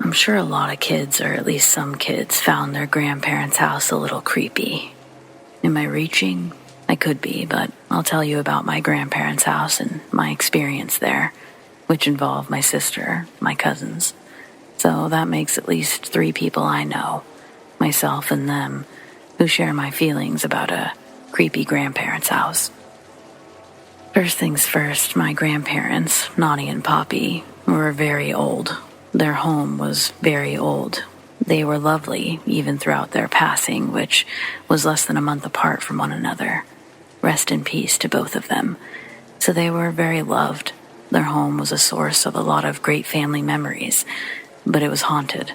I'm sure a lot of kids, or at least some kids, found their grandparents' house a little creepy. Am I reaching? I could be, but I'll tell you about my grandparents' house and my experience there, which involved my sister, my cousins. So that makes at least 3 people I know, myself and them, who share my feelings about a creepy grandparents' house. First things first, my grandparents, Nonnie and Poppy, were very old. Their home was very old. They were lovely, even throughout their passing, which was less than a month apart from one another. Rest in peace to both of them. So they were very loved. Their home was a source of a lot of great family memories, but it was haunted.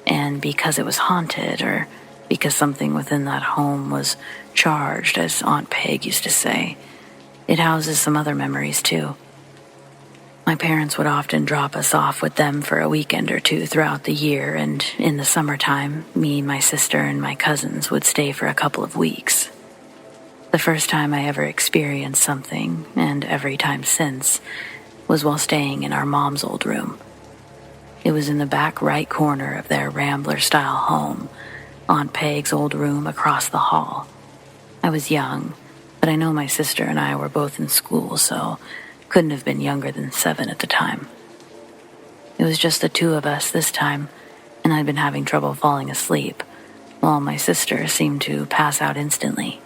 And because it was haunted, or because something within that home was charged, as Aunt Peg used to say, it houses some other memories too. My parents would often drop us off with them for a weekend or two throughout the year, and in the summertime, me, my sister, and my cousins would stay for a couple of weeks. The first time I ever experienced something, and every time since, was while staying in our mom's old room. It was in the back right corner of their Rambler-style home, Aunt Peg's old room across the hall. I was young, but I know my sister and I were both in school, so couldn't have been younger than 7 at the time. It was just the 2 of us this time, and I'd been having trouble falling asleep, while my sister seemed to pass out instantly.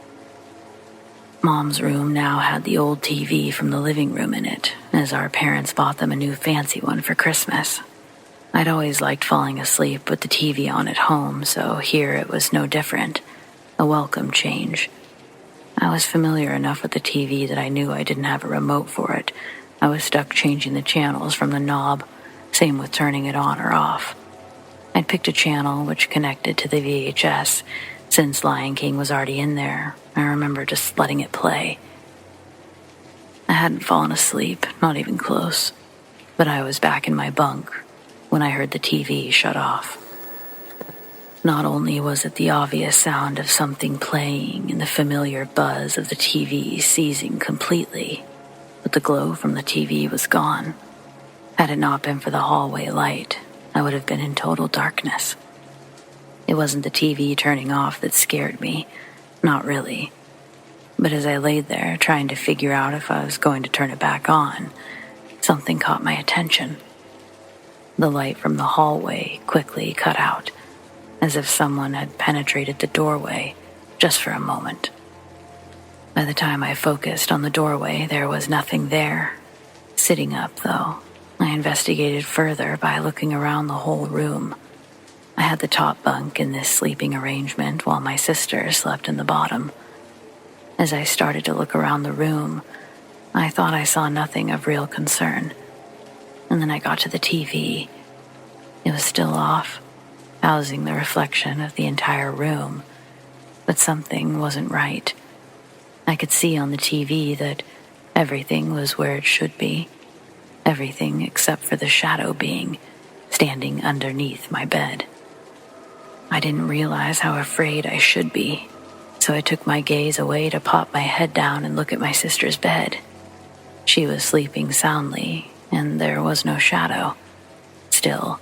Mom's room now had the old TV from the living room in it, as our parents bought them a new fancy one for Christmas. I'd always liked falling asleep with the TV on at home, so here it was no different, a welcome change. I was familiar enough with the TV that I knew I didn't have a remote for it. I was stuck changing the channels from the knob, same with turning it on or off. I'd picked a channel which connected to the VHS. Since Lion King was already in there, I remember just letting it play. I hadn't fallen asleep, not even close, but I was back in my bunk when I heard the TV shut off. Not only was it the obvious sound of something playing and the familiar buzz of the TV ceasing completely, but the glow from the TV was gone. Had it not been for the hallway light, I would have been in total darkness. It wasn't the TV turning off that scared me, not really. But as I laid there trying to figure out if I was going to turn it back on, something caught my attention. The light from the hallway quickly cut out, as if someone had penetrated the doorway just for a moment. By the time I focused on the doorway, there was nothing there. Sitting up, though, I investigated further by looking around the whole room. I had the top bunk in this sleeping arrangement while my sister slept in the bottom. As I started to look around the room, I thought I saw nothing of real concern. And then I got to the TV. It was still off, housing the reflection of the entire room, but something wasn't right. I could see on the TV that everything was where it should be, everything except for the shadow being standing underneath my bed. I didn't realize how afraid I should be, so I took my gaze away to pop my head down and look at my sister's bed. She was sleeping soundly, and there was no shadow. Still,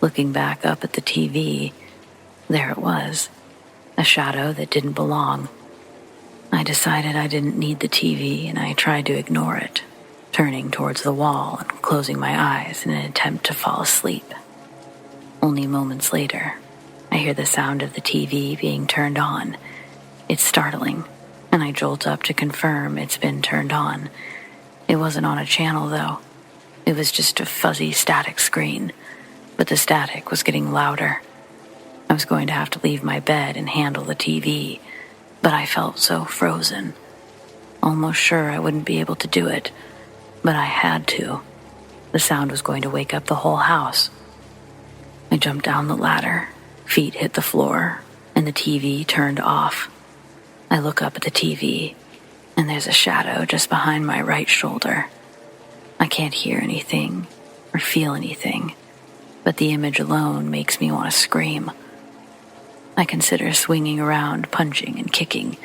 looking back up at the TV, there it was, a shadow that didn't belong. I decided I didn't need the TV, and I tried to ignore it, turning towards the wall and closing my eyes in an attempt to fall asleep. Only moments later, I hear the sound of the TV being turned on. It's startling, and I jolt up to confirm it's been turned on. It wasn't on a channel, though. It was just a fuzzy static screen, but the static was getting louder. I was going to have to leave my bed and handle the TV, but I felt so frozen. Almost sure I wouldn't be able to do it, but I had to. The sound was going to wake up the whole house. I jumped down the ladder, feet hit the floor, and the TV turned off. I look up at the TV, and there's a shadow just behind my right shoulder. I can't hear anything or feel anything, but the image alone makes me want to scream. I consider swinging around, punching and kicking,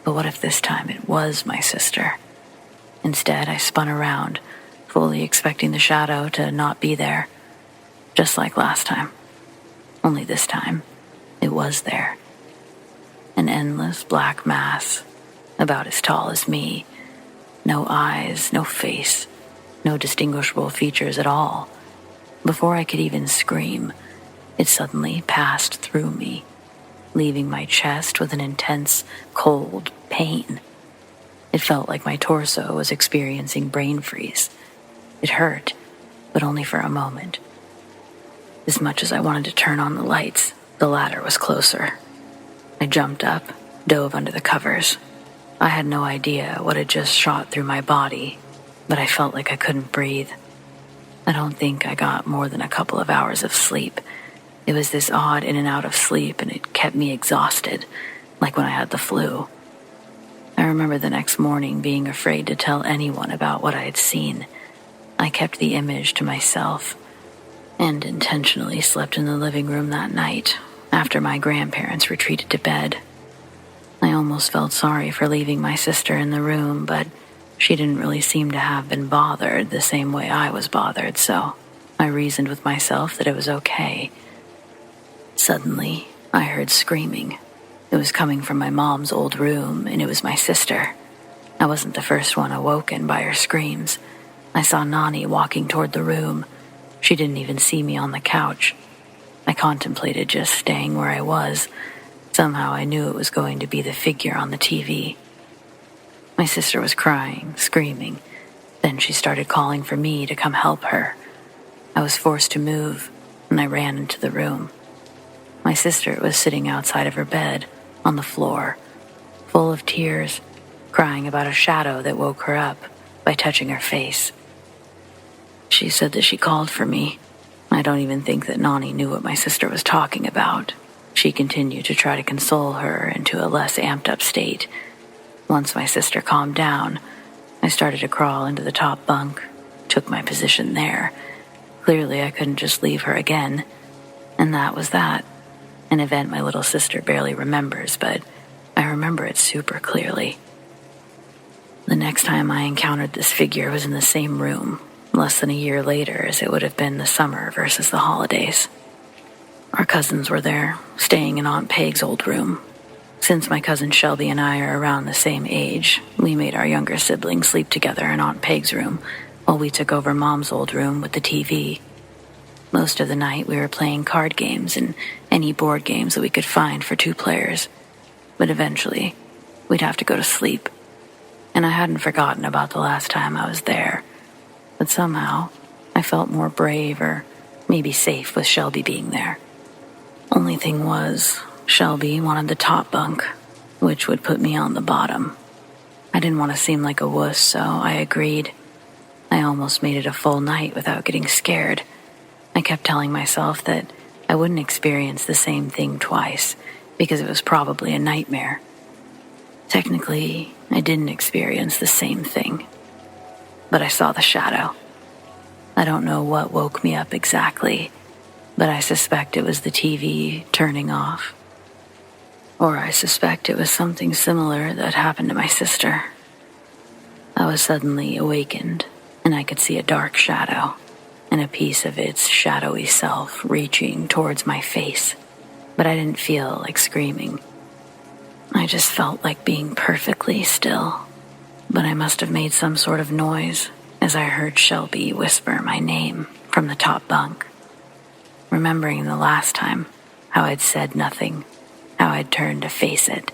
but what if this time it was my sister? Instead, I spun around, fully expecting the shadow to not be there. just like last time. Only this time, it was there. An endless black mass, about as tall as me. No eyes, no face, no distinguishable features at all. Before I could even scream, it suddenly passed through me, leaving my chest with an intense, cold pain. It felt like my torso was experiencing brain freeze. It hurt, but only for a moment. As much as I wanted to turn on the lights, the ladder was closer. I jumped up, dove under the covers. I had no idea what had just shot through my body, but I felt like I couldn't breathe. I don't think I got more than a couple of hours of sleep. It was this odd in and out of sleep, and it kept me exhausted, like when I had the flu. I remember the next morning being afraid to tell anyone about what I had seen. I kept the image to myself, and intentionally slept in the living room that night, after my grandparents retreated to bed. I almost felt sorry for leaving my sister in the room, but she didn't really seem to have been bothered the same way I was bothered, so I reasoned with myself that it was okay. Suddenly, I heard screaming. It was coming from my mom's old room, and it was my sister. I wasn't the first one awoken by her screams. I saw Nani walking toward the room. She didn't even see me on the couch. I contemplated just staying where I was. Somehow I knew it was going to be the figure on the TV. My sister was crying, screaming. Then she started calling for me to come help her. I was forced to move, and I ran into the room. My sister was sitting outside of her bed, on the floor, full of tears, crying about a shadow that woke her up by touching her face. She said that she called for me. I don't even think that Nani knew what my sister was talking about. She continued to try to console her into a less amped up state. Once my sister calmed down, I started to crawl into the top bunk, took my position there. Clearly I couldn't just leave her again. And that was that. An event my little sister barely remembers, but I remember it super clearly. The next time I encountered this figure was in the same room, less than a year later, as it would have been the summer versus the holidays. Our cousins were there, staying in Aunt Peg's old room. Since my cousin Shelby and I are around the same age, we made our younger siblings sleep together in Aunt Peg's room, while we took over Mom's old room with the TV. Most of the night we were playing card games and any board games that we could find for 2 players. But eventually, we'd have to go to sleep. And I hadn't forgotten about the last time I was there. But somehow, I felt more brave or maybe safe with Shelby being there. Only thing was, Shelby wanted the top bunk, which would put me on the bottom. I didn't want to seem like a wuss, so I agreed. I almost made it a full night without getting scared. I kept telling myself that I wouldn't experience the same thing twice, because it was probably a nightmare. Technically, I didn't experience the same thing. But I saw the shadow. I don't know what woke me up exactly, but I suspect it was the TV turning off. Or I suspect it was something similar that happened to my sister. I was suddenly awakened, and I could see a dark shadow, and a piece of its shadowy self reaching towards my face. But I didn't feel like screaming. I just felt like being perfectly still. But I must have made some sort of noise as I heard Shelby whisper my name from the top bunk. Remembering the last time, how I'd said nothing, how I'd turned to face it.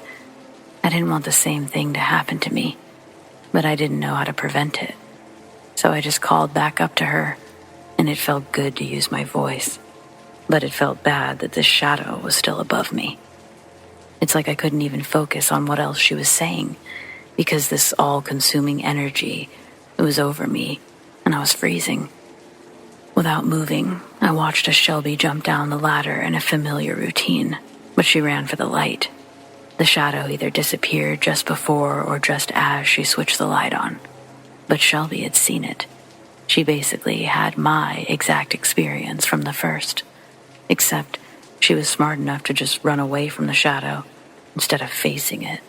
I didn't want the same thing to happen to me, but I didn't know how to prevent it. So I just called back up to her, and it felt good to use my voice. But it felt bad that this shadow was still above me. It's like I couldn't even focus on what else she was saying, because this all-consuming energy, it was over me, and I was freezing. Without moving, I watched as Shelby jumped down the ladder in a familiar routine, but she ran for the light. The shadow either disappeared just before or just as she switched the light on. But Shelby had seen it. She basically had my exact experience from the first, except she was smart enough to just run away from the shadow instead of facing it.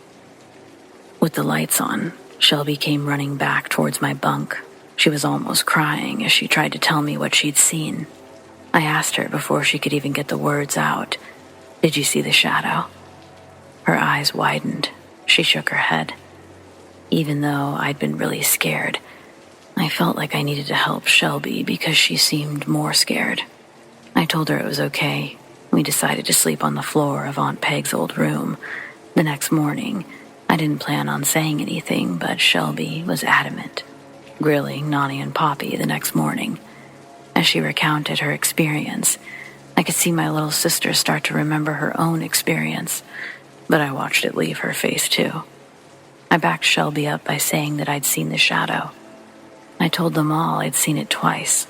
With the lights on, Shelby came running back towards my bunk. She was almost crying as she tried to tell me what she'd seen. I asked her before she could even get the words out, "Did you see the shadow?" Her eyes widened. She shook her head. Even though I'd been really scared, I felt like I needed to help Shelby because she seemed more scared. I told her it was okay. We decided to sleep on the floor of Aunt Peg's old room. The next morning, I didn't plan on saying anything, but Shelby was adamant, grilling Nani and Poppy the next morning. As she recounted her experience, I could see my little sister start to remember her own experience, but I watched it leave her face too. I backed Shelby up by saying that I'd seen the shadow. I told them all I'd seen it twice.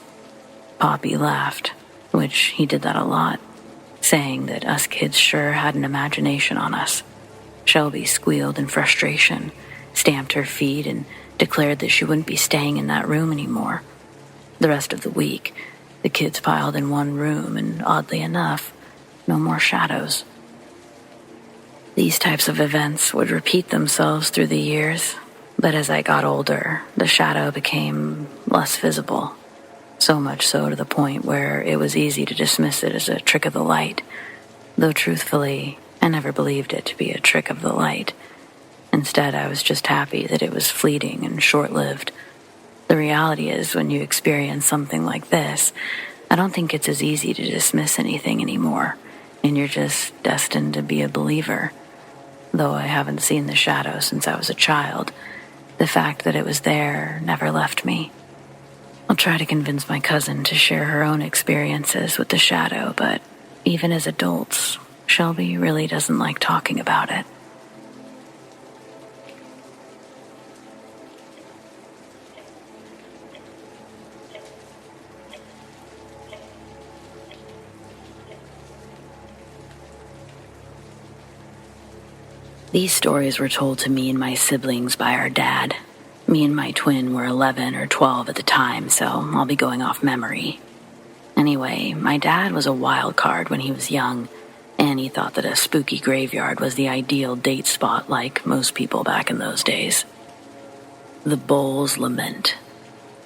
Poppy laughed, which he did that a lot, saying that us kids sure had an imagination on us. Shelby squealed in frustration, stamped her feet, and declared that she wouldn't be staying in that room anymore. The rest of the week, the kids piled in one room, and oddly enough, no more shadows. These types of events would repeat themselves through the years, but as I got older, the shadow became less visible, so much so to the point where it was easy to dismiss it as a trick of the light, though truthfully, I never believed it to be a trick of the light. Instead, I was just happy that it was fleeting and short-lived. The reality is, when you experience something like this, I don't think it's as easy to dismiss anything anymore, and you're just destined to be a believer. Though I haven't seen the shadow since I was a child, the fact that it was there never left me. I'll try to convince my cousin to share her own experiences with the shadow, but even as adults, Shelby really doesn't like talking about it. These stories were told to me and my siblings by our dad. Me and my twin were 11 or 12 at the time, so I'll be going off memory. Anyway, my dad was a wild card when he was young, and he thought that a spooky graveyard was the ideal date spot like most people back in those days. The Bull's Lament.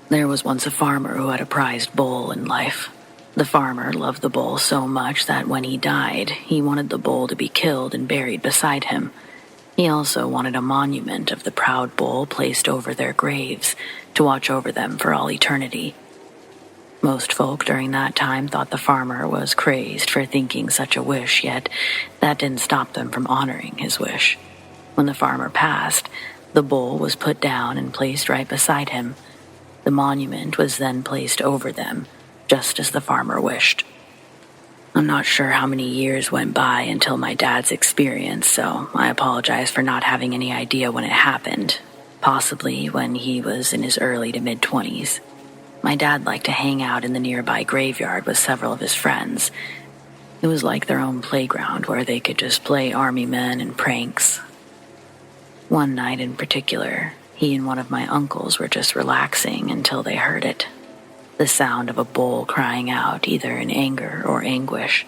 There was once a farmer who had a prized bull in life. The farmer loved the bull so much that when he died, he wanted the bull to be killed and buried beside him. He also wanted a monument of the proud bull placed over their graves to watch over them for all eternity. Most folk during that time thought the farmer was crazed for thinking such a wish, yet that didn't stop them from honoring his wish. When the farmer passed, the bull was put down and placed right beside him. The monument was then placed over them, just as the farmer wished. I'm not sure how many years went by until my dad's experience, so I apologize for not having any idea when it happened, possibly when he was in his early to mid-20s. My dad liked to hang out in the nearby graveyard with several of his friends. It was like their own playground where they could just play army men and pranks. One night in particular, he and one of my uncles were just relaxing until they heard it. The sound of a bull crying out, either in anger or anguish.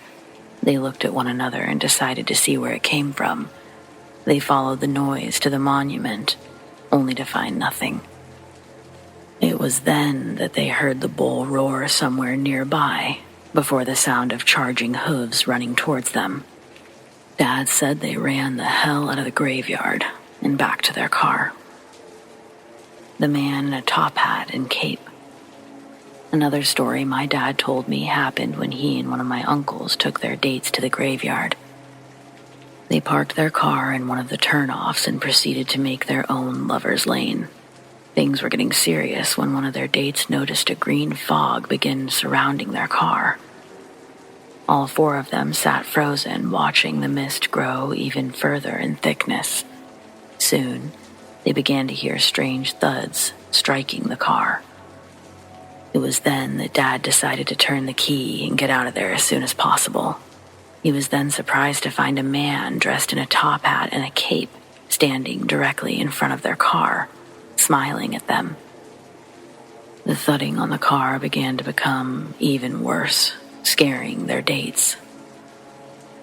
They looked at one another and decided to see where it came from. They followed the noise to the monument, only to find nothing. It was then that they heard the bull roar somewhere nearby, before the sound of charging hooves running towards them. Dad said they ran the hell out of the graveyard and back to their car. The man in a top hat and cape. Another story my dad told me happened when he and one of my uncles took their dates to the graveyard. They parked their car in one of the turnoffs and proceeded to make their own lover's lane. Things were getting serious when one of their dates noticed a green fog begin surrounding their car. All four of them sat frozen, watching the mist grow even further in thickness. Soon, they began to hear strange thuds striking the car. It was then that Dad decided to turn the key and get out of there as soon as possible. He was then surprised to find a man dressed in a top hat and a cape standing directly in front of their car, smiling at them. The thudding on the car began to become even worse, scaring their dates.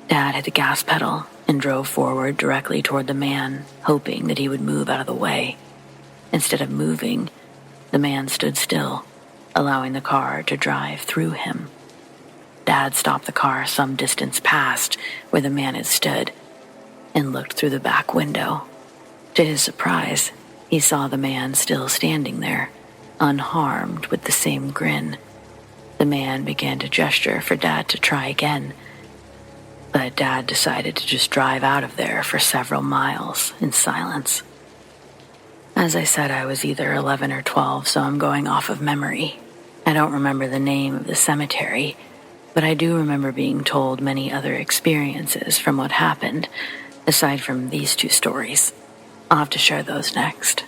Dad hit the gas pedal and drove forward directly toward the man, hoping that he would move out of the way. Instead of moving, the man stood still, allowing the car to drive through him. Dad stopped the car some distance past where the man had stood and looked through the back window. To his surprise, he saw the man still standing there, unharmed with the same grin. The man began to gesture for Dad to try again, but Dad decided to just drive out of there for several miles in silence. As I said, I was either 11 or 12, so I'm going off of memory. I don't remember the name of the cemetery, but I do remember being told many other experiences from what happened, aside from these two stories. I'll have to share those next.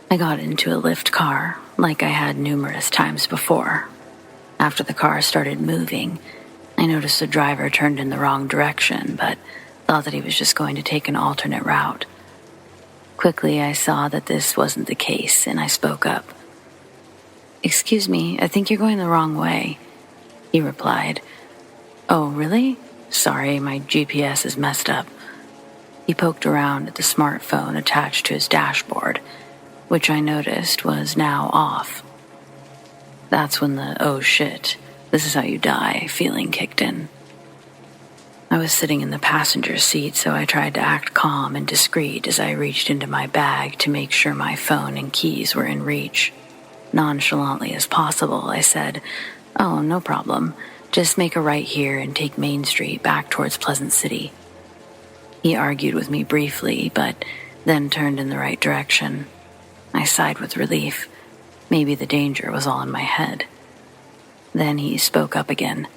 I got into a lift car, like I had numerous times before. After the car started moving, I noticed the driver turned in the wrong direction, but thought that he was just going to take an alternate route. Quickly, I saw that this wasn't the case, and I spoke up. "Excuse me, I think you're going the wrong way," he replied. "Oh, really? Sorry, my GPS is messed up." He poked around at the smartphone attached to his dashboard, which I noticed was now off. That's when the "oh shit, this is how you die" feeling kicked in. I was sitting in the passenger seat, so I tried to act calm and discreet as I reached into my bag to make sure my phone and keys were in reach. Nonchalantly as possible, I said, "Oh, no problem. Just make a right here and take Main Street back towards Pleasant City." He argued with me briefly, but then turned in the right direction. I sighed with relief. Maybe the danger was all in my head. Then he spoke up again.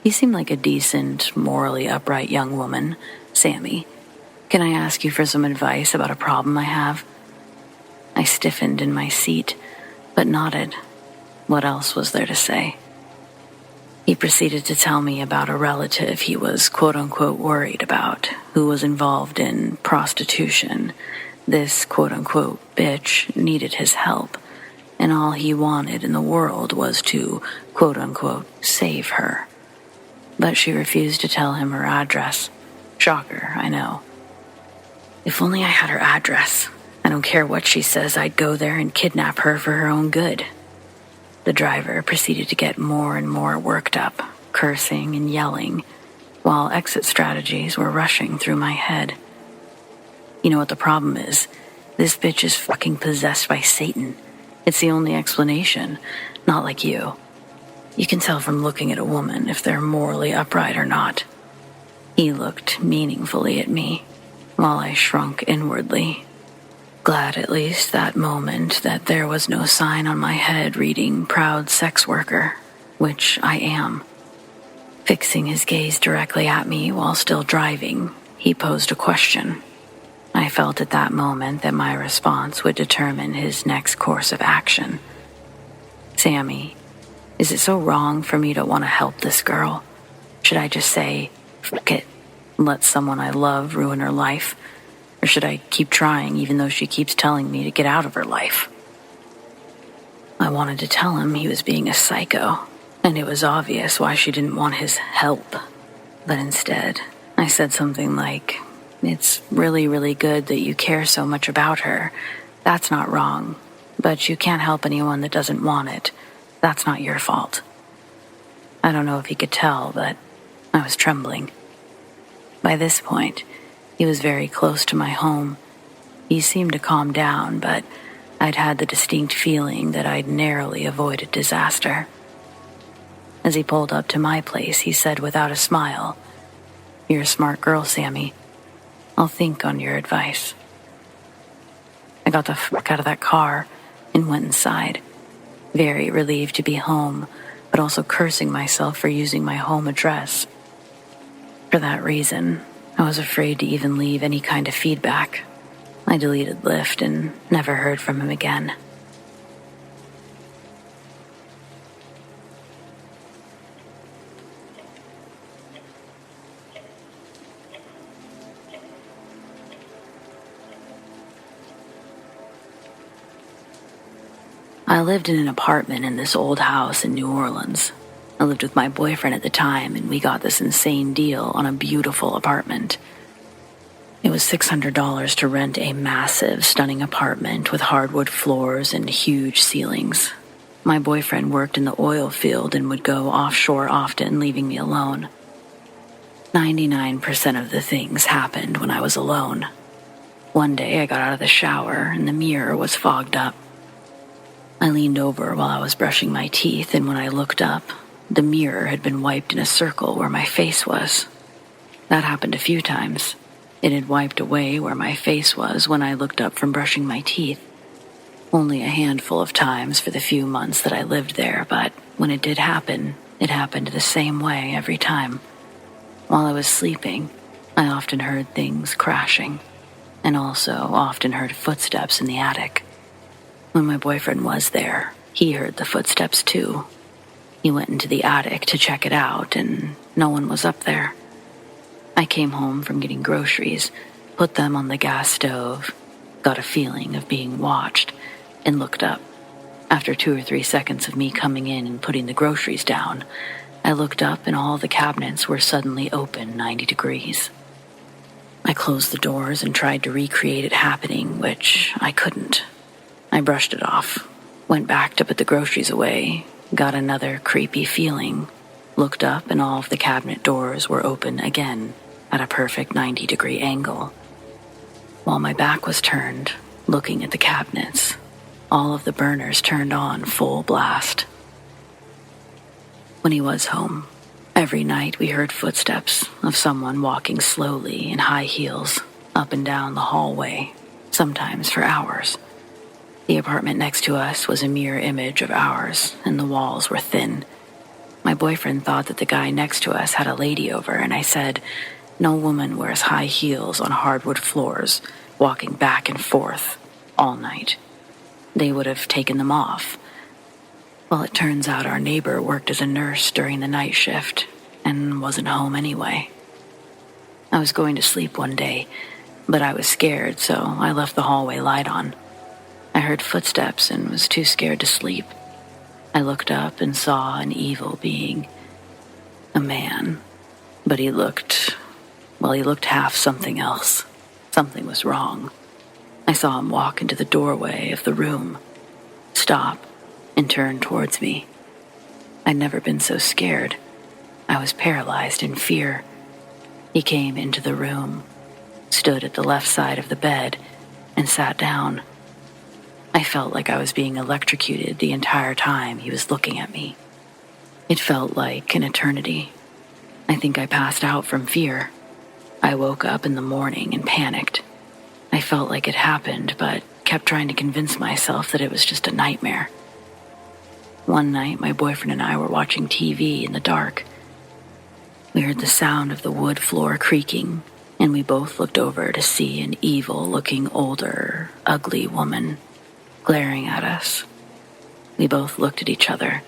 "You seem like a decent, morally upright young woman, Sammy. Can I ask you for some advice about a problem I have?" I stiffened in my seat, but nodded. What else was there to say? He proceeded to tell me about a relative he was quote-unquote worried about, who was involved in prostitution. This quote-unquote bitch needed his help, and all he wanted in the world was to quote-unquote save her. But she refused to tell him her address. Shocker, I know. If only I had her address. I don't care what she says, I'd go there and kidnap her for her own good. The driver proceeded to get more and more worked up, cursing and yelling, while exit strategies were rushing through my head. You know what the problem is? This bitch is fucking possessed by Satan. It's the only explanation, not like you. You can tell from looking at a woman if they're morally upright or not. He looked meaningfully at me, while I shrunk inwardly. Glad at least that moment that there was no sign on my head reading "proud sex worker," which I am. Fixing his gaze directly at me while still driving, he posed a question. I felt at that moment that my response would determine his next course of action. "Sammy, is it so wrong for me to want to help this girl? Should I just say, fuck it, and let someone I love ruin her life? Or should I keep trying even though she keeps telling me to get out of her life?" I wanted to tell him he was being a psycho, and it was obvious why she didn't want his help. But instead, I said something like, "It's really, really good that you care so much about her. That's not wrong. But you can't help anyone that doesn't want it. That's not your fault." I don't know if he could tell, but I was trembling. By this point, he was very close to my home. He seemed to calm down, but I'd had the distinct feeling that I'd narrowly avoided disaster. As he pulled up to my place, he said without a smile, "You're a smart girl, Sammy. I'll think on your advice." I got the fuck out of that car and went inside, very relieved to be home, but also cursing myself for using my home address. For that reason, I was afraid to even leave any kind of feedback. I deleted Lyft and never heard from him again. I lived in an apartment in this old house in New Orleans. I lived with my boyfriend at the time, and we got this insane deal on a beautiful apartment. It was $600 to rent a massive, stunning apartment with hardwood floors and huge ceilings. My boyfriend worked in the oil field and would go offshore often, leaving me alone. 99% of the things happened when I was alone. One day I got out of the shower and the mirror was fogged up. I leaned over while I was brushing my teeth, and when I looked up, the mirror had been wiped in a circle where my face was. That happened a few times. It had wiped away where my face was when I looked up from brushing my teeth. Only a handful of times for the few months that I lived there, but when it did happen, it happened the same way every time. While I was sleeping, I often heard things crashing, and also often heard footsteps in the attic. When my boyfriend was there, he heard the footsteps too. He went into the attic to check it out, and no one was up there. I came home from getting groceries, put them on the gas stove, got a feeling of being watched, and looked up. After 2 or 3 seconds of me coming in and putting the groceries down, I looked up and all the cabinets were suddenly open 90 degrees. I closed the doors and tried to recreate it happening, which I couldn't. I brushed it off, went back to put the groceries away, got another creepy feeling, looked up and all of the cabinet doors were open again at a perfect 90-degree angle. While my back was turned, looking at the cabinets, all of the burners turned on full blast. When he was home, every night we heard footsteps of someone walking slowly in high heels up and down the hallway, sometimes for hours. The apartment next to us was a mirror image of ours, and the walls were thin. My boyfriend thought that the guy next to us had a lady over, and I said, "No woman wears high heels on hardwood floors, walking back and forth all night. They would have taken them off." Well, it turns out our neighbor worked as a nurse during the night shift and wasn't home anyway. I was going to sleep one day, but I was scared, so I left the hallway light on. I heard footsteps and was too scared to sleep. I looked up and saw an evil being. A man. But he looked half something else. Something was wrong. I saw him walk into the doorway of the room, stop, and turn towards me. I'd never been so scared. I was paralyzed in fear. He came into the room, stood at the left side of the bed, and sat down. I felt like I was being electrocuted the entire time he was looking at me. It felt like an eternity. I think I passed out from fear. I woke up in the morning and panicked. I felt like it happened, but kept trying to convince myself that it was just a nightmare. One night, my boyfriend and I were watching TV in the dark. We heard the sound of the wood floor creaking, and we both looked over to see an evil-looking, older, ugly woman glaring at us. We both looked at each other.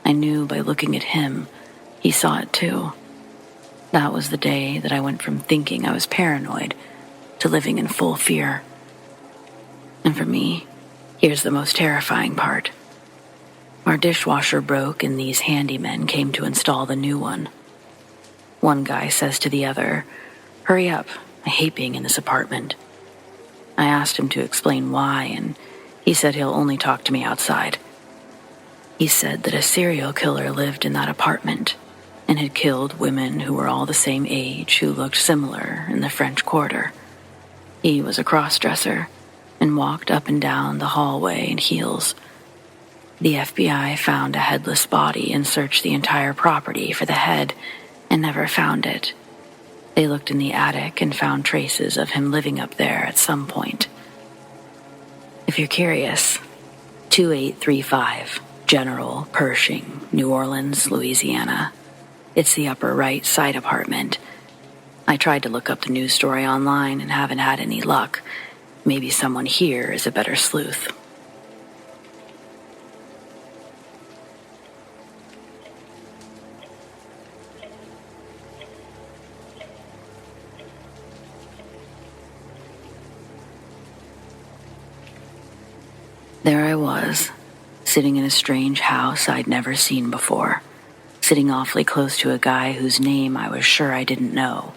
I knew by looking at him, he saw it too. That was the day that I went from thinking I was paranoid to living in full fear. And for me, here's the most terrifying part. Our dishwasher broke and these handymen came to install the new one. One guy says to the other, "Hurry up, I hate being in this apartment." I asked him to explain why, and he said he'll only talk to me outside. He said that a serial killer lived in that apartment and had killed women who were all the same age who looked similar in the French Quarter. He was a cross-dresser and walked up and down the hallway in heels. The FBI found a headless body and searched the entire property for the head and never found it. They looked in the attic and found traces of him living up there at some point. If you're curious, 2835 General Pershing, New Orleans, Louisiana. It's the upper right side apartment. I tried to look up the news story online and haven't had any luck. Maybe someone here is a better sleuth. There I was, sitting in a strange house I'd never seen before, sitting awfully close to a guy whose name I was sure I didn't know,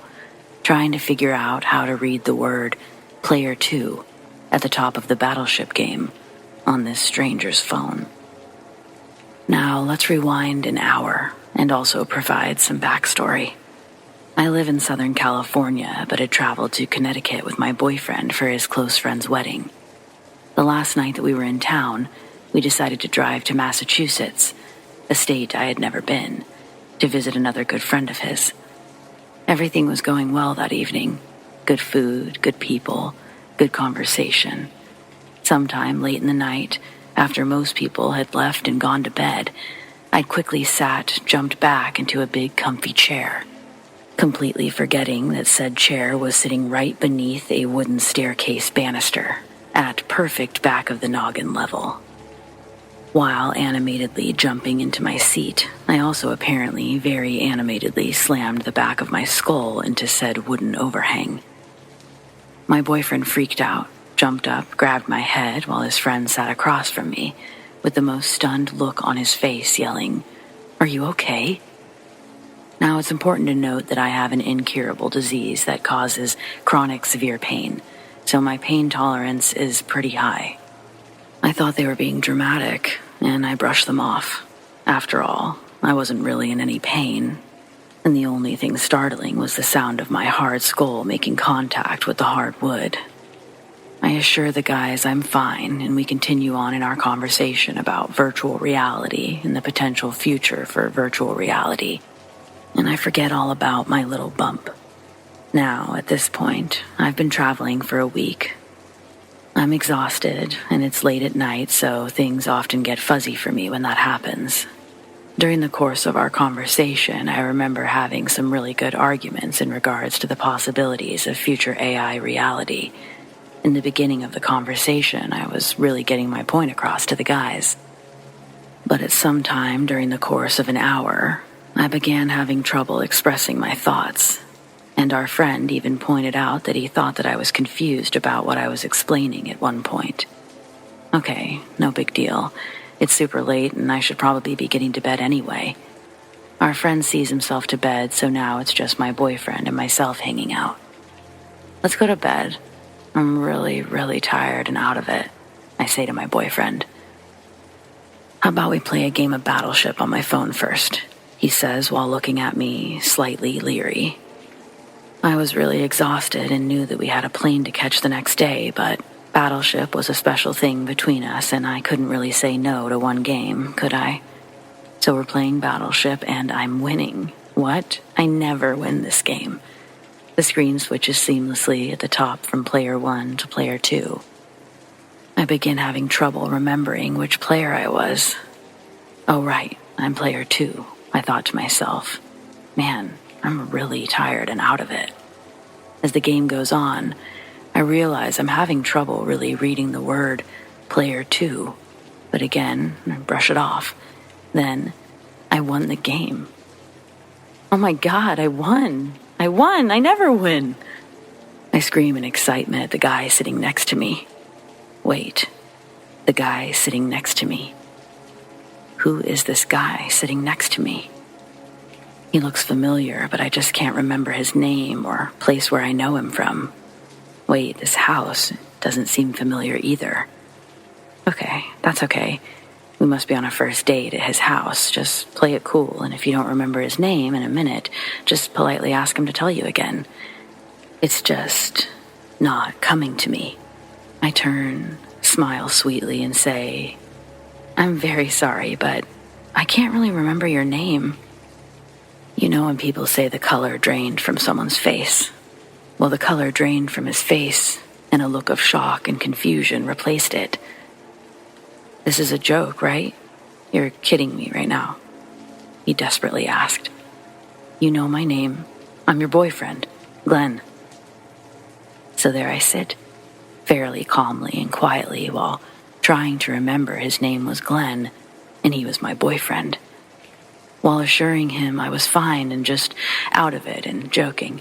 trying to figure out how to read the word Player 2 at the top of the battleship game on this stranger's phone. Now let's rewind an hour and also provide some backstory. I live in Southern California, but had traveled to Connecticut with my boyfriend for his close friend's wedding. The last night that we were in town, we decided to drive to Massachusetts, a state I had never been, to visit another good friend of his. Everything was going well that evening. Good food, good people, good conversation. Sometime late in the night, after most people had left and gone to bed, I'd quickly jumped back into a big comfy chair, completely forgetting that said chair was sitting right beneath a wooden staircase banister, at perfect back of the noggin level. While animatedly jumping into my seat, I also apparently very animatedly slammed the back of my skull into said wooden overhang. My boyfriend freaked out, jumped up, grabbed my head while his friend sat across from me, with the most stunned look on his face, yelling, "Are you okay?" Now, it's important to note that I have an incurable disease that causes chronic severe pain, so my pain tolerance is pretty high. I thought they were being dramatic, and I brushed them off. After all, I wasn't really in any pain, and the only thing startling was the sound of my hard skull making contact with the hard wood. I assure the guys I'm fine, and we continue on in our conversation about virtual reality and the potential future for virtual reality, and I forget all about my little bump. Now, at this point, I've been traveling for a week. I'm exhausted, and it's late at night, so things often get fuzzy for me when that happens. During the course of our conversation, I remember having some really good arguments in regards to the possibilities of future AI reality. In the beginning of the conversation, I was really getting my point across to the guys. But at some time during the course of an hour, I began having trouble expressing my thoughts, and our friend even pointed out that he thought that I was confused about what I was explaining at one point. Okay, no big deal. It's super late and I should probably be getting to bed anyway. Our friend sees himself to bed, so now it's just my boyfriend and myself hanging out. Let's go to bed. I'm really, really tired and out of it, I say to my boyfriend. How about we play a game of Battleship on my phone first, he says while looking at me slightly leery. I was really exhausted and knew that we had a plane to catch the next day, but Battleship was a special thing between us and I couldn't really say no to one game, could I? So we're playing Battleship and I'm winning. What? I never win this game. The screen switches seamlessly at the top from player 1 to player 2. I begin having trouble remembering which player I was. Oh right, I'm player 2, I thought to myself. Man, I'm really tired and out of it. As the game goes on, I realize I'm having trouble really reading the word player 2, but again, I brush it off. Then, I won the game. Oh my God, I won! I won! I never win! I scream in excitement at the guy sitting next to me. Wait, the guy sitting next to me. Who is this guy sitting next to me? He looks familiar, but I just can't remember his name or place where I know him from. Wait, this house doesn't seem familiar either. Okay, that's okay. We must be on a first date at his house. Just play it cool, and if you don't remember his name in a minute, just politely ask him to tell you again. It's just not coming to me. I turn, smile sweetly, and say, I'm very sorry, but I can't really remember your name. You know when people say the color drained from someone's face? Well, the color drained from his face, and a look of shock and confusion replaced it. This is a joke, right? You're kidding me right now, he desperately asked. You know my name. I'm your boyfriend, Glenn. So there I sit, fairly calmly and quietly, while trying to remember his name was Glenn, and he was my boyfriend. While assuring him I was fine and just out of it and joking.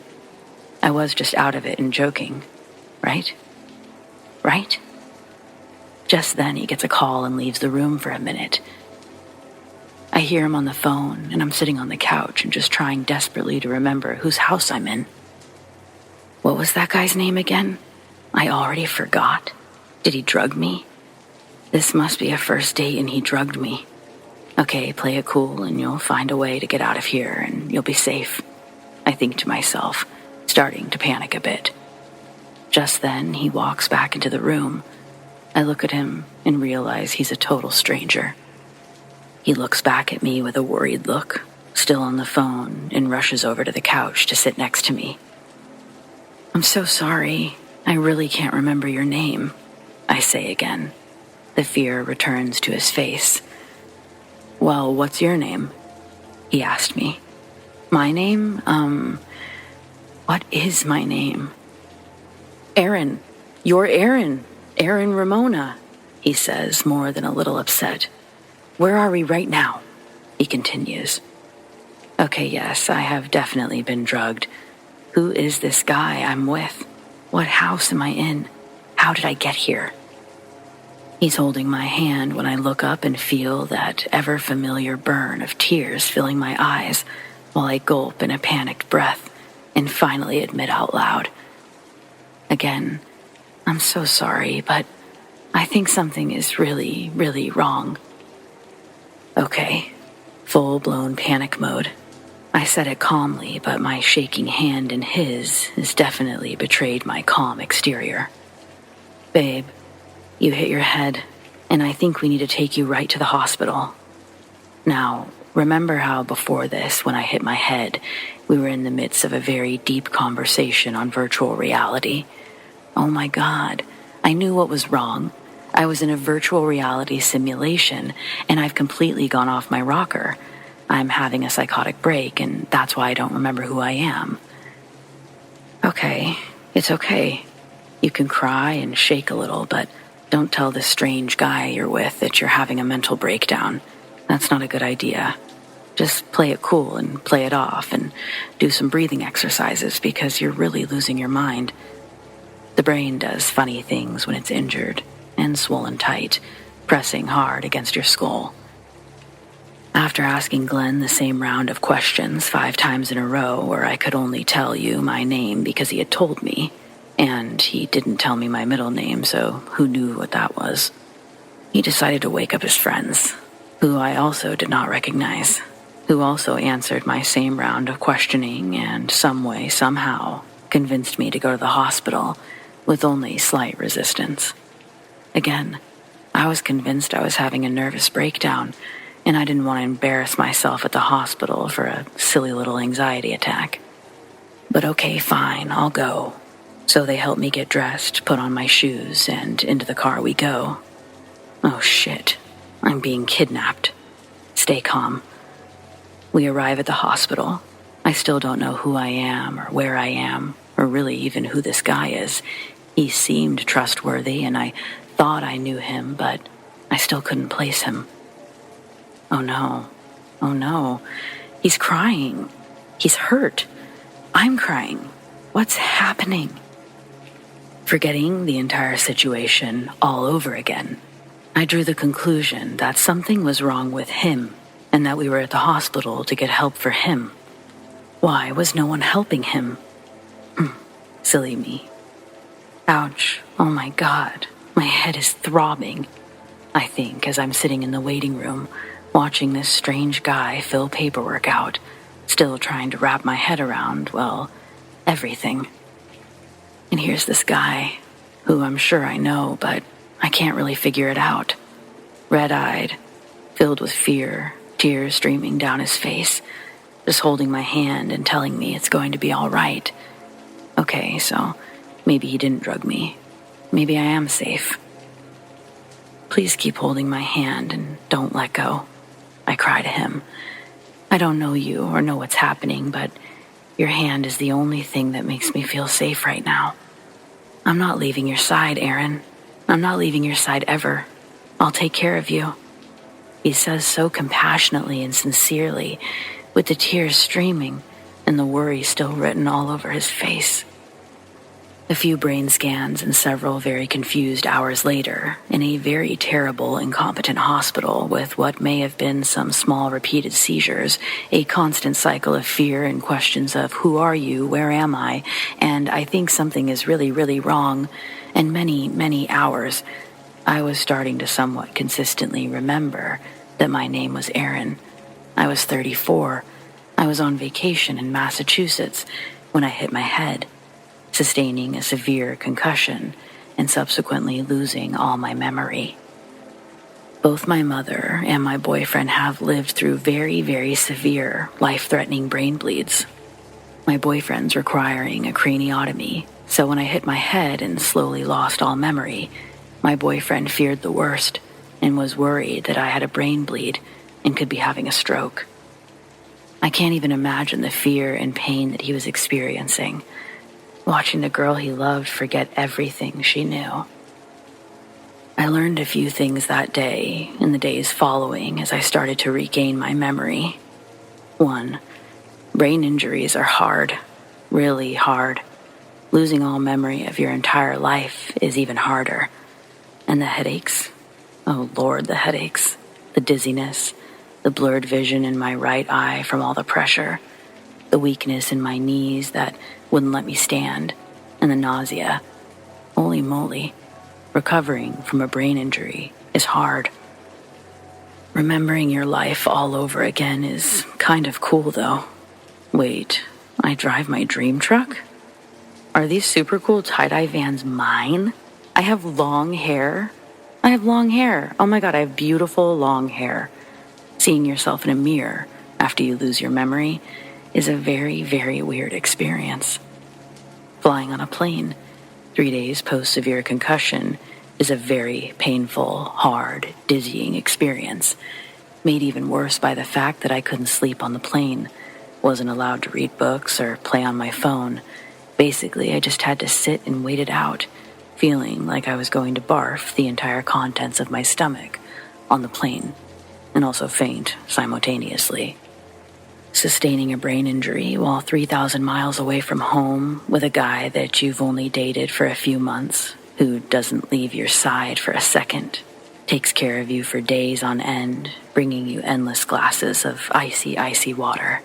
I was just out of it and joking, right? Right? Just then he gets a call and leaves the room for a minute. I hear him on the phone, and I'm sitting on the couch and just trying desperately to remember whose house I'm in. What was that guy's name again? I already forgot. Did he drug me? This must be a first date and he drugged me. Okay, play it cool and you'll find a way to get out of here and you'll be safe. I think to myself, starting to panic a bit. Just then, he walks back into the room. I look at him and realize he's a total stranger. He looks back at me with a worried look, still on the phone, and rushes over to the couch to sit next to me. I'm so sorry. I really can't remember your name, I say again. The fear returns to his face. Well, what's your name? He asked me. My name? What is my name? Aaron. You're Aaron. Aaron Ramona, he says, more than a little upset. Where are we right now? He continues. Okay, yes, I have definitely been drugged. Who is this guy I'm with? What house am I in? How did I get here? He's holding my hand when I look up and feel that ever-familiar burn of tears filling my eyes while I gulp in a panicked breath and finally admit out loud. Again, I'm so sorry, but I think something is really, really wrong. Okay, full-blown panic mode. I said it calmly, but my shaking hand in his has definitely betrayed my calm exterior. Babe, you hit your head, and I think we need to take you right to the hospital. Now, remember how before this, when I hit my head, we were in the midst of a very deep conversation on virtual reality? Oh my God, I knew what was wrong. I was in a virtual reality simulation, and I've completely gone off my rocker. I'm having a psychotic break, and that's why I don't remember who I am. Okay, it's okay. You can cry and shake a little, but don't tell this strange guy you're with that you're having a mental breakdown. That's not a good idea. Just play it cool and play it off and do some breathing exercises because you're really losing your mind. The brain does funny things when it's injured and swollen tight, pressing hard against your skull. After asking Glenn the same round of questions 5 times in a row where I could only tell you my name because he had told me, and he didn't tell me my middle name, so who knew what that was, he decided to wake up his friends, who I also did not recognize, who also answered my same round of questioning and some way, somehow, convinced me to go to the hospital with only slight resistance. Again, I was convinced I was having a nervous breakdown, and I didn't want to embarrass myself at the hospital for a silly little anxiety attack. But okay, fine, I'll go. So they help me get dressed, put on my shoes, and into the car we go. Oh shit, I'm being kidnapped. Stay calm. We arrive at the hospital. I still don't know who I am or where I am, or really even who this guy is. He seemed trustworthy, and I thought I knew him, but I still couldn't place him. Oh no, he's crying. He's hurt. I'm crying. What's happening? Forgetting the entire situation all over again, I drew the conclusion that something was wrong with him and that we were at the hospital to get help for him. Why was no one helping him? Silly me. Ouch, oh my God, my head is throbbing, I think, as I'm sitting in the waiting room, watching this strange guy fill paperwork out, still trying to wrap my head around, well, everything. And here's this guy, who I'm sure I know, but I can't really figure it out. Red-eyed, filled with fear, tears streaming down his face, just holding my hand and telling me it's going to be all right. Okay, so maybe he didn't drug me. Maybe I am safe. Please keep holding my hand and don't let go, I cry to him. I don't know you or know what's happening, but your hand is the only thing that makes me feel safe right now. I'm not leaving your side, Aaron. I'm not leaving your side ever. I'll take care of you. He says so compassionately and sincerely, with the tears streaming and the worry still written all over his face. A few brain scans and several very confused hours later, in a very terrible, incompetent hospital with what may have been some small repeated seizures, a constant cycle of fear and questions of who are you, where am I, and I think something is really, really wrong, and many, many hours, I was starting to somewhat consistently remember that my name was Aaron. I was 34. I was on vacation in Massachusetts when I hit my head, sustaining a severe concussion and subsequently losing all my memory. Both my mother and my boyfriend have lived through very, very severe, life-threatening brain bleeds. My boyfriend's requiring a craniotomy, so when I hit my head and slowly lost all memory, my boyfriend feared the worst and was worried that I had a brain bleed and could be having a stroke. I can't even imagine the fear and pain that he was experiencing, watching the girl he loved forget everything she knew. I learned a few things that day and the days following as I started to regain my memory. 1. Brain injuries are hard, really hard. Losing all memory of your entire life is even harder. And the headaches? Oh Lord, the headaches. The dizziness, the blurred vision in my right eye from all the pressure, the weakness in my knees that wouldn't let me stand, and the nausea. Holy moly, recovering from a brain injury is hard. Remembering your life all over again is kind of cool though. Wait, I drive my dream truck? Are these super cool tie-dye vans mine? I have long hair. Oh my God, I have beautiful long hair. Seeing yourself in a mirror after you lose your memory is a very, very weird experience. Flying on a plane 3 days post-severe concussion is a very painful, hard, dizzying experience, made even worse by the fact that I couldn't sleep on the plane, wasn't allowed to read books or play on my phone. Basically, I just had to sit and wait it out, feeling like I was going to barf the entire contents of my stomach on the plane, and also faint simultaneously. Sustaining a brain injury while 3,000 miles away from home with a guy that you've only dated for a few months, who doesn't leave your side for a second, takes care of you for days on end, bringing you endless glasses of icy, icy water,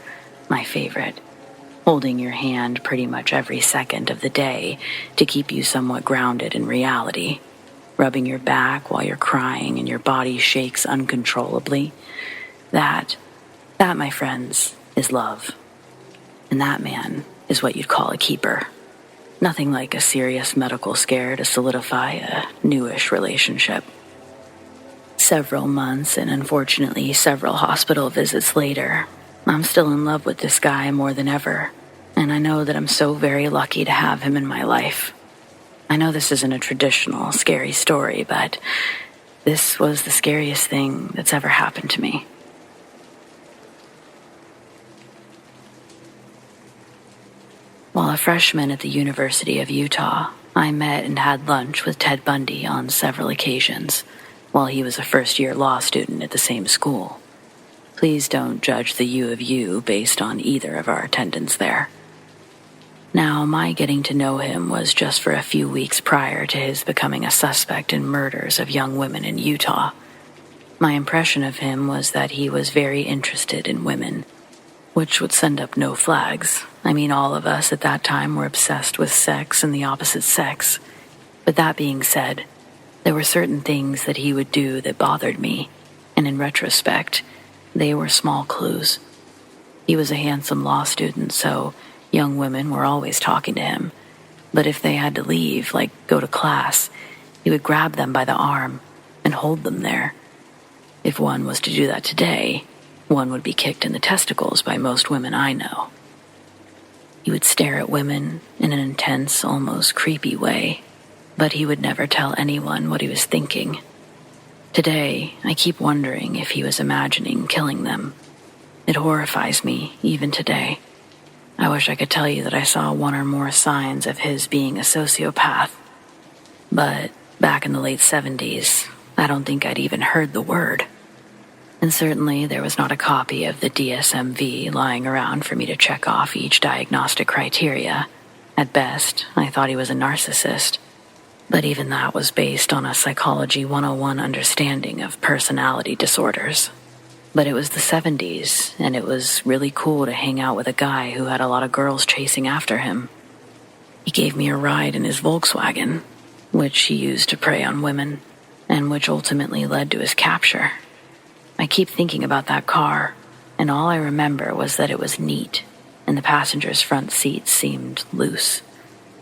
my favorite, holding your hand pretty much every second of the day to keep you somewhat grounded in reality, rubbing your back while you're crying and your body shakes uncontrollably. That, my friends, is love. And that man is what you'd call a keeper. Nothing like a serious medical scare to solidify a newish relationship. Several months and unfortunately several hospital visits later, I'm still in love with this guy more than ever, and I know that I'm so very lucky to have him in my life. I know this isn't a traditional scary story, but this was the scariest thing that's ever happened to me. While a freshman at the University of Utah, I met and had lunch with Ted Bundy on several occasions, while he was a first-year law student at the same school. Please don't judge the U of U based on either of our attendance there. Now, my getting to know him was just for a few weeks prior to his becoming a suspect in murders of young women in Utah. My impression of him was that he was very interested in women, which would send up no flags. I mean, all of us at that time were obsessed with sex and the opposite sex. But that being said, there were certain things that he would do that bothered me, and in retrospect, they were small clues. He was a handsome law student, so young women were always talking to him. But if they had to leave, like go to class, he would grab them by the arm and hold them there. If one was to do that today, one would be kicked in the testicles by most women I know. He would stare at women in an intense, almost creepy way, but he would never tell anyone what he was thinking. Today, I keep wondering if he was imagining killing them. It horrifies me, even today. I wish I could tell you that I saw one or more signs of his being a sociopath. But back in the late 70s, I don't think I'd even heard the word. And certainly there was not a copy of the DSM-V lying around for me to check off each diagnostic criteria, At best, I thought he was a narcissist, but even that was based on a Psychology 101 understanding of personality disorders. But it was the 70s, and it was really cool to hang out with a guy who had a lot of girls chasing after him. He gave me a ride in his Volkswagen, which he used to prey on women, and which ultimately led to his capture. I keep thinking about that car, and all I remember was that it was neat, and the passenger's front seats seemed loose.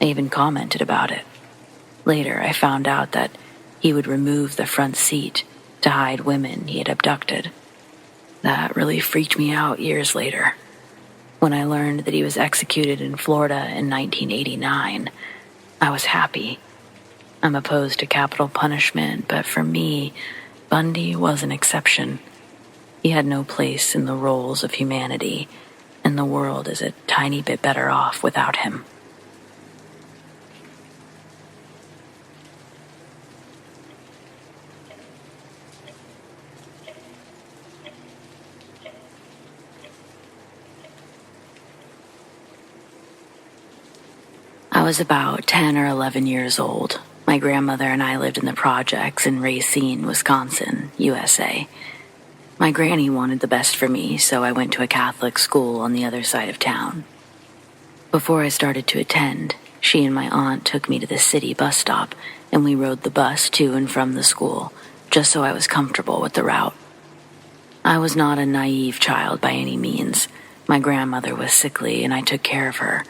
I even commented about it. Later, I found out that he would remove the front seat to hide women he had abducted. That really freaked me out years later. When I learned that he was executed in Florida in 1989, I was happy. I'm opposed to capital punishment, but for me, Bundy was an exception. He had no place in the roles of humanity, and the world is a tiny bit better off without him. I was about 10 or 11 years old. My grandmother and I lived in the projects in Racine, Wisconsin, USA. My granny wanted the best for me, so I went to a Catholic school on the other side of town. Before I started to attend, she and my aunt took me to the city bus stop, and we rode the bus to and from the school, just so I was comfortable with the route. I was not a naive child by any means. My grandmother was sickly, and I took care of her.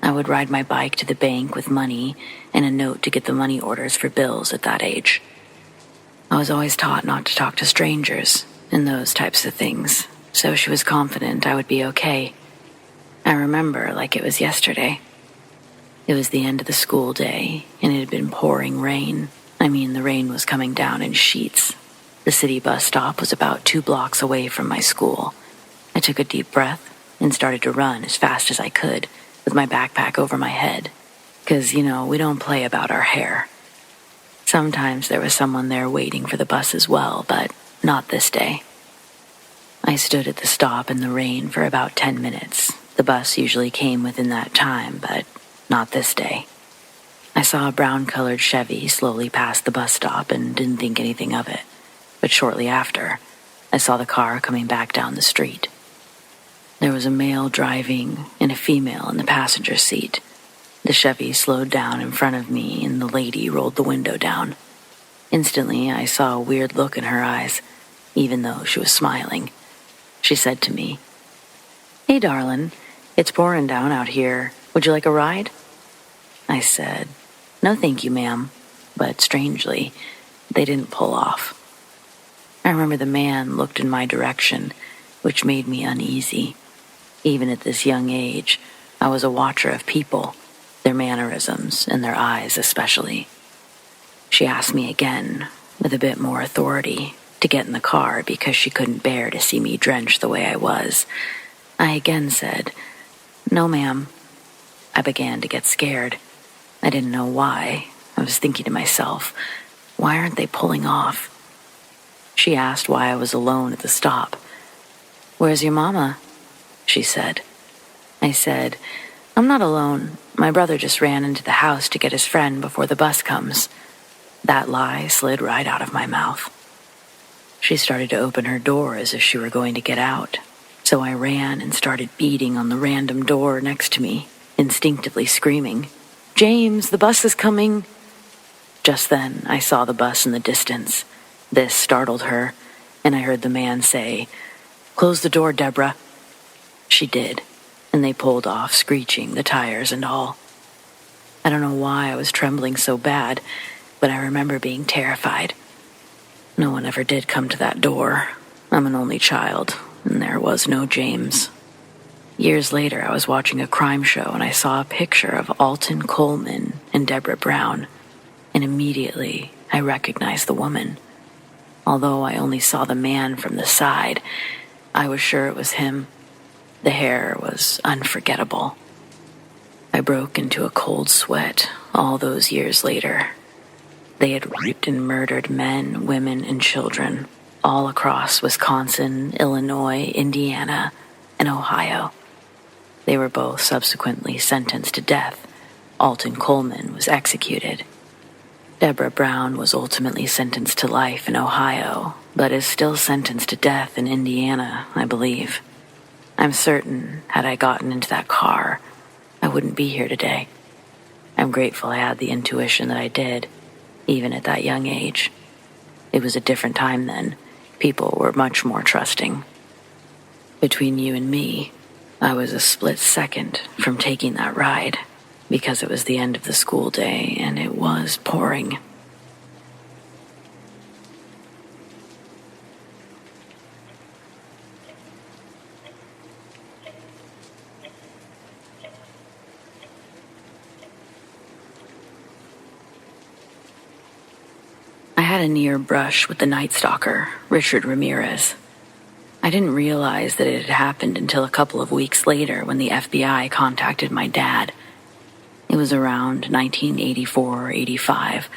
I would ride my bike to the bank with money and a note to get the money orders for bills at that age. I was always taught not to talk to strangers and those types of things, so she was confident I would be okay. I remember like it was yesterday. It was the end of the school day, and it had been pouring rain. The rain was coming down in sheets. The city bus stop was about 2 blocks away from my school. I took a deep breath and started to run as fast as I could, with my backpack over my head, because, we don't play about our hair. Sometimes there was someone there waiting for the bus as well, but not this day. I stood at the stop in the rain for about 10 minutes. The bus usually came within that time, but not this day. I saw a brown-colored Chevy slowly pass the bus stop and didn't think anything of it, but shortly after, I saw the car coming back down the street. There was a male driving and a female in the passenger seat. The Chevy slowed down in front of me, and the lady rolled the window down. Instantly, I saw a weird look in her eyes, even though she was smiling. She said to me, "Hey, darling, it's pouring down out here. Would you like a ride?" I said, "No, thank you, ma'am." But strangely, they didn't pull off. I remember the man looked in my direction, which made me uneasy. Even at this young age, I was a watcher of people, their mannerisms, and their eyes especially. She asked me again, with a bit more authority, to get in the car because she couldn't bear to see me drenched the way I was. I again said, "No, ma'am." I began to get scared. I didn't know why. I was thinking to myself, why aren't they pulling off? She asked why I was alone at the stop. "Where's your mama?" she said. I said, "I'm not alone. My brother just ran into the house to get his friend before the bus comes." That lie slid right out of my mouth. She started to open her door as if she were going to get out, so I ran and started beating on the random door next to me, instinctively screaming, "James, the bus is coming!" Just then, I saw the bus in the distance. This startled her, and I heard the man say, "Close the door, Deborah." She did, and they pulled off, screeching, the tires and all. I don't know why I was trembling so bad, but I remember being terrified. No one ever did come to that door. I'm an only child, and there was no James. Years later, I was watching a crime show, and I saw a picture of Alton Coleman and Deborah Brown, and immediately I recognized the woman. Although I only saw the man from the side, I was sure it was him. The hair was unforgettable. I broke into a cold sweat all those years later. They had raped and murdered men, women, and children all across Wisconsin, Illinois, Indiana, and Ohio. They were both subsequently sentenced to death, Alton Coleman was executed. Deborah Brown was ultimately sentenced to life in Ohio, but is still sentenced to death in Indiana, I believe. I'm certain, had I gotten into that car, I wouldn't be here today. I'm grateful I had the intuition that I did, even at that young age. It was a different time then. People were much more trusting. Between you and me, I was a split second from taking that ride, because it was the end of the school day and it was pouring. I had a near brush with the Night Stalker, Richard Ramirez. I didn't realize that it had happened until a couple of weeks later when the FBI contacted my dad. It was around 1984 or 85.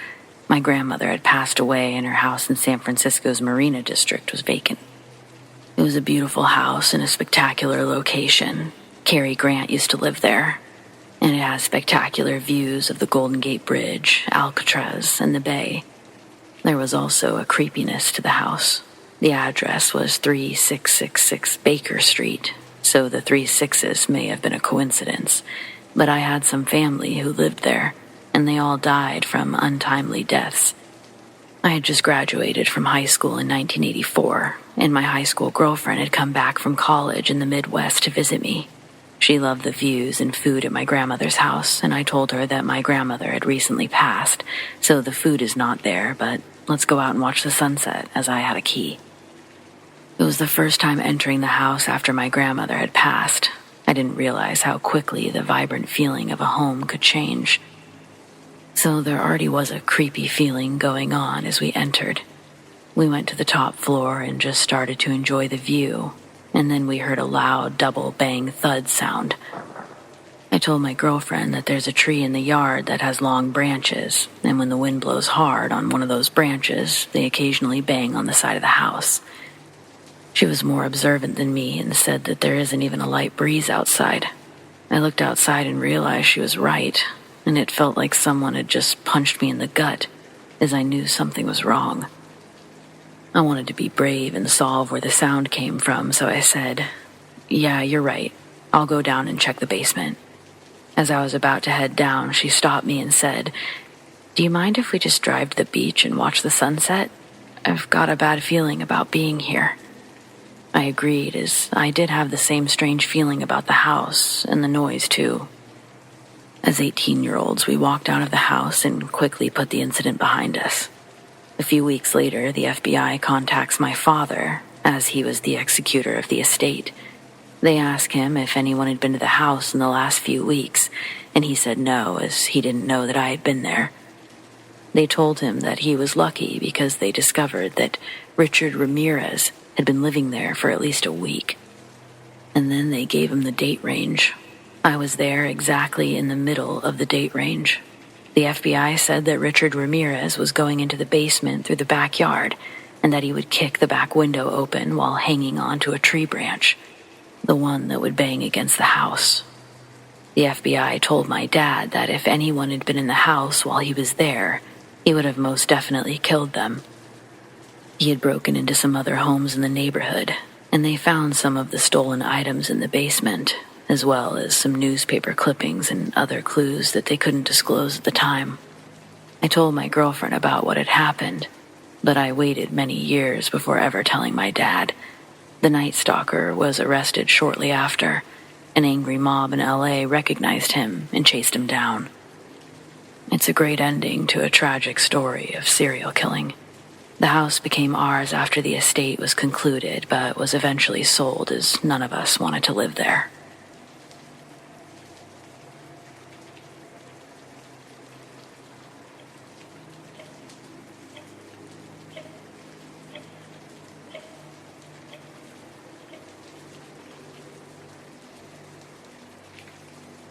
My grandmother had passed away and her house in San Francisco's Marina District was vacant. It was a beautiful house in a spectacular location. Cary Grant used to live there, and it has spectacular views of the Golden Gate Bridge, Alcatraz, and the bay. There was also a creepiness to the house. The address was 3666 Baker Street, so the 3 sixes may have been a coincidence, but I had some family who lived there, and they all died from untimely deaths. I had just graduated from high school in 1984, and my high school girlfriend had come back from college in the Midwest to visit me. She loved the views and food at my grandmother's house, and I told her that my grandmother had recently passed, so the food is not there, but let's go out and watch the sunset, as I had a key. It was the first time entering the house after my grandmother had passed. I didn't realize how quickly the vibrant feeling of a home could change. So there already was a creepy feeling going on as we entered. We went to the top floor and just started to enjoy the view, and then we heard a loud double bang thud sound. I told my girlfriend that there's a tree in the yard that has long branches, and when the wind blows hard on one of those branches, they occasionally bang on the side of the house. She was more observant than me and said that there isn't even a light breeze outside. I looked outside and realized she was right, and it felt like someone had just punched me in the gut, as I knew something was wrong. I wanted to be brave and solve where the sound came from, so I said, "Yeah, you're right. I'll go down and check the basement." As I was about to head down, she stopped me and said, "Do you mind if we just drive to the beach and watch the sunset? I've got a bad feeling about being here." I agreed, as I did have the same strange feeling about the house and the noise too. As 18-year-olds, we walked out of the house and quickly put the incident behind us. A few weeks later, the FBI contacts my father, as he was the executor of the estate. They ask him if anyone had been to the house in the last few weeks, and he said no, as he didn't know that I had been there. They told him that he was lucky because they discovered that Richard Ramirez had been living there for at least a week. And then they gave him the date range. I was there exactly in the middle of the date range. The FBI said that Richard Ramirez was going into the basement through the backyard, and that he would kick the back window open while hanging onto a tree branch, the one that would bang against the house. The FBI told my dad that if anyone had been in the house while he was there, he would have most definitely killed them. He had broken into some other homes in the neighborhood, and they found some of the stolen items in the basement, as well as some newspaper clippings and other clues that they couldn't disclose at the time. I told my girlfriend about what had happened, but I waited many years before ever telling my dad. The Night Stalker was arrested shortly after. An angry mob in LA recognized him and chased him down. It's a great ending to a tragic story of serial killing. The house became ours after the estate was concluded, but was eventually sold as none of us wanted to live there.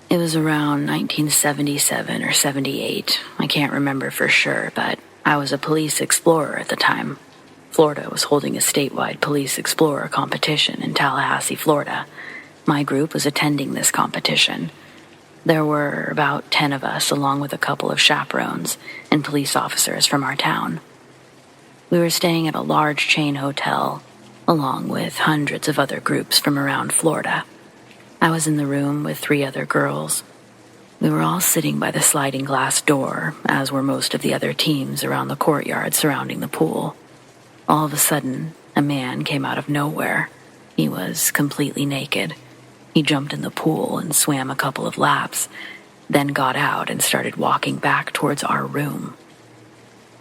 It was around 1977 or 78. I can't remember for sure, but I was a police explorer at the time. Florida was holding a statewide police explorer competition in Tallahassee, Florida. My group was attending this competition. There were about 10 of us, along with a couple of chaperones and police officers from our town. We were staying at a large chain hotel, along with hundreds of other groups from around Florida. I was in the room with 3 other girls. We were all sitting by the sliding glass door, as were most of the other teams around the courtyard surrounding the pool. All of a sudden, a man came out of nowhere. He was completely naked. He jumped in the pool and swam a couple of laps, then got out and started walking back towards our room.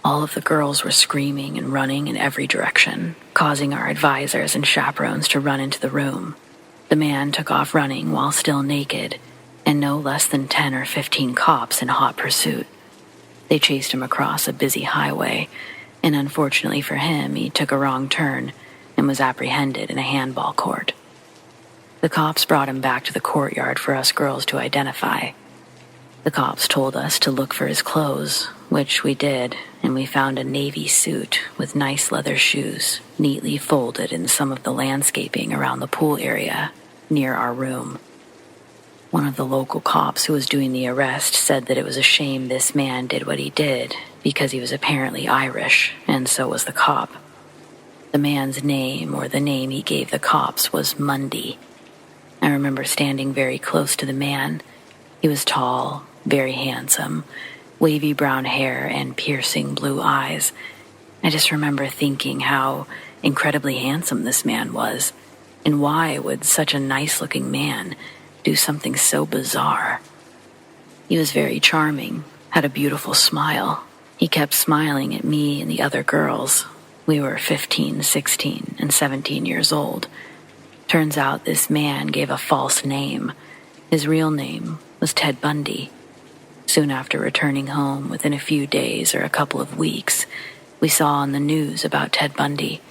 All of the girls were screaming and running in every direction, causing our advisors and chaperones to run into the room. The man took off running while still naked, and no less than 10 or 15 cops in hot pursuit. They chased him across a busy highway, and unfortunately for him, he took a wrong turn and was apprehended in a handball court. The cops brought him back to the courtyard for us girls to identify. The cops told us to look for his clothes, which we did, and we found a navy suit with nice leather shoes, neatly folded in some of the landscaping around the pool area, near our room. One of the local cops who was doing the arrest said that it was a shame this man did what he did, because he was apparently Irish, and so was the cop. The man's name, or the name he gave the cops, was Mundy. I remember standing very close to the man. He was tall, very handsome, wavy brown hair and piercing blue eyes. I just remember thinking how incredibly handsome this man was, and why would such a nice-looking man do something so bizarre? He was very charming, had a beautiful smile. He kept smiling at me and the other girls. We were 15, 16, and 17 years old. Turns out this man gave a false name. His real name was Ted Bundy. Soon after returning home, within a few days or a couple of weeks, we saw on the news about Ted Bundy.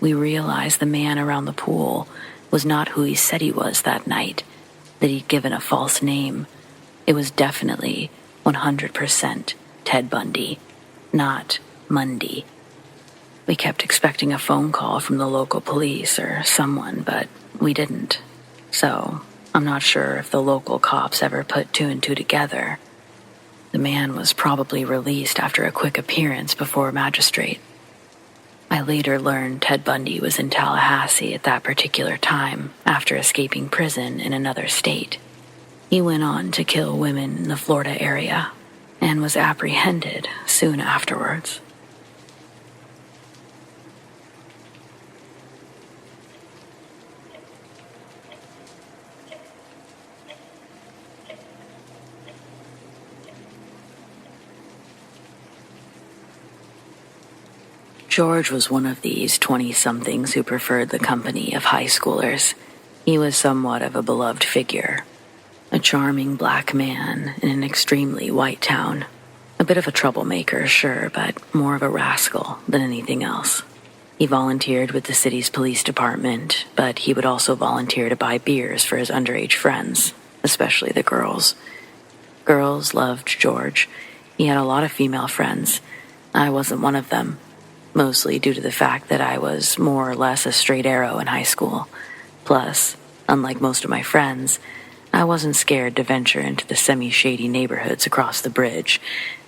We realized the man around the pool was not who he said he was that night, that he'd given a false name. It was definitely 100% Ted Bundy, not Mundy. We kept expecting a phone call from the local police or someone, but we didn't. So, I'm not sure if the local cops ever put 2 and 2 together. The man was probably released after a quick appearance before a magistrate. I later learned Ted Bundy was in Tallahassee at that particular time after escaping prison in another state. He went on to kill women in the Florida area and was apprehended soon afterwards. George was one of these 20-somethings who preferred the company of high schoolers. He was somewhat of a beloved figure. A charming black man in an extremely white town. A bit of a troublemaker, sure, but more of a rascal than anything else. He volunteered with the city's police department, but he would also volunteer to buy beers for his underage friends, especially the girls. Girls loved George. He had a lot of female friends. I wasn't one of them. Mostly due to the fact that I was more or less a straight arrow in high school. Plus, unlike most of my friends, I wasn't scared to venture into the semi-shady neighborhoods across the bridge.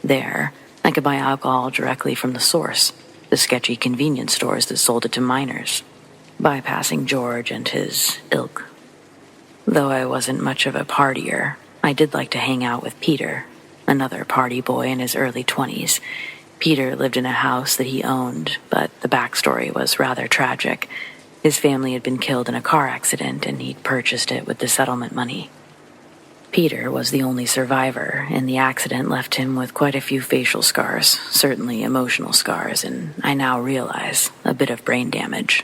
There, I could buy alcohol directly from the source, the sketchy convenience stores that sold it to minors, bypassing George and his ilk. Though I wasn't much of a partier, I did like to hang out with Peter, another party boy in his early 20s. Peter lived in a house that he owned, but the backstory was rather tragic. His family had been killed in a car accident, and he'd purchased it with the settlement money. Peter was the only survivor, and the accident left him with quite a few facial scars, certainly emotional scars, and I now realize a bit of brain damage.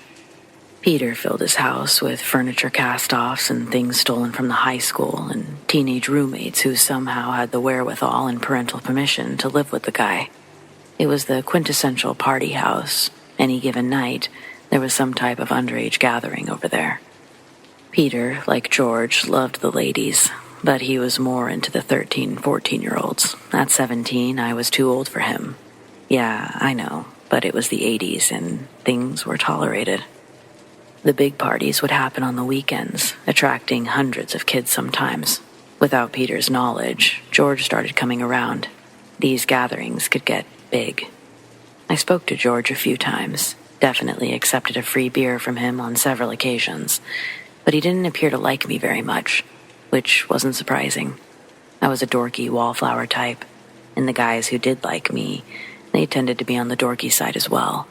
Peter filled his house with furniture cast-offs and things stolen from the high school, and teenage roommates who somehow had the wherewithal and parental permission to live with the guy. It was the quintessential party house. Any given night, there was some type of underage gathering over there. Peter, like George, loved the ladies, but he was more into the 13, 14-year-olds. At 17, I was too old for him. Yeah, I know, but it was the 80s and things were tolerated. The big parties would happen on the weekends, attracting hundreds of kids sometimes. Without Peter's knowledge, George started coming around. These gatherings could get big. I spoke to George a few times, definitely accepted a free beer from him on several occasions, but he didn't appear to like me very much, which wasn't surprising. I was a dorky wallflower type, and the guys who did like me, they tended to be on the dorky side as well.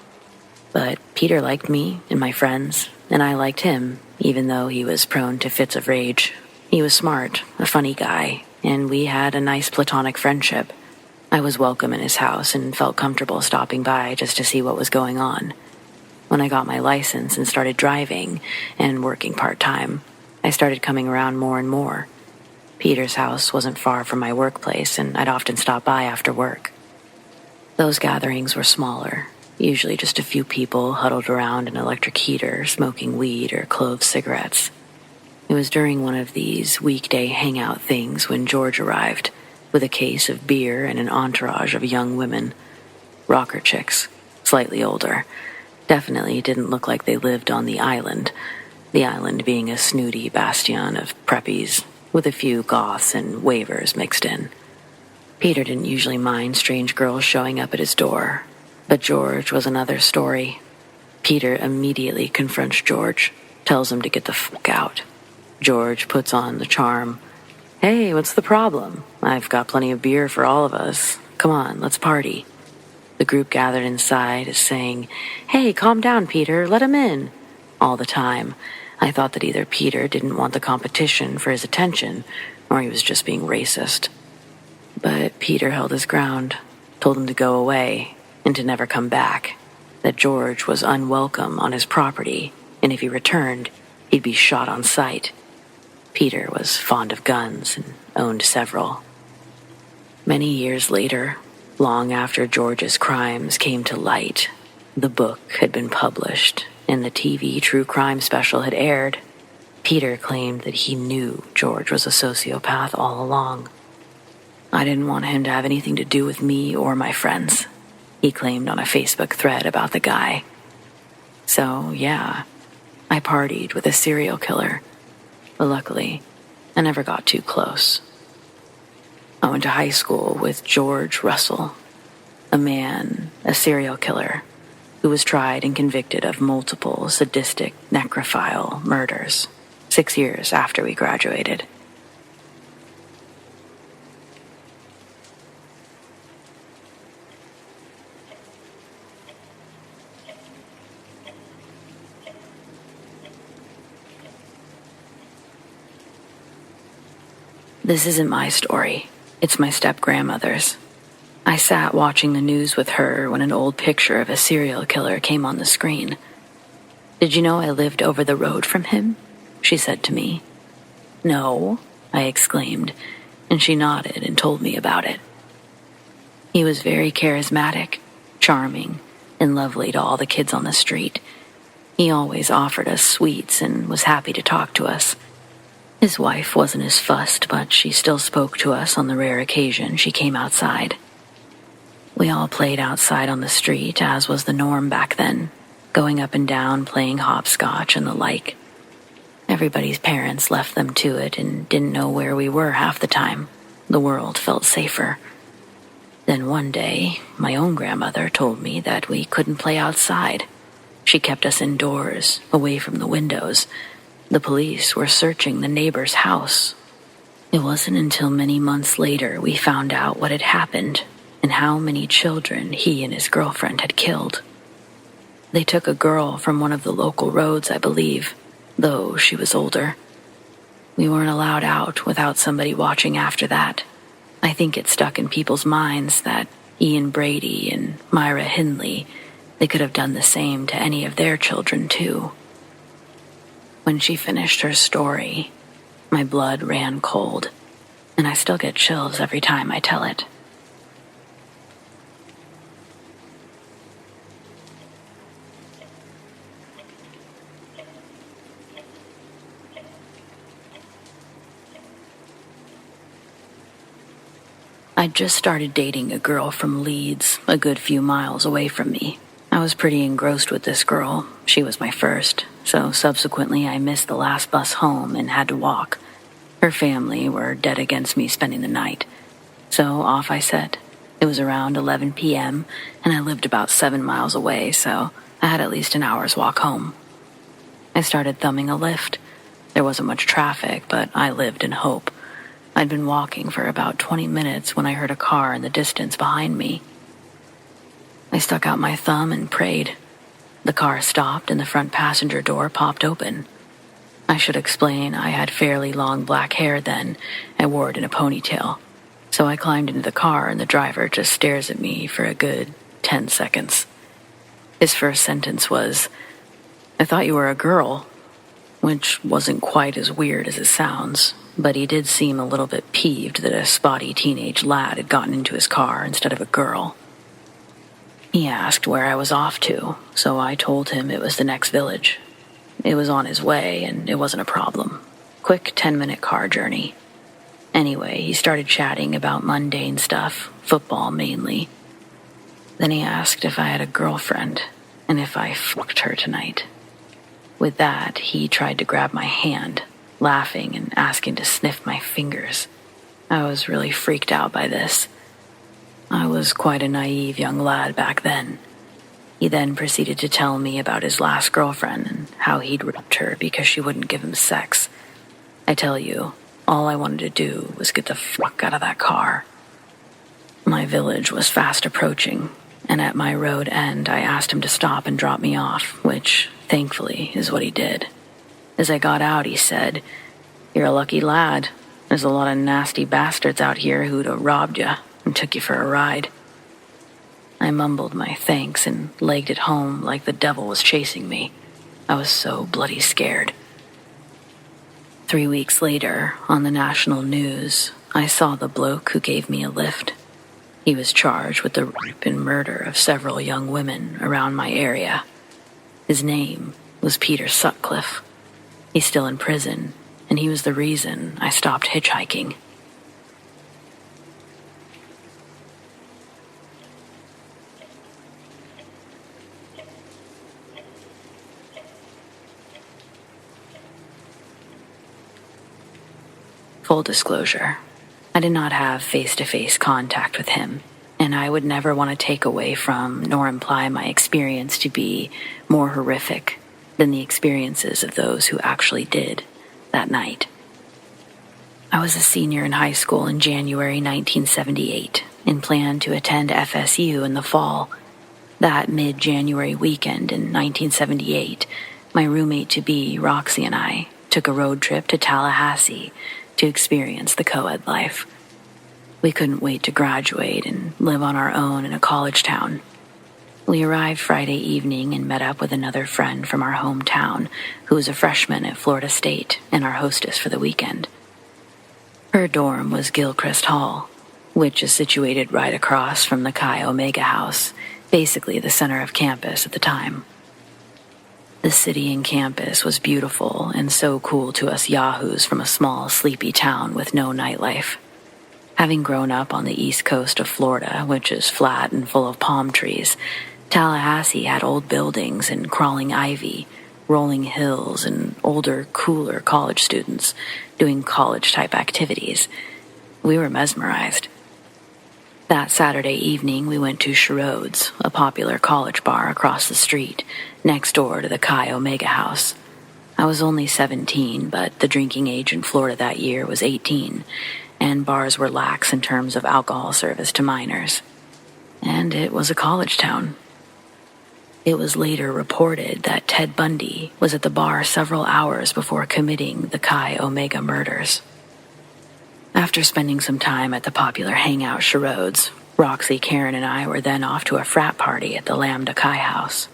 But Peter liked me and my friends, and I liked him, even though he was prone to fits of rage. He was smart, a funny guy, and we had a nice platonic friendship. I was welcome in his house and felt comfortable stopping by just to see what was going on. When I got my license and started driving and working part-time, I started coming around more and more. Peter's house wasn't far from my workplace, and I'd often stop by after work. Those gatherings were smaller, usually just a few people huddled around an electric heater, smoking weed or clove cigarettes. It was during one of these weekday hangout things when George arrived, with a case of beer and an entourage of young women. Rocker chicks, slightly older. Definitely didn't look like they lived on the island being a snooty bastion of preppies, with a few goths and waivers mixed in. Peter didn't usually mind strange girls showing up at his door, but George was another story. Peter immediately confronts George, tells him to get the fuck out. George puts on the charm. Hey, what's the problem? I've got plenty of beer for all of us. Come on, let's party. The group gathered inside is saying, Hey, calm down, Peter, let him in. All the time, I thought that either Peter didn't want the competition for his attention, or he was just being racist. But Peter held his ground, told him to go away, and to never come back, that George was unwelcome on his property, and if he returned, he'd be shot on sight. Peter was fond of guns and owned several. Many years later, long after George's crimes came to light, the book had been published and the TV true crime special had aired. Peter claimed that he knew George was a sociopath all along. I didn't want him to have anything to do with me or my friends, he claimed on a Facebook thread about the guy. So, yeah, I partied with a serial killer. But luckily, I never got too close. I went to high school with George Russell, a serial killer, who was tried and convicted of multiple sadistic necrophile murders 6 years after we graduated. This isn't my story. It's my step-grandmother's. I sat watching the news with her when an old picture of a serial killer came on the screen. Did you know I lived over the road from him? She said to me. No, I exclaimed, and she nodded and told me about it. He was very charismatic, charming, and lovely to all the kids on the street. He always offered us sweets and was happy to talk to us. His wife wasn't as fussed, but she still spoke to us on the rare occasion she came outside. We all played outside on the street, as was the norm back then, going up and down, playing hopscotch and the like. Everybody's parents left them to it and didn't know where we were half the time. The world felt safer. Then one day, my own grandmother told me that we couldn't play outside. She kept us indoors, away from the windows. The police were searching the neighbor's house. It wasn't until many months later we found out what had happened and how many children he and his girlfriend had killed. They took a girl from one of the local roads, I believe, though she was older. We weren't allowed out without somebody watching after that. I think it stuck in people's minds that Ian Brady and Myra Hindley, they could have done the same to any of their children too. When she finished her story, my blood ran cold, and I still get chills every time I tell it. I'd just started dating a girl from Leeds, a good few miles away from me. I was pretty engrossed with this girl. She was my first, so subsequently I missed the last bus home and had to walk. Her family were dead against me spending the night, so off I set. It was around 11 p.m., and I lived about 7 miles away, so I had at least an hour's walk home. I started thumbing a lift. There wasn't much traffic, but I lived in hope. I'd been walking for about 20 minutes when I heard a car in the distance behind me. I stuck out my thumb and prayed. The car stopped and the front passenger door popped open. I should explain I had fairly long black hair then. I wore it in a ponytail. So I climbed into the car and the driver just stares at me for a good 10 seconds. His first sentence was, "I thought you were a girl," which wasn't quite as weird as it sounds, but he did seem a little bit peeved that a spotty teenage lad had gotten into his car instead of a girl. He asked where I was off to, so I told him it was the next village. It was on his way, and it wasn't a problem. Quick 10-minute car journey. Anyway, he started chatting about mundane stuff, football mainly. Then he asked if I had a girlfriend, and if I fucked her tonight. With that, he tried to grab my hand, laughing and asking to sniff my fingers. I was really freaked out by this. I was quite a naive young lad back then. He then proceeded to tell me about his last girlfriend and how he'd raped her because she wouldn't give him sex. I tell you, all I wanted to do was get the fuck out of that car. My village was fast approaching, and at my road end I asked him to stop and drop me off, which, thankfully, is what he did. As I got out, he said, "You're a lucky lad. There's a lot of nasty bastards out here who'd have robbed you and took you for a ride." I mumbled my thanks and legged it home like the devil was chasing me. I was so bloody scared. 3 weeks later, on the national news, I saw the bloke who gave me a lift. He was charged with the rape and murder of several young women around my area. His name was Peter Sutcliffe. He's still in prison, and he was the reason I stopped hitchhiking. Full disclosure, I did not have face-to-face contact with him, and I would never want to take away from nor imply my experience to be more horrific than the experiences of those who actually did that night. I was a senior in high school in January 1978 and planned to attend FSU in the fall. That mid-January weekend in 1978, my roommate-to-be, Roxy, and I took a road trip to Tallahassee to experience the co-ed life. We couldn't wait to graduate and live on our own in a college town. We arrived Friday evening and met up with another friend from our hometown who was a freshman at Florida State and our hostess for the weekend. Her dorm was Gilchrist Hall, which is situated right across from the Chi Omega House, basically the center of campus at the time. The city and campus was beautiful and so cool to us yahoos from a small, sleepy town with no nightlife. Having grown up on the east coast of Florida, which is flat and full of palm trees, Tallahassee had old buildings and crawling ivy, rolling hills, and older, cooler college students doing college-type activities. We were mesmerized. That Saturday evening, we went to Sherrod's, a popular college bar across the street, next door to the Chi Omega House. I was only 17, but the drinking age in Florida that year was 18, and bars were lax in terms of alcohol service to minors. And it was a college town. It was later reported that Ted Bundy was at the bar several hours before committing the Chi Omega murders. After spending some time at the popular hangout Sherrod's, Roxy, Karen, and I were then off to a frat party at the Lambda Chi House.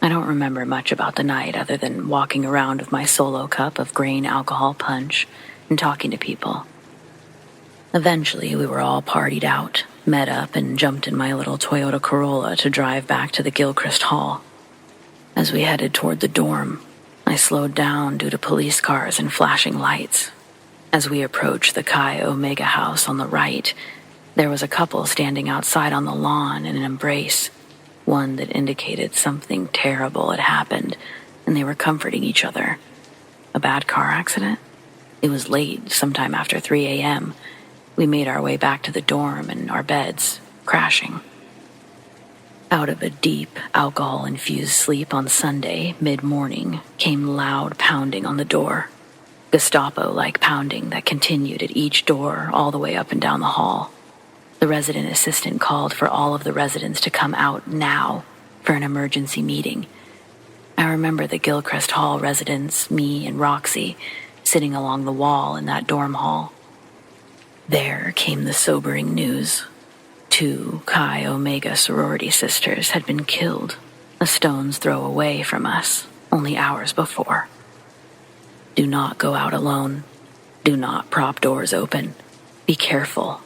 I don't remember much about the night other than walking around with my solo cup of grain alcohol punch and talking to people. Eventually, we were all partied out, met up, and jumped in my little Toyota Corolla to drive back to the Gilchrist Hall. As we headed toward the dorm, I slowed down due to police cars and flashing lights. As we approached the Chi Omega House on the right, there was a couple standing outside on the lawn in an embrace, one that indicated something terrible had happened, and they were comforting each other. A bad car accident? It was late, sometime after 3 a.m. We made our way back to the dorm and our beds, crashing. Out of a deep, alcohol-infused sleep on Sunday, mid-morning, came loud pounding on the door. Gestapo-like pounding that continued at each door all the way up and down the hall. The resident assistant called for all of the residents to come out now for an emergency meeting. I remember the Gilchrist Hall residents, me and Roxy, sitting along the wall in that dorm hall. There came the sobering news. 2 Chi Omega sorority sisters had been killed, a stone's throw away from us, only hours before. Do not go out alone. Do not prop doors open. Be careful.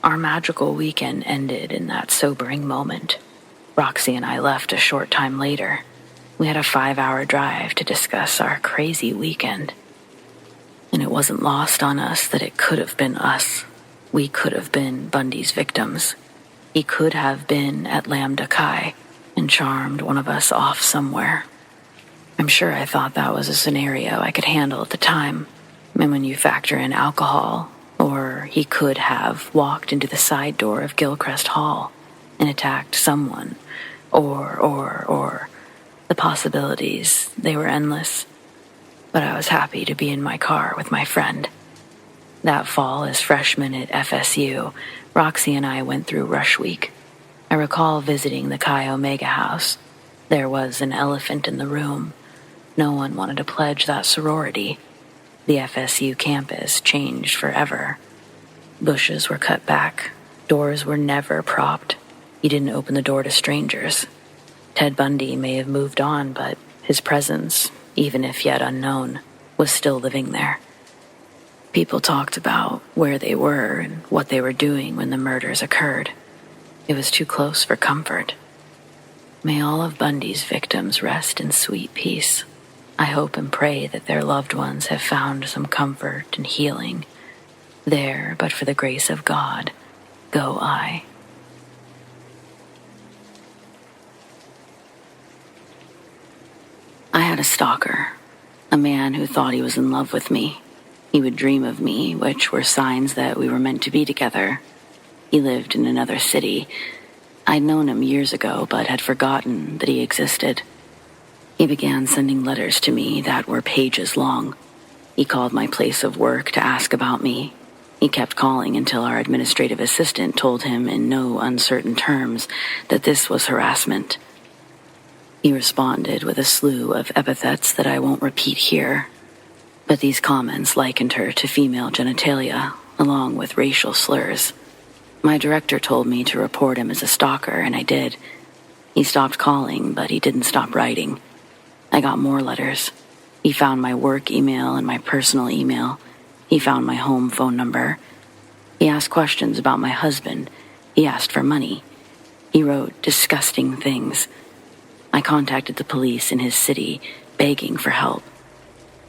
Our magical weekend ended in that sobering moment. Roxy and I left a short time later. We had a 5-hour drive to discuss our crazy weekend. And it wasn't lost on us that it could have been us. We could have been Bundy's victims. He could have been at Lambda Chi and charmed one of us off somewhere. I'm sure I thought that was a scenario I could handle at the time. And when you factor in alcohol, or he could have walked into the side door of Gilchrist Hall and attacked someone, or the possibilities, they were endless. But I was happy to be in my car with my friend. That fall, as freshmen at FSU, Roxy and I went through Rush Week. I recall visiting the Chi Omega house. There was an elephant in the room. No one wanted to pledge that sorority. The FSU campus changed forever. Bushes were cut back. Doors were never propped. You didn't open the door to strangers. Ted Bundy may have moved on, but his presence, even if yet unknown, was still living there. People talked about where they were and what they were doing when the murders occurred. It was too close for comfort. May all of Bundy's victims rest in sweet peace. I hope and pray that their loved ones have found some comfort and healing. There, but for the grace of God, go I. I had a stalker, a man who thought he was in love with me. He would dream of me, which were signs that we were meant to be together. He lived in another city. I'd known him years ago, but had forgotten that he existed. He began sending letters to me that were pages long. He called my place of work to ask about me. He kept calling until our administrative assistant told him in no uncertain terms that this was harassment. He responded with a slew of epithets that I won't repeat here. But these comments likened her to female genitalia, along with racial slurs. My director told me to report him as a stalker, and I did. He stopped calling, but he didn't stop writing. I got more letters. He found my work email and my personal email. He found my home phone number. He asked questions about my husband. He asked for money. He wrote disgusting things. I contacted the police in his city, begging for help.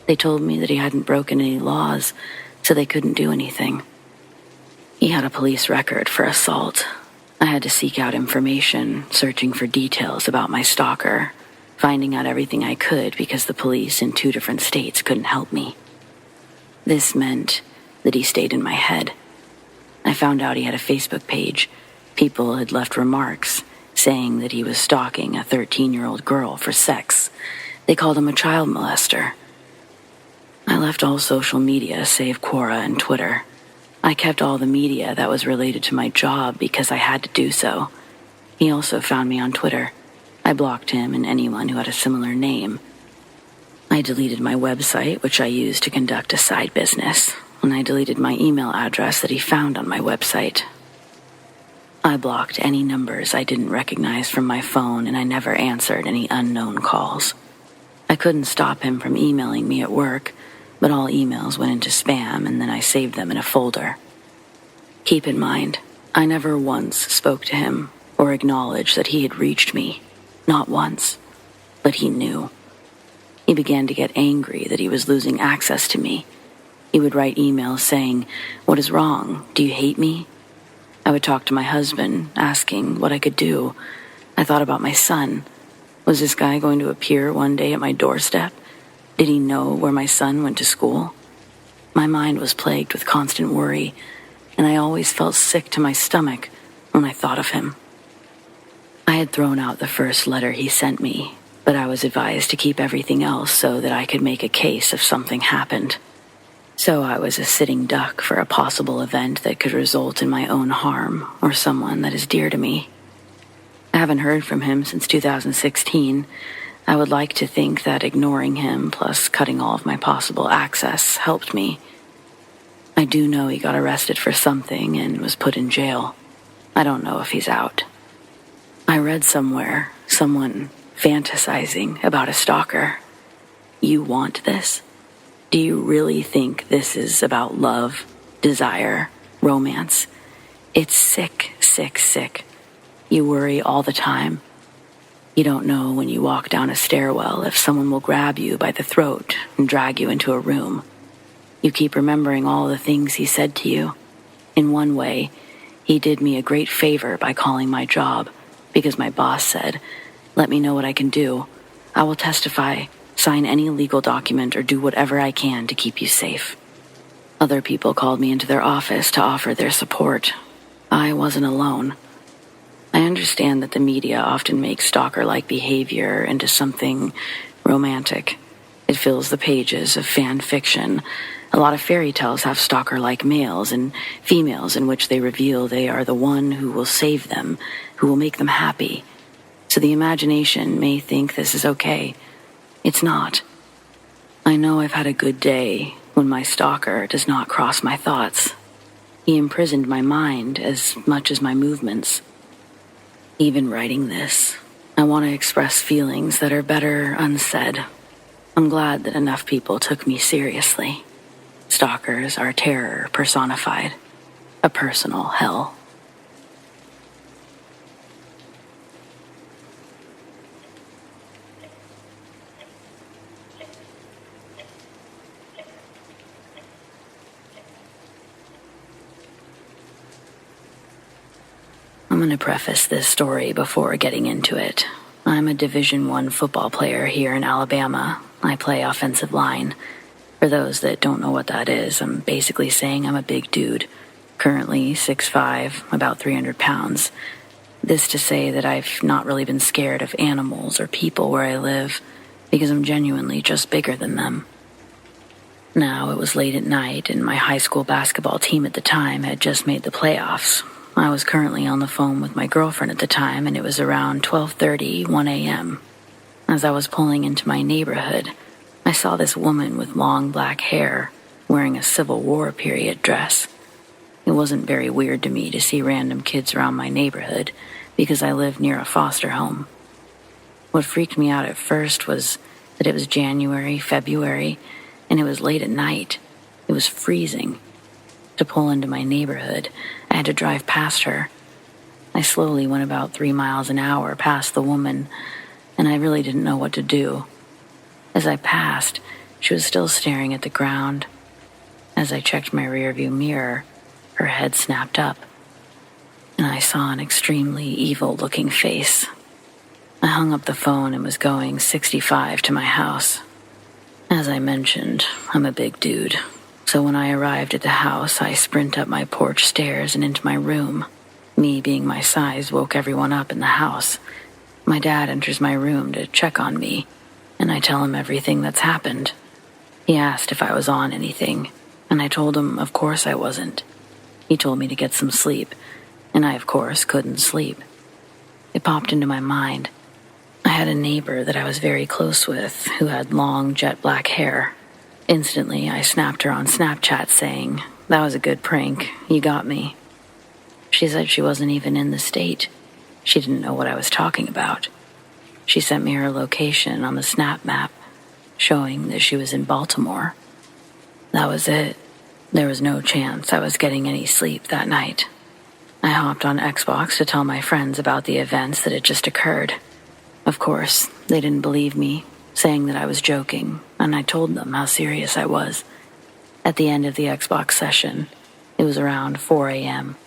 They told me that he hadn't broken any laws, so they couldn't do anything. He had a police record for assault. I had to seek out information, searching for details about my stalker, finding out everything I could because the police in 2 different states couldn't help me. This meant that he stayed in my head. I found out he had a Facebook page. People had left remarks saying that he was stalking a 13-year-old girl for sex. They called him a child molester. I left all social media save Quora and Twitter. I kept all the media that was related to my job because I had to do so. He also found me on Twitter. I blocked him and anyone who had a similar name. I deleted my website, which I used to conduct a side business, and I deleted my email address that he found on my website. I blocked any numbers I didn't recognize from my phone, and I never answered any unknown calls. I couldn't stop him from emailing me at work, but all emails went into spam, and then I saved them in a folder. Keep in mind, I never once spoke to him or acknowledged that he had reached me. Not once. But he knew. He began to get angry that he was losing access to me. He would write emails saying, "What is wrong? Do you hate me?" I would talk to my husband, asking what I could do. I thought about my son. Was this guy going to appear one day at my doorstep? Did he know where my son went to school? My mind was plagued with constant worry, and I always felt sick to my stomach when I thought of him. I had thrown out the first letter he sent me, but I was advised to keep everything else so that I could make a case if something happened. So I was a sitting duck for a possible event that could result in my own harm or someone that is dear to me. I haven't heard from him since 2016. I would like to think that ignoring him plus cutting all of my possible access helped me. I do know he got arrested for something and was put in jail. I don't know if he's out. I read somewhere, someone fantasizing about a stalker. You want this? Do you really think this is about love, desire, romance? It's sick, sick, sick. You worry all the time. You don't know when you walk down a stairwell if someone will grab you by the throat and drag you into a room. You keep remembering all the things he said to you. In one way, he did me a great favor by calling my job, because my boss said, "Let me know what I can do. I will testify, sign any legal document, or do whatever I can to keep you safe." Other people called me into their office to offer their support. I wasn't alone. I understand that the media often makes stalker-like behavior into something romantic. It fills the pages of fan fiction. A lot of fairy tales have stalker-like males and females in which they reveal they are the one who will save them, who will make them happy. So the imagination may think this is okay. It's not. I know I've had a good day when my stalker does not cross my thoughts. He imprisoned my mind as much as my movements. Even writing this, I want to express feelings that are better unsaid. I'm glad that enough people took me seriously. Stalkers are terror personified, a personal hell. I'm going to preface this story before getting into it. I'm a Division I football player here in Alabama. I play offensive line. For those that don't know what that is, I'm basically saying I'm a big dude. Currently 6'5", about 300 pounds. This to say that I've not really been scared of animals or people where I live, because I'm genuinely just bigger than them. Now, it was late at night, and my high school basketball team at the time had just made the playoffs. I was currently on the phone with my girlfriend at the time, and it was around 12:30, 1 a.m. As I was pulling into my neighborhood, I saw this woman with long black hair wearing a Civil War period dress. It wasn't very weird to me to see random kids around my neighborhood because I live near a foster home. What freaked me out at first was that it was January, February, and it was late at night. It was freezing. To pull into my neighborhood, I had to drive past her. I slowly went about 3 miles an hour past the woman, and I really didn't know what to do. As I passed, she was still staring at the ground. As I checked my rearview mirror, her head snapped up, and I saw an extremely evil-looking face. I hung up the phone and was going 65 to my house. As I mentioned, I'm a big dude, so when I arrived at the house, I sprint up my porch stairs and into my room. Me being my size woke everyone up in the house. My dad enters my room to check on me, and I tell him everything that's happened. He asked if I was on anything, and I told him of course I wasn't. He told me to get some sleep, and I of course couldn't sleep. It popped into my mind. I had a neighbor that I was very close with who had long jet black hair. Instantly, I snapped her on Snapchat saying, "That was a good prank. You got me." She said she wasn't even in the state. She didn't know what I was talking about. She sent me her location on the Snap map, showing that she was in Baltimore. That was it. There was no chance I was getting any sleep that night. I hopped on Xbox to tell my friends about the events that had just occurred. Of course, they didn't believe me, saying that I was joking, and I told them how serious I was. At the end of the Xbox session, it was around 4 a.m.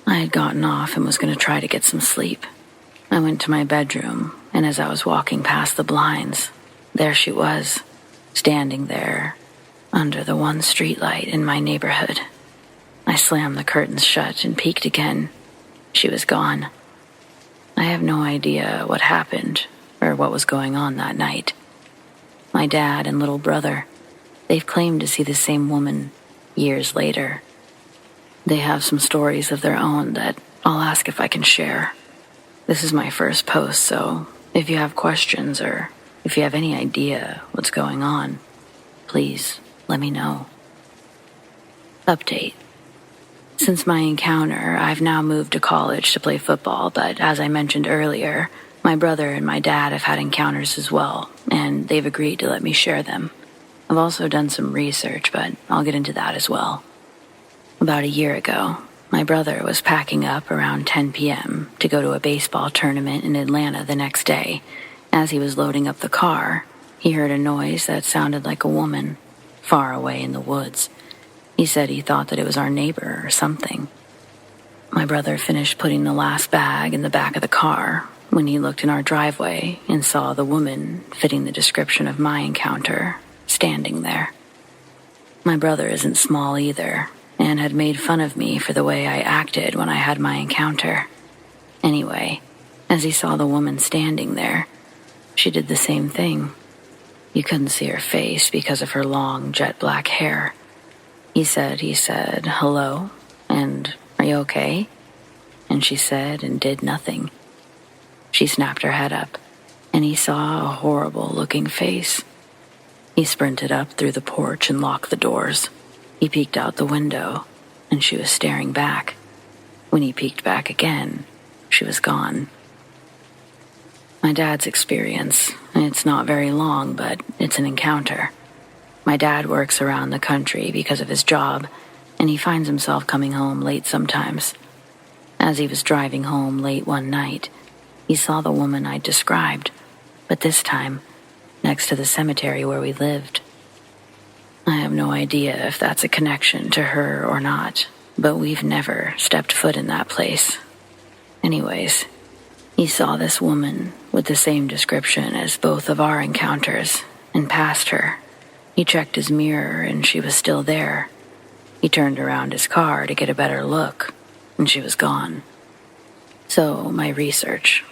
I had gotten off and was going to try to get some sleep. I went to my bedroom, and as I was walking past the blinds, there she was, standing there, under the one streetlight in my neighborhood. I slammed the curtains shut and peeked again. She was gone. I have no idea what happened or what was going on that night. My dad and little brother, they've claimed to see the same woman years later. They have some stories of their own that I'll ask if I can share. This is my first post, so if you have questions or if you have any idea what's going on, please let me know. Update. Since my encounter, I've now moved to college to play football, but as I mentioned earlier, my brother and my dad have had encounters as well, and they've agreed to let me share them. I've also done some research, but I'll get into that as well. About a year ago, my brother was packing up around 10 p.m. to go to a baseball tournament in Atlanta the next day. As he was loading up the car, he heard a noise that sounded like a woman, far away in the woods. He said he thought that it was our neighbor or something. My brother finished putting the last bag in the back of the car when he looked in our driveway and saw the woman fitting the description of my encounter standing there. My brother isn't small either, and had made fun of me for the way I acted when I had my encounter. Anyway, as he saw the woman standing there, she did the same thing. You couldn't see her face because of her long jet black hair. He said, hello, and are you okay? And she said and did nothing. She snapped her head up, and he saw a horrible-looking face. He sprinted up through the porch and locked the doors. He peeked out the window, and she was staring back. When he peeked back again, she was gone. My dad's experience, it's not very long, but it's an encounter. My dad works around the country because of his job, and he finds himself coming home late sometimes. As he was driving home late one night, he saw the woman I'd described, but this time, next to the cemetery where we lived. I have no idea if that's a connection to her or not, but we've never stepped foot in that place. Anyways, he saw this woman with the same description as both of our encounters and passed her. He checked his mirror and she was still there. He turned around his car to get a better look, and she was gone. So, my research.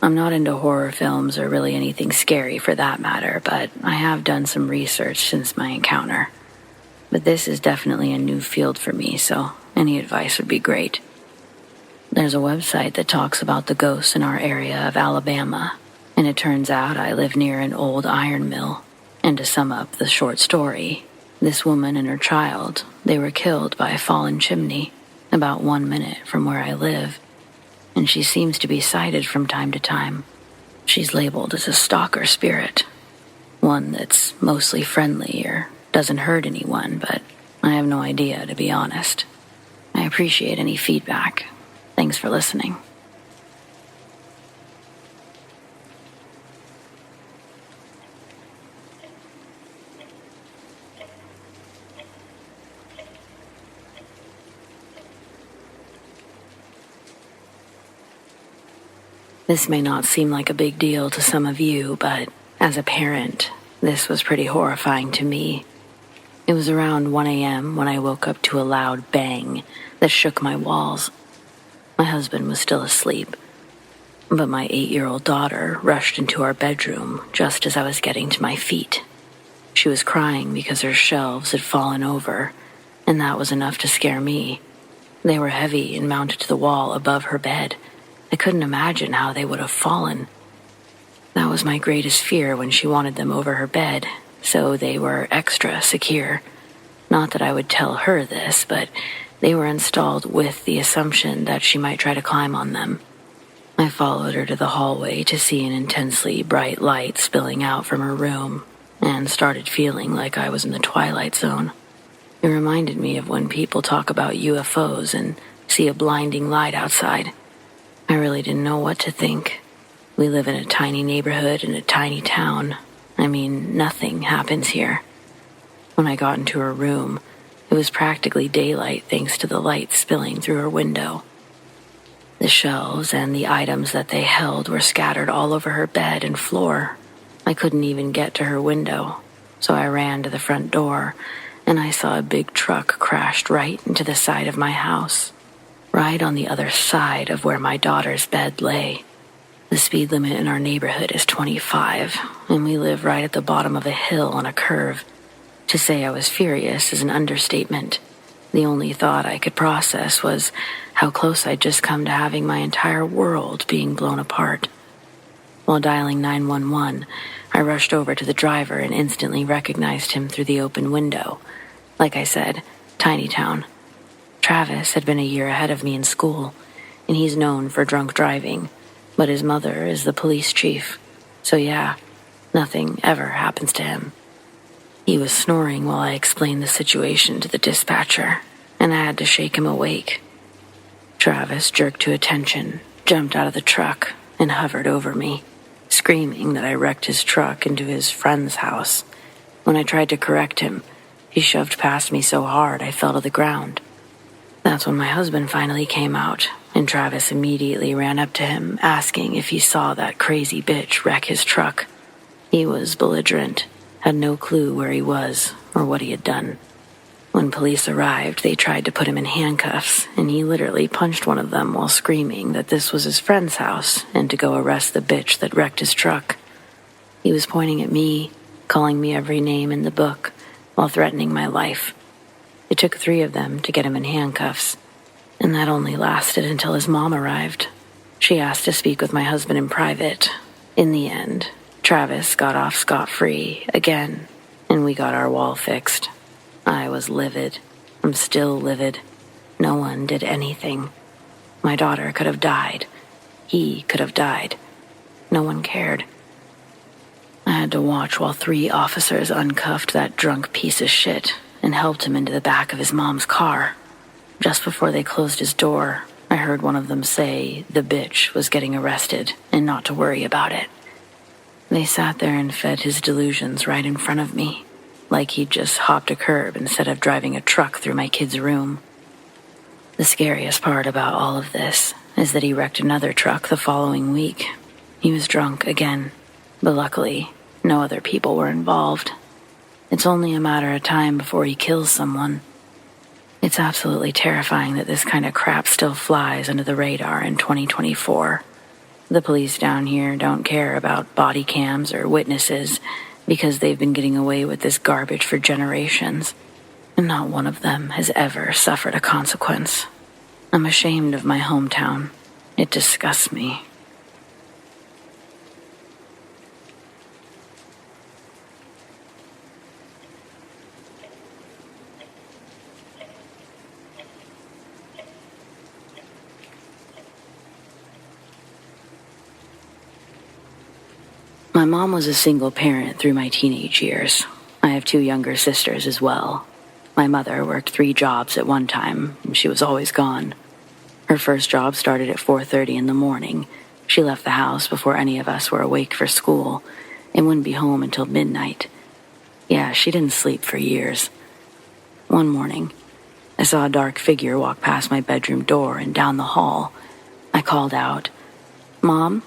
I'm not into horror films or really anything scary for that matter, but I have done some research since my encounter. But this is definitely a new field for me, so any advice would be great. There's a website that talks about the ghosts in our area of Alabama, and it turns out I live near an old iron mill. And to sum up the short story, this woman and her child, they were killed by a fallen chimney about 1 minute from where I live, and she seems to be sighted from time to time. She's labeled as a stalker spirit, one that's mostly friendly or doesn't hurt anyone, but I have no idea, to be honest. I appreciate any feedback. Thanks for listening. This may not seem like a big deal to some of you, but as a parent, this was pretty horrifying to me. It was around 1 a.m. when I woke up to a loud bang that shook my walls. My husband was still asleep, but my 8-year-old daughter rushed into our bedroom just as I was getting to my feet. She was crying because her shelves had fallen over, and that was enough to scare me. They were heavy and mounted to the wall above her bed. I couldn't imagine how they would have fallen. That was my greatest fear when she wanted them over her bed, so they were extra secure. Not that I would tell her this, but they were installed with the assumption that she might try to climb on them. I followed her to the hallway to see an intensely bright light spilling out from her room, and started feeling like I was in the Twilight Zone. It reminded me of when people talk about UFOs and see a blinding light outside. I really didn't know what to think. We live in a tiny neighborhood in a tiny town. I mean, nothing happens here. When I got into her room, it was practically daylight thanks to the light spilling through her window. The shelves and the items that they held were scattered all over her bed and floor. I couldn't even get to her window, so I ran to the front door, and I saw a big truck crashed right into the side of my house, right on the other side of where my daughter's bed lay. The speed limit in our neighborhood is 25, and we live right at the bottom of a hill on a curve. To say I was furious is an understatement. The only thought I could process was how close I'd just come to having my entire world being blown apart. While dialing 911, I rushed over to the driver and instantly recognized him through the open window. Like I said, tiny town. Travis had been a year ahead of me in school, and he's known for drunk driving, but his mother is the police chief. So yeah, nothing ever happens to him. He was snoring while I explained the situation to the dispatcher, and I had to shake him awake. Travis jerked to attention, jumped out of the truck, and hovered over me, screaming that I wrecked his truck into his friend's house. When I tried to correct him, he shoved past me so hard I fell to the ground. That's when my husband finally came out, and Travis immediately ran up to him, asking if he saw that crazy bitch wreck his truck. He was belligerent, had no clue where he was or what he had done. When police arrived, they tried to put him in handcuffs, and he literally punched one of them while screaming that this was his friend's house and to go arrest the bitch that wrecked his truck. He was pointing at me, calling me every name in the book, while threatening my life. It took 3 of them to get him in handcuffs, and that only lasted until his mom arrived. She asked to speak with my husband in private. In the end, Travis got off scot-free again, and we got our wall fixed. I was livid. I'm still livid. No one did anything. My daughter could have died. He could have died. No one cared. I had to watch while 3 officers uncuffed that drunk piece of shit and helped him into the back of his mom's car. Just before they closed his door, I heard one of them say the bitch was getting arrested and not to worry about it. They sat there and fed his delusions right in front of me, like he'd just hopped a curb instead of driving a truck through my kid's room. The scariest part about all of this is that he wrecked another truck the following week. He was drunk again, but luckily, no other people were involved. It's only a matter of time before he kills someone. It's absolutely terrifying that this kind of crap still flies under the radar in 2024. The police down here don't care about body cams or witnesses because they've been getting away with this garbage for generations, and not one of them has ever suffered a consequence. I'm ashamed of my hometown. It disgusts me. My mom was a single parent through my teenage years. I have 2 younger sisters as well. My mother worked 3 jobs at one time, and she was always gone. Her first job started at 4:30 in the morning. She left the house before any of us were awake for school and wouldn't be home until midnight. Yeah, she didn't sleep for years. One morning, I saw a dark figure walk past my bedroom door and down the hall. I called out, "Mom?"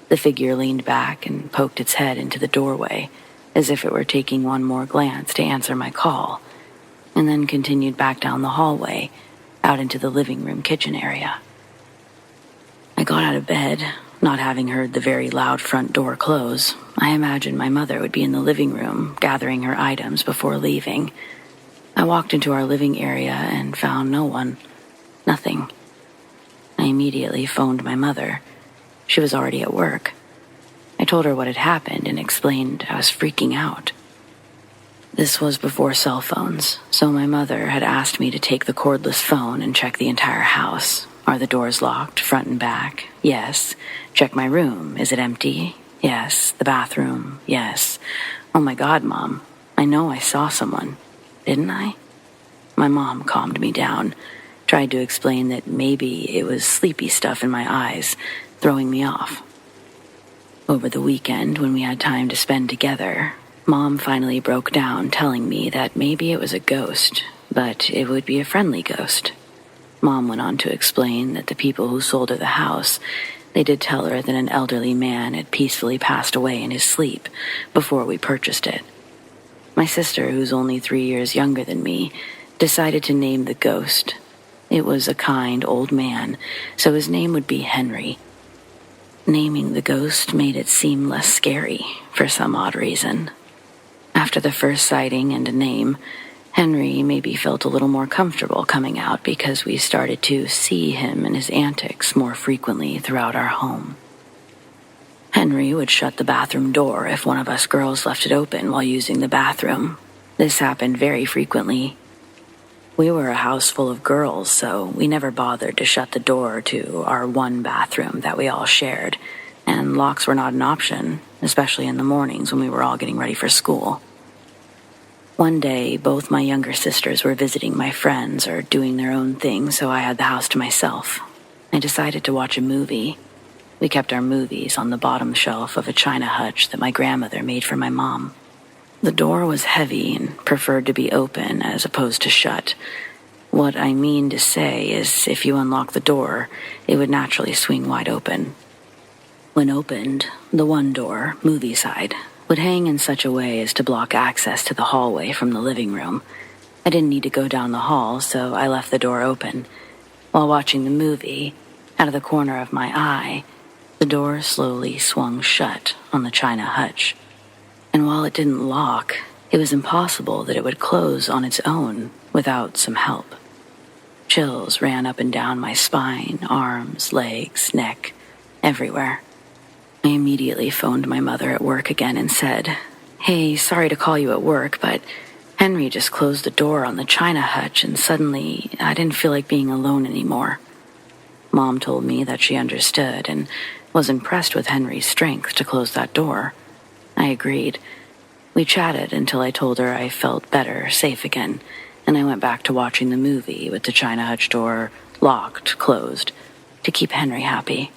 The figure leaned back and poked its head into the doorway, as if it were taking one more glance to answer my call, and then continued back down the hallway, out into the living room kitchen area. I got out of bed, not having heard the very loud front door close. I imagined my mother would be in the living room, gathering her items before leaving. I walked into our living area and found no one. Nothing. I immediately phoned my mother. She was already at work. I told her what had happened and explained I was freaking out. This was before cell phones, so my mother had asked me to take the cordless phone and check the entire house. Are the doors locked, front and back? Yes. Check my room. Is it empty? Yes. The bathroom? Yes. Oh my God, Mom. I know I saw someone. Didn't I? My mom calmed me down, tried to explain that maybe it was sleepy stuff in my eyes, throwing me off. Over the weekend, when we had time to spend together, Mom finally broke down, telling me that maybe it was a ghost, but it would be a friendly ghost. Mom went on to explain that the people who sold her the house, they did tell her that an elderly man had peacefully passed away in his sleep before we purchased it. My sister, who's only 3 years younger than me, decided to name the ghost. It was a kind old man, so his name would be Henry. Naming the ghost made it seem less scary, for some odd reason. After the first sighting and a name, Henry maybe felt a little more comfortable coming out because we started to see him and his antics more frequently throughout our home. Henry would shut the bathroom door if one of us girls left it open while using the bathroom. This happened very frequently. We were a house full of girls, so we never bothered to shut the door to our one bathroom that we all shared, and locks were not an option, especially in the mornings when we were all getting ready for school. One day, both my younger sisters were visiting my friends or doing their own thing, so I had the house to myself. I decided to watch a movie. We kept our movies on the bottom shelf of a china hutch that my grandmother made for my mom. The door was heavy and preferred to be open as opposed to shut. What I mean to say is if you unlock the door, it would naturally swing wide open. When opened, the one door, movie side, would hang in such a way as to block access to the hallway from the living room. I didn't need to go down the hall, so I left the door open. While watching the movie, out of the corner of my eye, the door slowly swung shut on the china hutch. And while it didn't lock, it was impossible that it would close on its own without some help. Chills ran up and down my spine, arms, legs, neck, everywhere. I immediately phoned my mother at work again and said, "Hey, sorry to call you at work, but Henry just closed the door on the china hutch and suddenly I didn't feel like being alone anymore." Mom told me that she understood and was impressed with Henry's strength to close that door. I agreed. We chatted until I told her I felt better, safe again, and I went back to watching the movie with the china hutch door locked, closed, to keep Henry happy.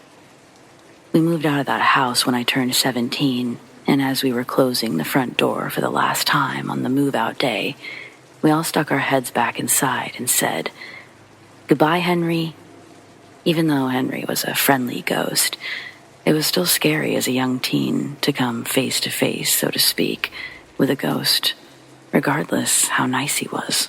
We moved out of that house when I turned 17, and as we were closing the front door for the last time on the move-out day, we all stuck our heads back inside and said, "Goodbye, Henry." Even though Henry was a friendly ghost, it was still scary as a young teen to come face to face, so to speak, with a ghost, regardless how nice he was.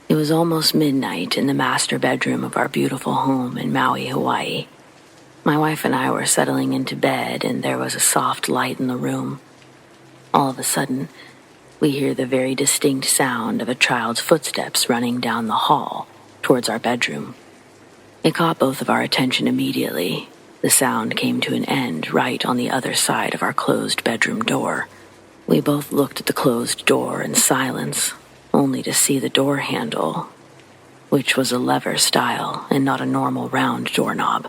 It was almost midnight in the master bedroom of our beautiful home in Maui, Hawaii. My wife and I were settling into bed, and there was a soft light in the room. All of a sudden, we hear the very distinct sound of a child's footsteps running down the hall towards our bedroom. It caught both of our attention immediately. The sound came to an end right on the other side of our closed bedroom door. We both looked at the closed door in silence, only to see the door handle, which was a lever style and not a normal round doorknob,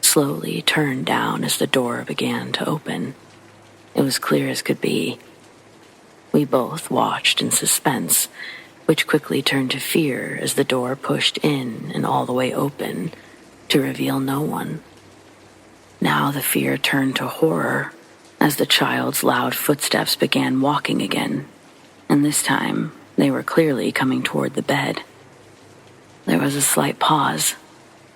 slowly turned down as the door began to open. It was clear as could be. We both watched in suspense, which quickly turned to fear as the door pushed in and all the way open to reveal no one. Now the fear turned to horror as the child's loud footsteps began walking again, and this time they were clearly coming toward the bed. There was a slight pause,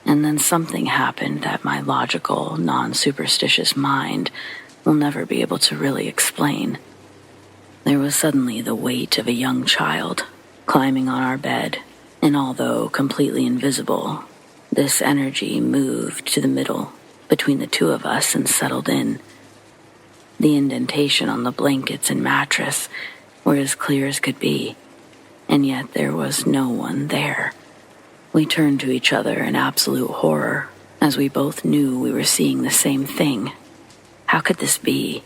and then something happened that my logical, non-superstitious mind will never be able to really explain. There was suddenly the weight of a young child climbing on our bed, and although completely invisible, this energy moved to the middle between the two of us and settled in. The indentation on the blankets and mattress were as clear as could be, and yet there was no one there. We turned to each other in absolute horror, as we both knew we were seeing the same thing. How could this be?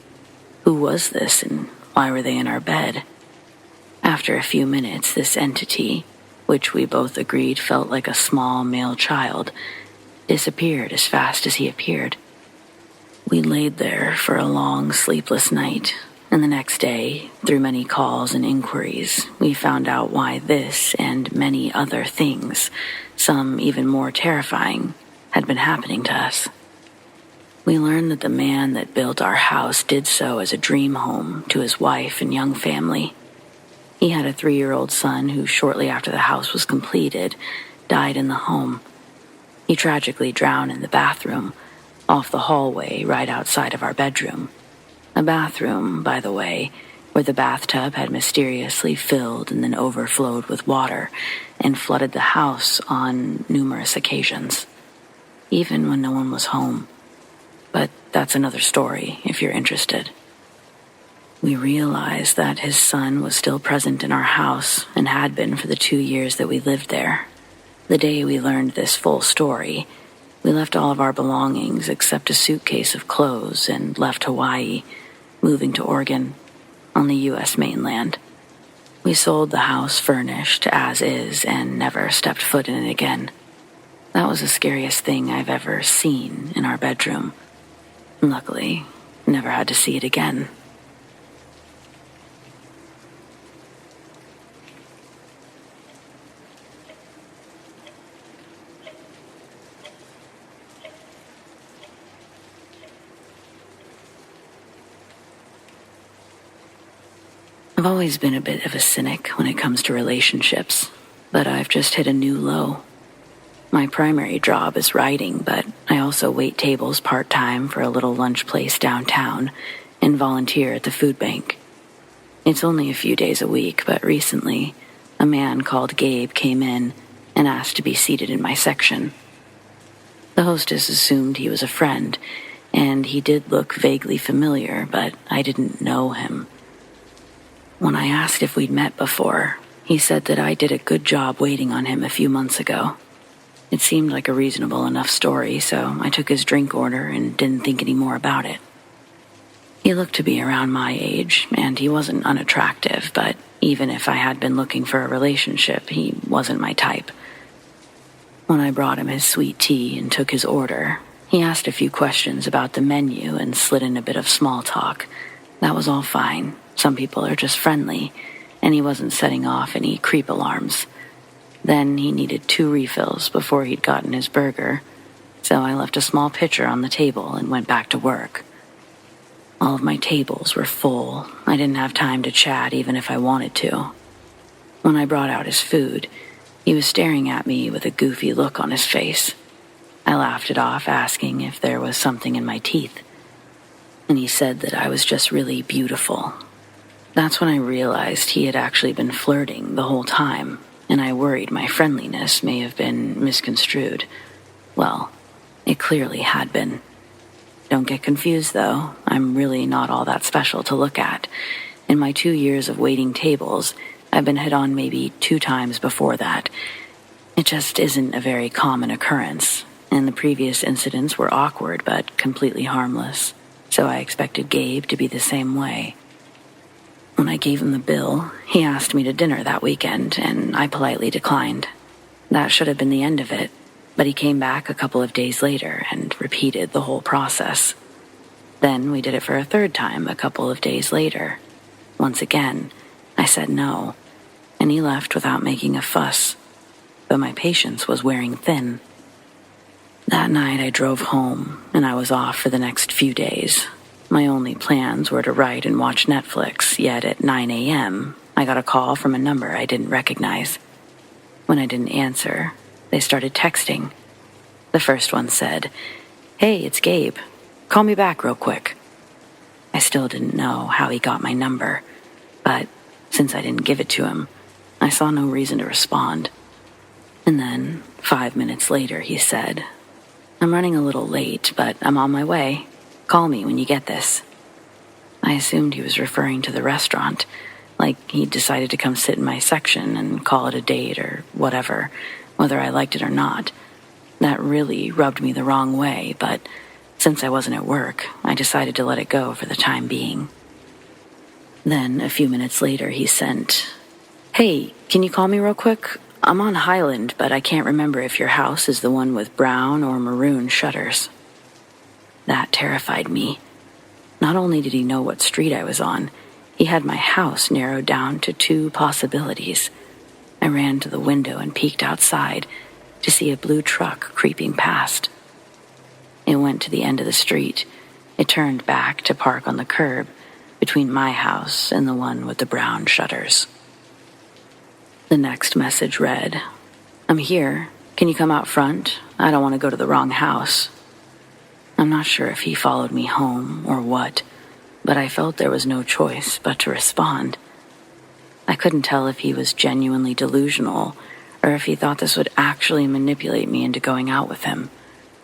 Who was this, and why were they in our bed? After a few minutes, this entity, which we both agreed felt like a small male child, disappeared as fast as he appeared. We laid there for a long, sleepless night, and the next day, through many calls and inquiries, we found out why this and many other things, some even more terrifying, had been happening to us. We learned that the man that built our house did so as a dream home to his wife and young family. He had a 3-year-old son who, shortly after the house was completed, died in the home. He tragically drowned in the bathroom, off the hallway right outside of our bedroom. A bathroom, by the way, where the bathtub had mysteriously filled and then overflowed with water and flooded the house on numerous occasions, even when no one was home. But that's another story, if you're interested. We realized that his son was still present in our house and had been for the 2 years that we lived there. The day we learned this full story, we left all of our belongings except a suitcase of clothes and left Hawaii, moving to Oregon, on the U.S. mainland. We sold the house furnished as is and never stepped foot in it again. That was the scariest thing I've ever seen in our bedroom. Luckily, never had to see it again. I've always been a bit of a cynic when it comes to relationships, but I've just hit a new low. My primary job is writing, but I also wait tables part-time for a little lunch place downtown and volunteer at the food bank. It's only a few days a week, but recently, a man called Gabe came in and asked to be seated in my section. The hostess assumed he was a friend, and he did look vaguely familiar, but I didn't know him. When I asked if we'd met before, he said that I did a good job waiting on him a few months ago. It seemed like a reasonable enough story, so I took his drink order and didn't think any more about it. He looked to be around my age, and he wasn't unattractive, but even if I had been looking for a relationship, he wasn't my type. When I brought him his sweet tea and took his order, he asked a few questions about the menu and slid in a bit of small talk. That was all fine. Some people are just friendly, and he wasn't setting off any creep alarms. Then he needed 2 refills before he'd gotten his burger, so I left a small pitcher on the table and went back to work. All of my tables were full. I didn't have time to chat even if I wanted to. When I brought out his food, he was staring at me with a goofy look on his face. I laughed it off, asking if there was something in my teeth, and he said that I was just really beautiful. That's when I realized he had actually been flirting the whole time, and I worried my friendliness may have been misconstrued. Well, it clearly had been. Don't get confused, though. I'm really not all that special to look at. In my 2 years of waiting tables, I've been hit on maybe 2 times before that. It just isn't a very common occurrence, and the previous incidents were awkward but completely harmless, so I expected Gabe to be the same way. When I gave him the bill, he asked me to dinner that weekend, and I politely declined. That should have been the end of it, but he came back a couple of days later and repeated the whole process. Then we did it for a 3rd time a couple of days later. Once again, I said no, and he left without making a fuss, but my patience was wearing thin. That night I drove home, and I was off for the next few days. My only plans were to write and watch Netflix, yet at 9 a.m., I got a call from a number I didn't recognize. When I didn't answer, they started texting. The first one said, "Hey, it's Gabe. Call me back real quick." I still didn't know how he got my number, but since I didn't give it to him, I saw no reason to respond. And then, 5 minutes later, he said, "I'm running a little late, but I'm on my way. Call me when you get this." I assumed he was referring to the restaurant, like he'd decided to come sit in my section and call it a date or whatever, whether I liked it or not. That really rubbed me the wrong way, but since I wasn't at work, I decided to let it go for the time being. Then, a few minutes later, he sent, "Hey, can you call me real quick? I'm on Highland, but I can't remember if your house is the one with brown or maroon shutters." That terrified me. Not only did he know what street I was on, he had my house narrowed down to 2 possibilities. I ran to the window and peeked outside to see a blue truck creeping past. It went to the end of the street. It turned back to park on the curb between my house and the one with the brown shutters. The next message read, "I'm here. Can you come out front? I don't want to go to the wrong house." I'm not sure if he followed me home or what, but I felt there was no choice but to respond. I couldn't tell if he was genuinely delusional or if he thought this would actually manipulate me into going out with him,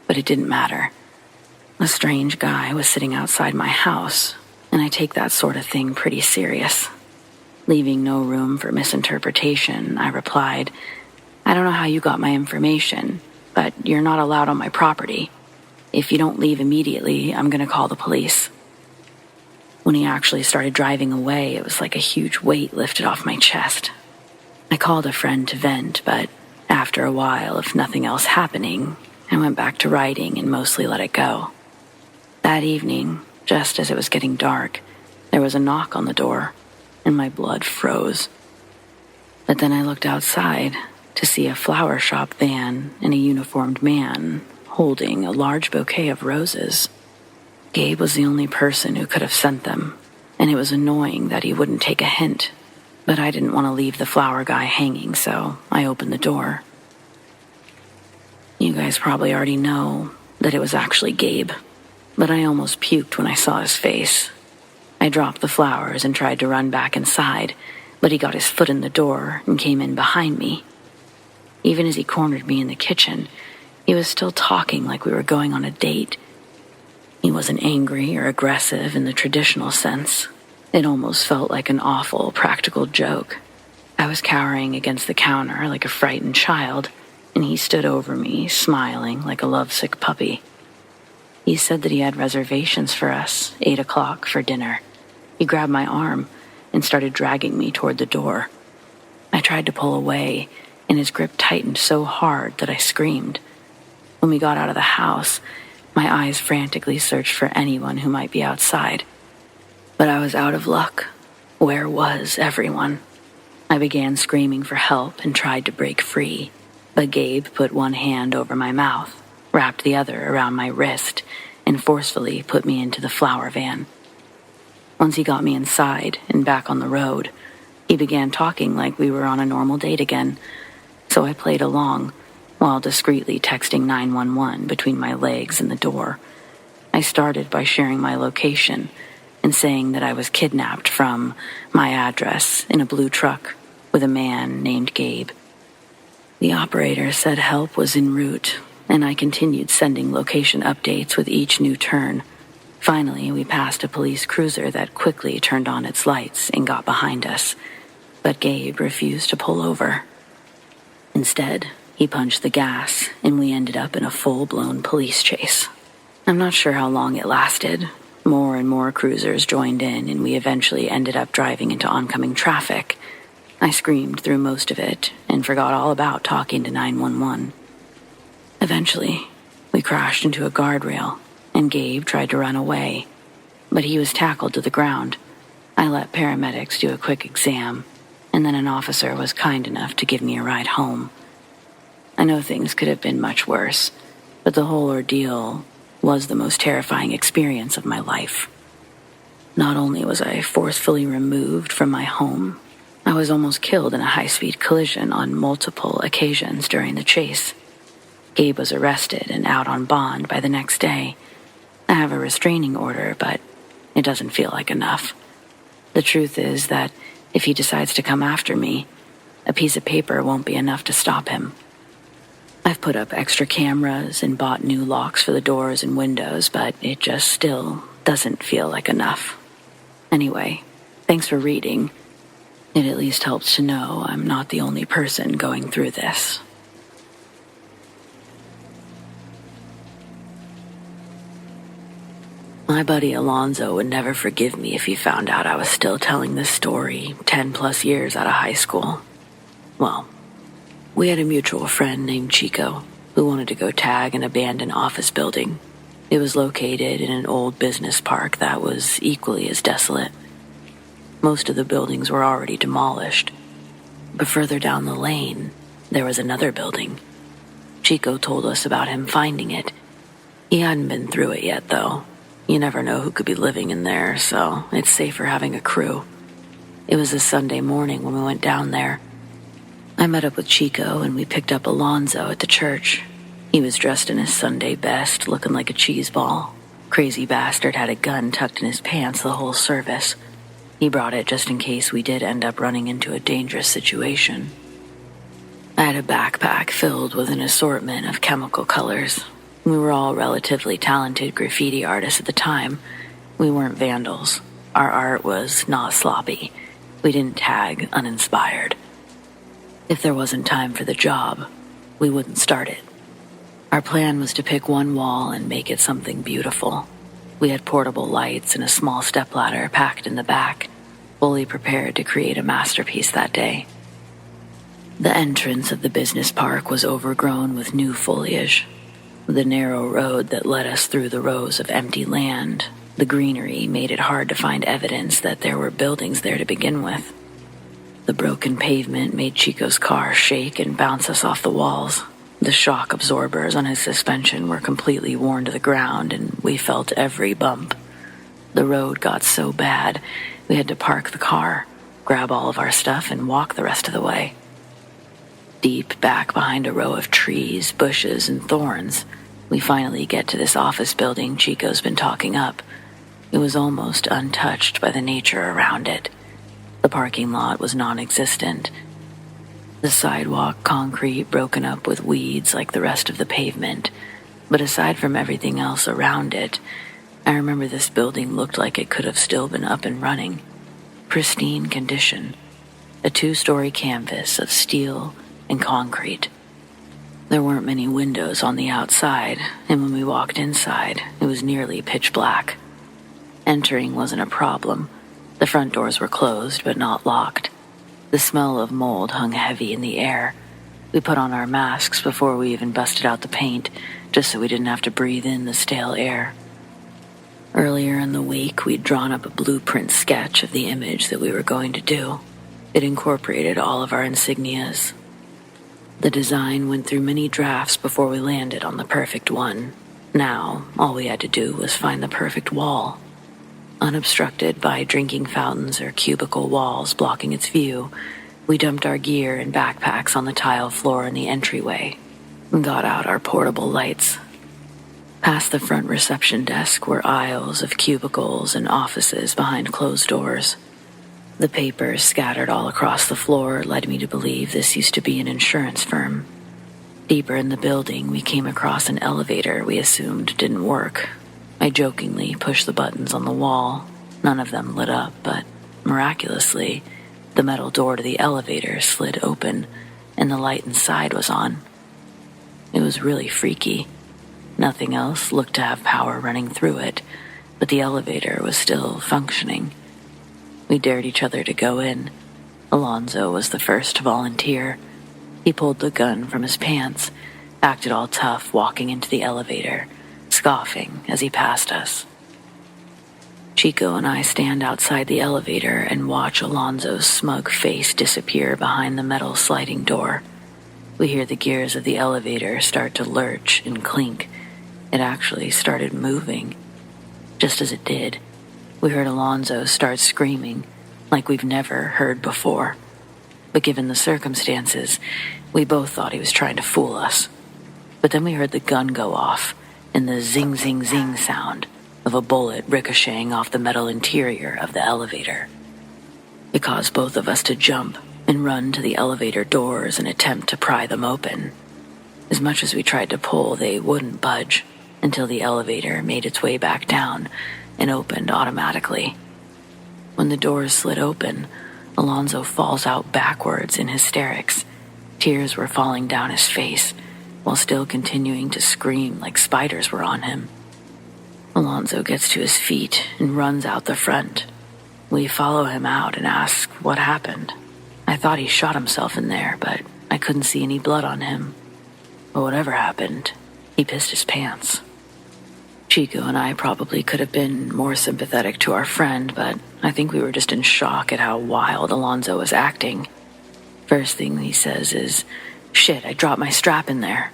but it didn't matter. A strange guy was sitting outside my house, and I take that sort of thing pretty serious. Leaving no room for misinterpretation, I replied, "I don't know how you got my information, but you're not allowed on my property. If you don't leave immediately, I'm going to call the police." When he actually started driving away, it was like a huge weight lifted off my chest. I called a friend to vent, but after a while of nothing else happening, I went back to writing and mostly let it go. That evening, just as it was getting dark, there was a knock on the door, and my blood froze. But then I looked outside to see a flower shop van and a uniformed man holding a large bouquet of roses. Gabe was the only person who could have sent them, and it was annoying that he wouldn't take a hint. But I didn't want to leave the flower guy hanging, so I opened the door. You guys probably already know that it was actually Gabe, but I almost puked when I saw his face. I dropped the flowers and tried to run back inside, but he got his foot in the door and came in behind me. Even as he cornered me in the kitchen, he was still talking like we were going on a date. He wasn't angry or aggressive in the traditional sense. It almost felt like an awful practical joke. I was cowering against the counter like a frightened child, and he stood over me, smiling like a lovesick puppy. He said that he had reservations for us, 8 o'clock, for dinner. He grabbed my arm and started dragging me toward the door. I tried to pull away, and his grip tightened so hard that I screamed. When we got out of the house, my eyes frantically searched for anyone who might be outside. But I was out of luck. Where was everyone? I began screaming for help and tried to break free, but Gabe put one hand over my mouth, wrapped the other around my wrist, and forcefully put me into the flower van. Once he got me inside and back on the road, he began talking like we were on a normal date again, so I played along, while discreetly texting 911 between my legs and the door. I started by sharing my location and saying that I was kidnapped from my address in a blue truck with a man named Gabe. The operator said help was en route, and I continued sending location updates with each new turn. Finally, we passed a police cruiser that quickly turned on its lights and got behind us, but Gabe refused to pull over. Instead, he punched the gas, and we ended up in a full-blown police chase. I'm not sure how long it lasted. More and more cruisers joined in, and we eventually ended up driving into oncoming traffic. I screamed through most of it and forgot all about talking to 911. Eventually, we crashed into a guardrail, and Gabe tried to run away, but he was tackled to the ground. I let paramedics do a quick exam, and then an officer was kind enough to give me a ride home. I know things could have been much worse, but the whole ordeal was the most terrifying experience of my life. Not only was I forcefully removed from my home, I was almost killed in a high-speed collision on multiple occasions during the chase. Gabe was arrested and out on bond by the next day. I have a restraining order, but it doesn't feel like enough. The truth is that if he decides to come after me, a piece of paper won't be enough to stop him. I've put up extra cameras and bought new locks for the doors and windows, but it just still doesn't feel like enough. Anyway, thanks for reading. It at least helps to know I'm not the only person going through this. My buddy Alonzo would never forgive me if he found out I was still telling this story 10 plus years out of high school. Well, we had a mutual friend named Chico who wanted to go tag an abandoned office building. It was located in an old business park that was equally as desolate. Most of the buildings were already demolished, but further down the lane, there was another building. Chico told us about him finding it. He hadn't been through it yet, though. You never know who could be living in there, so it's safer having a crew. It was a Sunday morning when we went down there. I met up with Chico and we picked up Alonzo at the church. He was dressed in his Sunday best, looking like a cheese ball. Crazy bastard had a gun tucked in his pants the whole service. He brought it just in case we did end up running into a dangerous situation. I had a backpack filled with an assortment of chemical colors. We were all relatively talented graffiti artists at the time. We weren't vandals. Our art was not sloppy. We didn't tag uninspired. If there wasn't time for the job, we wouldn't start it. Our plan was to pick one wall and make it something beautiful. We had portable lights and a small stepladder packed in the back, fully prepared to create a masterpiece that day. The entrance of the business park was overgrown with new foliage. The narrow road that led us through the rows of empty land, the greenery made it hard to find evidence that there were buildings there to begin with. The broken pavement made Chico's car shake and bounce us off the walls. The shock absorbers on his suspension were completely worn to the ground, and we felt every bump. The road got so bad, we had to park the car, grab all of our stuff, and walk the rest of the way. Deep back behind a row of trees, bushes, and thorns, we finally get to this office building Chico's been talking up. It was almost untouched by the nature around it. The parking lot was non-existent. The sidewalk, concrete, broken up with weeds like the rest of the pavement. But aside from everything else around it, I remember this building looked like it could have still been up and running. Pristine condition. A 2-story canvas of steel and concrete. There weren't many windows on the outside, and when we walked inside, it was nearly pitch black. Entering wasn't a problem. The front doors were closed, but not locked. The smell of mold hung heavy in the air. We put on our masks before we even busted out the paint, just so we didn't have to breathe in the stale air. Earlier in the week, we'd drawn up a blueprint sketch of the image that we were going to do. It incorporated all of our insignias. The design went through many drafts before we landed on the perfect one. Now, all we had to do was find the perfect wall. Unobstructed by drinking fountains or cubicle walls blocking its view, we dumped our gear and backpacks on the tile floor in the entryway and got out our portable lights. Past the front reception desk were aisles of cubicles and offices behind closed doors. The papers scattered all across the floor led me to believe this used to be an insurance firm. Deeper in the building, we came across an elevator we assumed didn't work. I jokingly pushed the buttons on the wall. None of them lit up, but miraculously, the metal door to the elevator slid open, and the light inside was on. It was really freaky. Nothing else looked to have power running through it, but the elevator was still functioning. We dared each other to go in. Alonzo was the first to volunteer. He pulled the gun from his pants, acted all tough walking into the elevator, scoffing as he passed us. Chico and I stand outside the elevator and watch Alonzo's smug face disappear behind the metal sliding door. We hear the gears of the elevator start to lurch and clink. It actually started moving. Just as it did, we heard Alonzo start screaming like we've never heard before. But given the circumstances, we both thought he was trying to fool us. But then we heard the gun go off, and the zing, zing, zing sound of a bullet ricocheting off the metal interior of the elevator. It caused both of us to jump and run to the elevator doors and attempt to pry them open. As much as we tried to pull, they wouldn't budge until the elevator made its way back down and opened automatically. When the doors slid open, Alonzo falls out backwards in hysterics. Tears were falling down his face, while still continuing to scream like spiders were on him. Alonzo gets to his feet and runs out the front. We follow him out and ask what happened. I thought he shot himself in there, but I couldn't see any blood on him. But whatever happened, he pissed his pants. Chico and I probably could have been more sympathetic to our friend, but I think we were just in shock at how wild Alonzo was acting. First thing he says is, "Shit, I dropped my strap in there."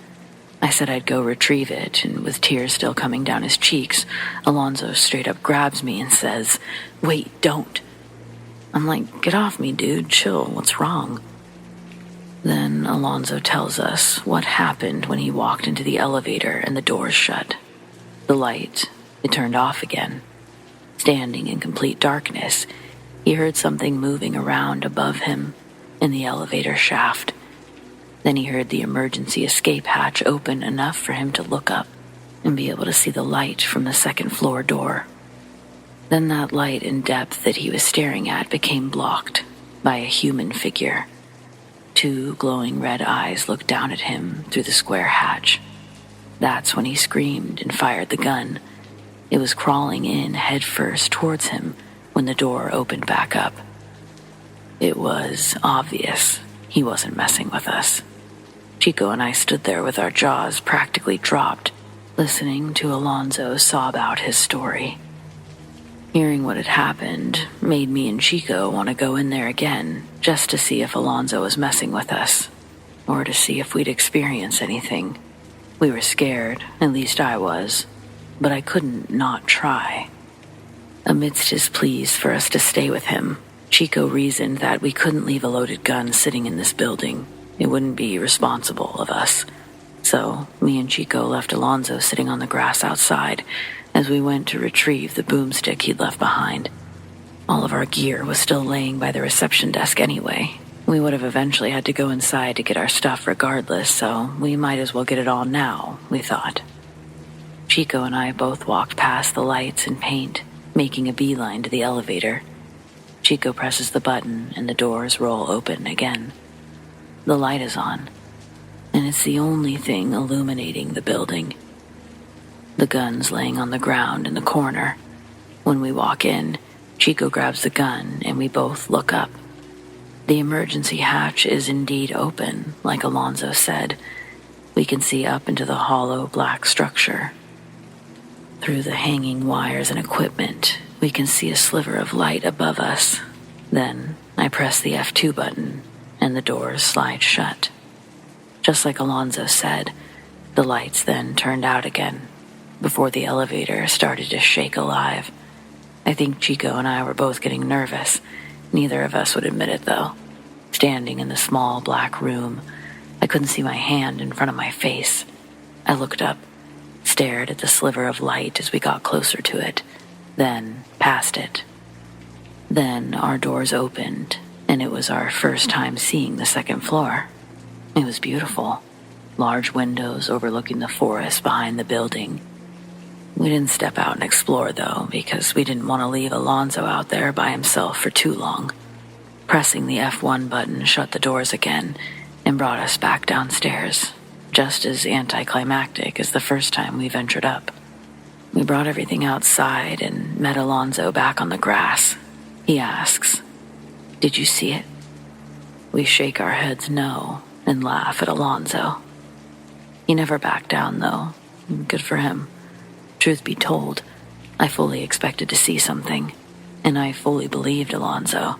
I said I'd go retrieve it, and with tears still coming down his cheeks, Alonzo straight up grabs me and says, "Wait, don't." I'm like, "Get off me, dude, chill, what's wrong?" Then Alonzo tells us what happened when he walked into the elevator and the doors shut. The light, it turned off again. Standing in complete darkness, he heard something moving around above him in the elevator shaft. Then he heard the emergency escape hatch open enough for him to look up and be able to see the light from the second floor door. Then that light and depth that he was staring at became blocked by a human figure. 2 glowing red eyes looked down at him through the square hatch. That's when he screamed and fired the gun. It was crawling in headfirst towards him when the door opened back up. It was obvious he wasn't messing with us. Chico and I stood there with our jaws practically dropped, listening to Alonzo sob out his story. Hearing what had happened made me and Chico want to go in there again just to see if Alonzo was messing with us, or to see if we'd experience anything. We were scared, at least I was, but I couldn't not try. Amidst his pleas for us to stay with him, Chico reasoned that we couldn't leave a loaded gun sitting in this building. It wouldn't be responsible of us. So, me and Chico left Alonzo sitting on the grass outside as we went to retrieve the boomstick he'd left behind. All of our gear was still laying by the reception desk anyway. We would have eventually had to go inside to get our stuff regardless, so we might as well get it all now, we thought. Chico and I both walked past the lights and paint, making a beeline to the elevator. Chico presses the button and the doors roll open again. The light is on, and it's the only thing illuminating the building. The gun's laying on the ground in the corner. When we walk in, Chico grabs the gun and we both look up. The emergency hatch is indeed open, like Alonzo said. We can see up into the hollow black structure. Through the hanging wires and equipment, we can see a sliver of light above us. Then I press the F2 button and the doors slide shut. Just like Alonzo said, the lights then turned out again before the elevator started to shake alive. I think Chico and I were both getting nervous. Neither of us would admit it, though. Standing in the small black room, I couldn't see my hand in front of my face. I looked up, stared at the sliver of light as we got closer to it, then past it. Then our doors opened, and it was our first time seeing the second floor. It was beautiful. Large windows overlooking the forest behind the building. We didn't step out and explore, though, because we didn't want to leave Alonzo out there by himself for too long. Pressing the F1 button shut the doors again and brought us back downstairs, just as anticlimactic as the first time we ventured up. We brought everything outside and met Alonzo back on the grass. He asks, "Did you see it?" We shake our heads no and laugh at Alonzo. He never backed down, though. Good for him. Truth be told, I fully expected to see something, and I fully believed Alonzo.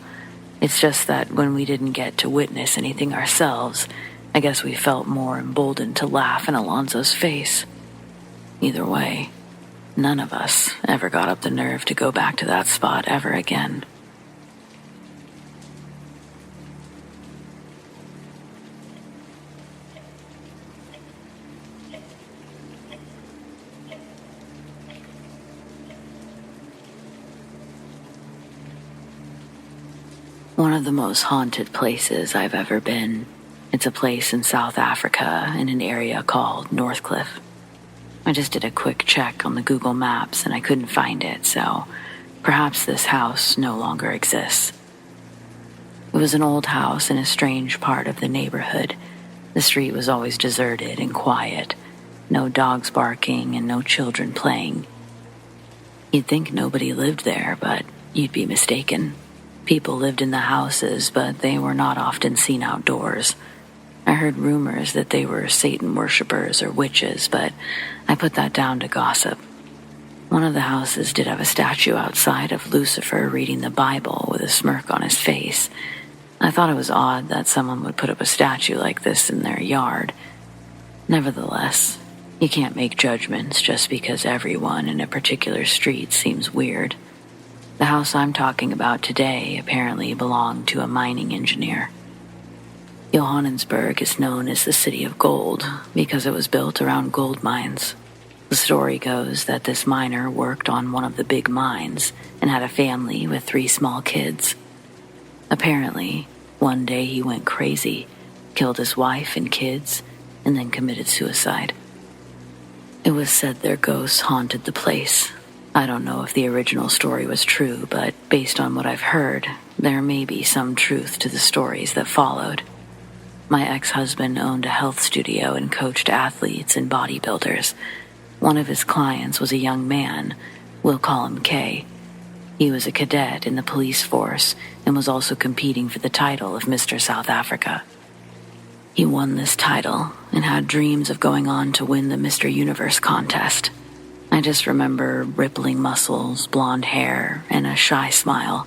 It's just that when we didn't get to witness anything ourselves, I guess we felt more emboldened to laugh in Alonzo's face. Either way, none of us ever got up the nerve to go back to that spot ever again. One of the most haunted places I've ever been. It's a place in South Africa in an area called Northcliffe. I just did a quick check on the Google Maps and I couldn't find it, so perhaps this house no longer exists. It was an old house in a strange part of the neighborhood. The street was always deserted and quiet. No dogs barking and no children playing. You'd think nobody lived there, but you'd be mistaken. People lived in the houses, but they were not often seen outdoors. I heard rumors that they were Satan worshippers or witches, but I put that down to gossip. One of the houses did have a statue outside of Lucifer reading the Bible with a smirk on his face. I thought it was odd that someone would put up a statue like this in their yard. Nevertheless, you can't make judgments just because everyone in a particular street seems weird. The house I'm talking about today apparently belonged to a mining engineer. Johannesburg is known as the City of Gold because it was built around gold mines. The story goes that this miner worked on one of the big mines and had a family with 3 small kids. Apparently, one day he went crazy, killed his wife and kids, and then committed suicide. It was said their ghosts haunted the place. I don't know if the original story was true, but based on what I've heard, there may be some truth to the stories that followed. My ex-husband owned a health studio and coached athletes and bodybuilders. One of his clients was a young man. We'll call him Kay. He was a cadet in the police force and was also competing for the title of Mr. South Africa. He won this title and had dreams of going on to win the Mr. Universe contest. I just remember rippling muscles, blonde hair, and a shy smile.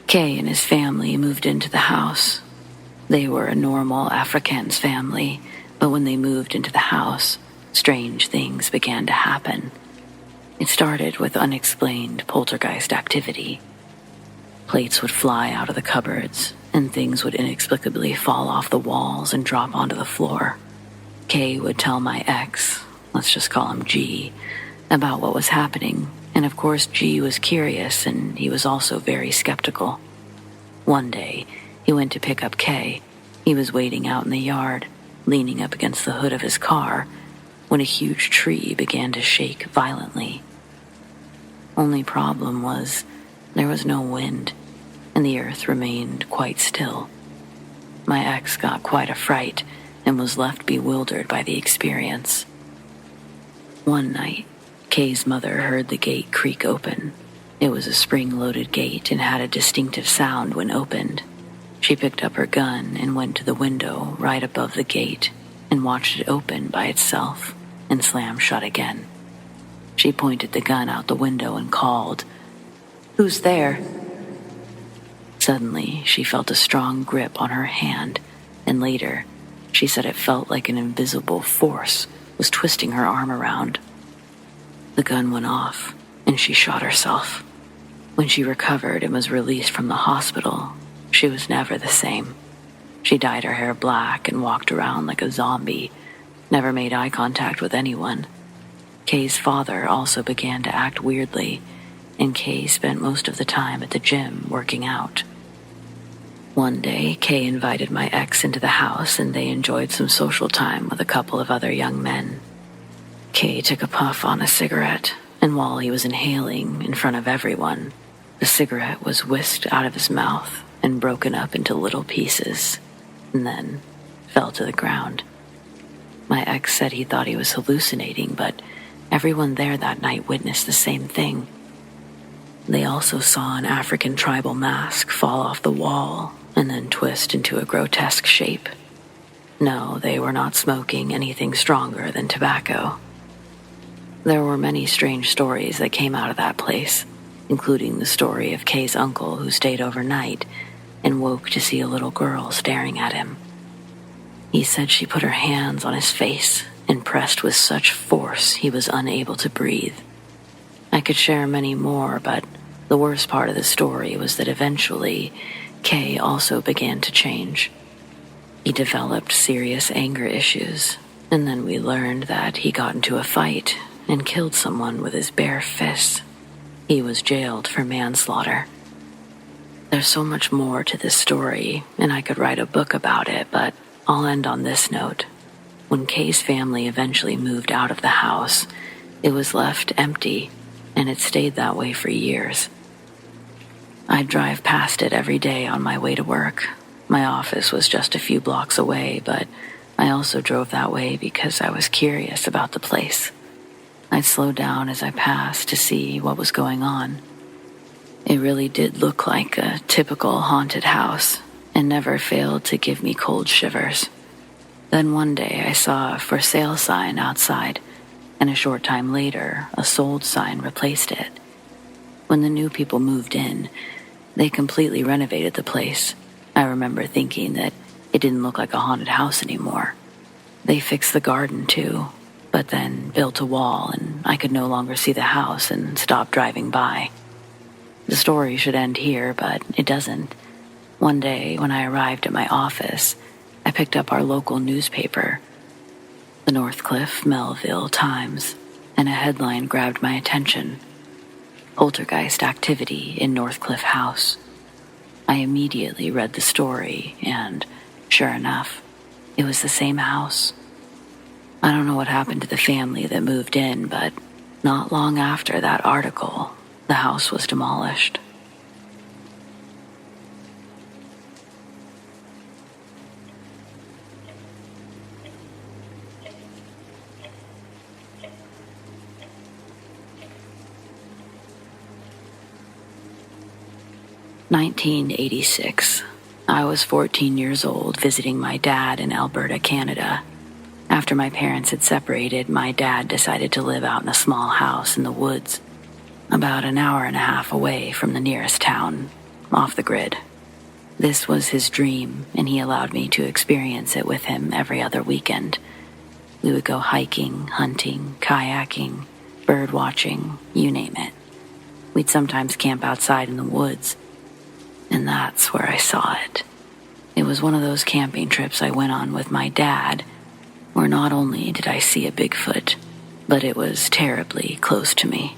Kay and his family moved into the house. They were a normal Afrikaans family, but when they moved into the house, strange things began to happen. It started with unexplained poltergeist activity. Plates would fly out of the cupboards, and things would inexplicably fall off the walls and drop onto the floor. Kay would tell my ex, let's just call him G, about what was happening, and of course G was curious and he was also very skeptical. One day, he went to pick up Kay. He was waiting out in the yard, leaning up against the hood of his car, when a huge tree began to shake violently. Only problem was, there was no wind, and the earth remained quite still. My ex got quite a fright and was left bewildered by the experience. One night, Kay's mother heard the gate creak open. It was a spring-loaded gate and had a distinctive sound when opened. She picked up her gun and went to the window right above the gate and watched it open by itself and slam shut again. She pointed the gun out the window and called, "Who's there?" Suddenly, she felt a strong grip on her hand, and later, she said it felt like an invisible force was twisting her arm around. The gun went off, and she shot herself. When she recovered and was released from the hospital, she was never the same. She dyed her hair black and walked around like a zombie, never made eye contact with anyone. Kay's father also began to act weirdly, and Kay spent most of the time at the gym working out. One day, Kay invited my ex into the house and they enjoyed some social time with a couple of other young men. Kay took a puff on a cigarette, and while he was inhaling in front of everyone, the cigarette was whisked out of his mouth and broken up into little pieces, and then fell to the ground. My ex said he thought he was hallucinating, but everyone there that night witnessed the same thing. They also saw an African tribal mask fall off the wall and then twist into a grotesque shape. No, they were not smoking anything stronger than tobacco. There were many strange stories that came out of that place, including the story of Kay's uncle who stayed overnight and woke to see a little girl staring at him. He said she put her hands on his face and pressed with such force he was unable to breathe. I could share many more, but the worst part of the story was that eventually Kay also began to change. He developed serious anger issues, and then we learned that he got into a fight and killed someone with his bare fists. He was jailed for manslaughter. There's so much more to this story, and I could write a book about it, but I'll end on this note. When Kay's family eventually moved out of the house, it was left empty, and it stayed that way for years. I'd drive past it every day on my way to work. My office was just a few blocks away, but I also drove that way because I was curious about the place. I'd slow down as I passed to see what was going on. It really did look like a typical haunted house and never failed to give me cold shivers. Then one day I saw a for sale sign outside, and a short time later, a sold sign replaced it. When the new people moved in, they completely renovated the place. I remember thinking that it didn't look like a haunted house anymore. They fixed the garden too, but then built a wall and I could no longer see the house and stopped driving by. The story should end here, but it doesn't. One day, when I arrived at my office, I picked up our local newspaper, the Northcliffe Melville Times, and a headline grabbed my attention: Poltergeist activity in Northcliffe House. I immediately read the story, and, sure enough, it was the same house. I don't know what happened to the family that moved in, but not long after that article, the house was demolished. "1986. I was 14 years old visiting my dad in Alberta, Canada. After my parents had separated, my dad decided to live out in a small house in the woods, about an hour and a half away from the nearest town, off the grid. This was his dream, and he allowed me to experience it with him every other weekend. We would go hiking, hunting, kayaking, bird watching, you name it. We'd sometimes camp outside in the woods, and that's where I saw it. It was one of those camping trips I went on with my dad, where not only did I see a Bigfoot, but it was terribly close to me.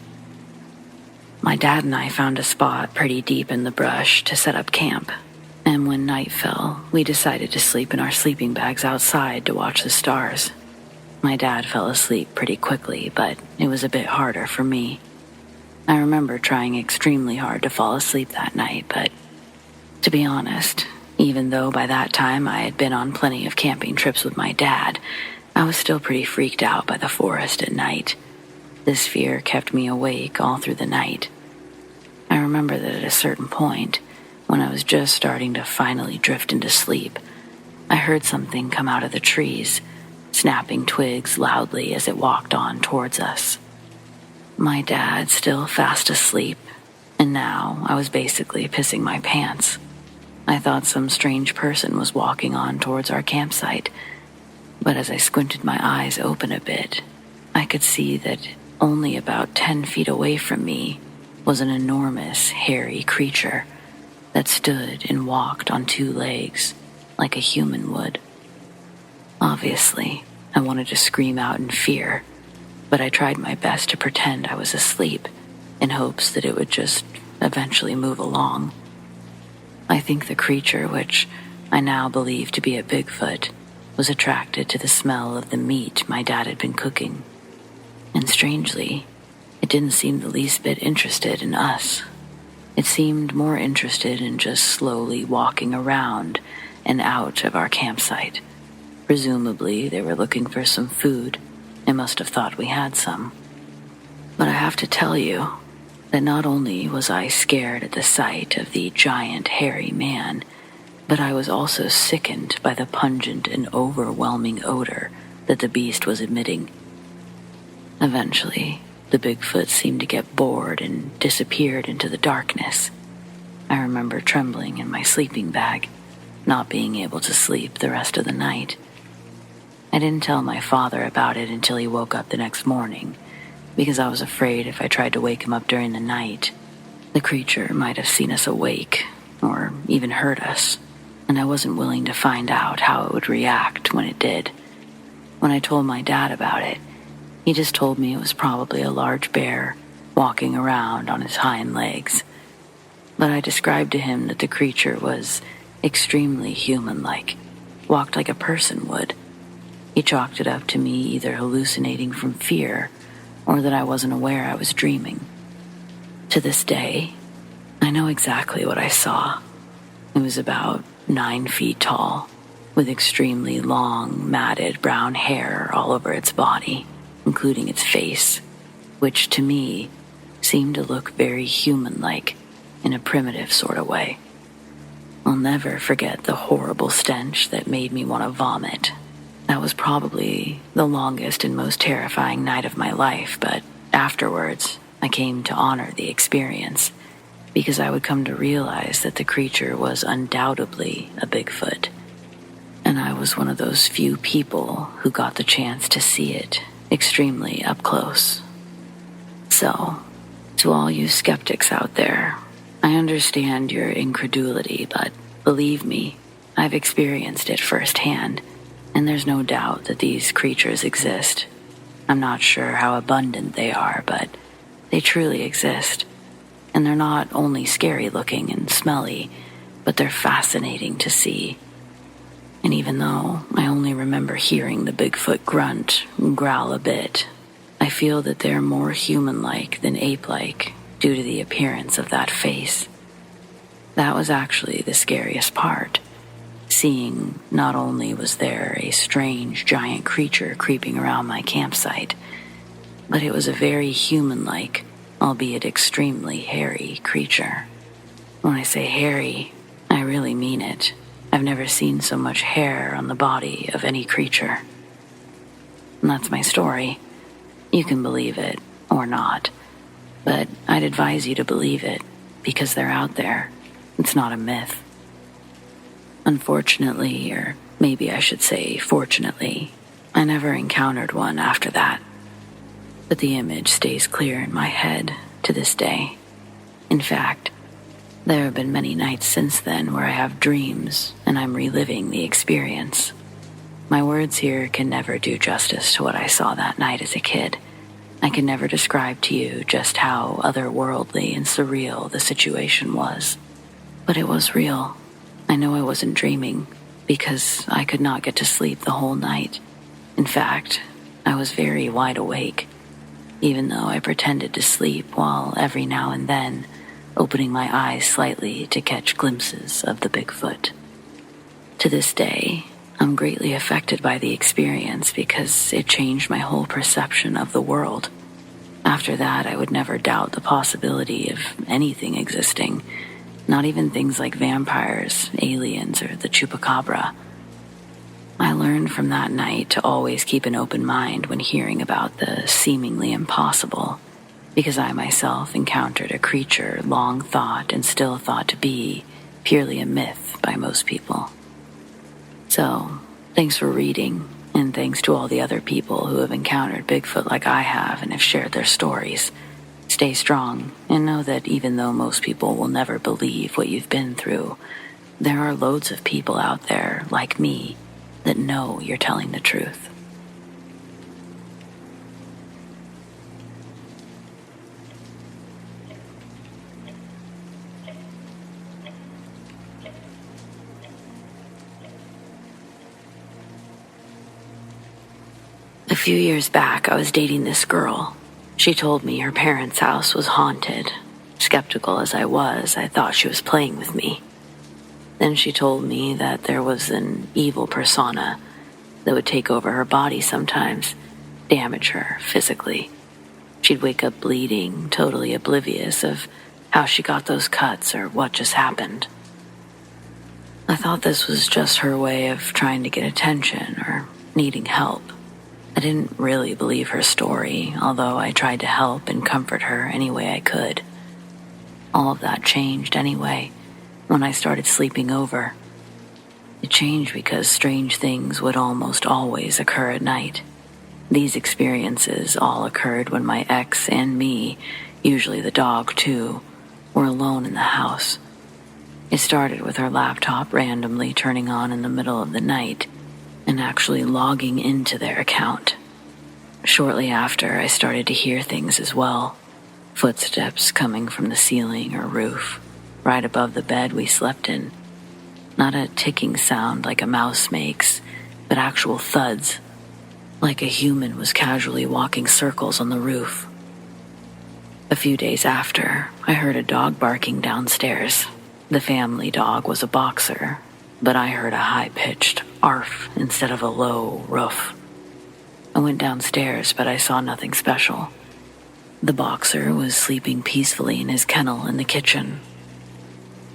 My dad and I found a spot pretty deep in the brush to set up camp, and when night fell, we decided to sleep in our sleeping bags outside to watch the stars. My dad fell asleep pretty quickly, but it was a bit harder for me. I remember trying extremely hard to fall asleep that night, but to be honest, even though by that time I had been on plenty of camping trips with my dad, I was still pretty freaked out by the forest at night. This fear kept me awake all through the night. I remember that at a certain point, when I was just starting to finally drift into sleep, I heard something come out of the trees, snapping twigs loudly as it walked on towards us. My dad still fast asleep, and now I was basically pissing my pants. I thought some strange person was walking on towards our campsite, but as I squinted my eyes open a bit, I could see that only about 10 feet away from me was an enormous, hairy creature that stood and walked on two legs like a human would. Obviously, I wanted to scream out in fear, but I tried my best to pretend I was asleep in hopes that it would just eventually move along. I think the creature, which I now believe to be a Bigfoot, was attracted to the smell of the meat my dad had been cooking. And strangely, it didn't seem the least bit interested in us. It seemed more interested in just slowly walking around and out of our campsite. Presumably, they were looking for some food and must have thought we had some. But I have to tell you that not only was I scared at the sight of the giant hairy man, but I was also sickened by the pungent and overwhelming odor that the beast was emitting. Eventually, the Bigfoot seemed to get bored and disappeared into the darkness. I remember trembling in my sleeping bag, not being able to sleep the rest of the night. I didn't tell my father about it until he woke up the next morning, because I was afraid if I tried to wake him up during the night, the creature might have seen us awake, or even heard us, and I wasn't willing to find out how it would react when it did. When I told my dad about it, he just told me it was probably a large bear walking around on his hind legs. But I described to him that the creature was extremely human-like, walked like a person would. He chalked it up to me either hallucinating from fear or that I wasn't aware I was dreaming. To this day, I know exactly what I saw. It was about 9 feet tall, with extremely long, matted brown hair all over its body, including its face, which to me seemed to look very human-like in a primitive sort of way. I'll never forget the horrible stench that made me want to vomit. That was probably the longest and most terrifying night of my life, but afterwards, I came to honor the experience, because I would come to realize that the creature was undoubtedly a Bigfoot, and I was one of those few people who got the chance to see it extremely up close. So, to all you skeptics out there, I understand your incredulity, but believe me, I've experienced it firsthand, and there's no doubt that these creatures exist. I'm not sure how abundant they are, but they truly exist. And they're not only scary looking and smelly, but they're fascinating to see. And even though I only remember hearing the Bigfoot grunt and growl a bit, I feel that they're more human-like than ape-like due to the appearance of that face. That was actually the scariest part. Seeing not only was there a strange giant creature creeping around my campsite, but it was a very human-like, albeit extremely hairy creature. When I say hairy, I really mean it. I've never seen so much hair on the body of any creature. And that's my story. You can believe it or not, but I'd advise you to believe it because they're out there. It's not a myth. Unfortunately, or maybe I should say fortunately, I never encountered one after that. But the image stays clear in my head to this day. In fact, there have been many nights since then where I have dreams and I'm reliving the experience. My words here can never do justice to what I saw that night as a kid. I can never describe to you just how otherworldly and surreal the situation was. But it was real. I know I wasn't dreaming because I could not get to sleep the whole night. In fact, I was very wide awake, even though I pretended to sleep while every now and then opening my eyes slightly to catch glimpses of the Bigfoot. To this day, I'm greatly affected by the experience because it changed my whole perception of the world. After that, I would never doubt the possibility of anything existing, not even things like vampires, aliens, or the chupacabra. I learned from that night to always keep an open mind when hearing about the seemingly impossible, because I myself encountered a creature long thought and still thought to be purely a myth by most people. So, thanks for reading, and thanks to all the other people who have encountered Bigfoot like I have and have shared their stories. Stay strong, and know that even though most people will never believe what you've been through, there are loads of people out there, like me, that know you're telling the truth. A few years back, I was dating this girl. She told me her parents' house was haunted. Skeptical as I was, I thought she was playing with me. Then she told me that there was an evil persona that would take over her body sometimes, damage her physically. She'd wake up bleeding, totally oblivious of how she got those cuts or what just happened. I thought this was just her way of trying to get attention or needing help. I didn't really believe her story, although I tried to help and comfort her any way I could. All of that changed anyway, when I started sleeping over. It changed because strange things would almost always occur at night. These experiences all occurred when my ex and me, usually the dog too, were alone in the house. It started with her laptop randomly turning on in the middle of the night, and actually logging into their account. Shortly after, I started to hear things as well. Footsteps coming from the ceiling or roof, right above the bed we slept in. Not a ticking sound like a mouse makes, but actual thuds, like a human was casually walking circles on the roof. A few days after, I heard a dog barking downstairs. The family dog was a boxer, but I heard a high-pitched arf instead of a low roof. I went downstairs, but I saw nothing special. The boxer was sleeping peacefully in his kennel in the kitchen.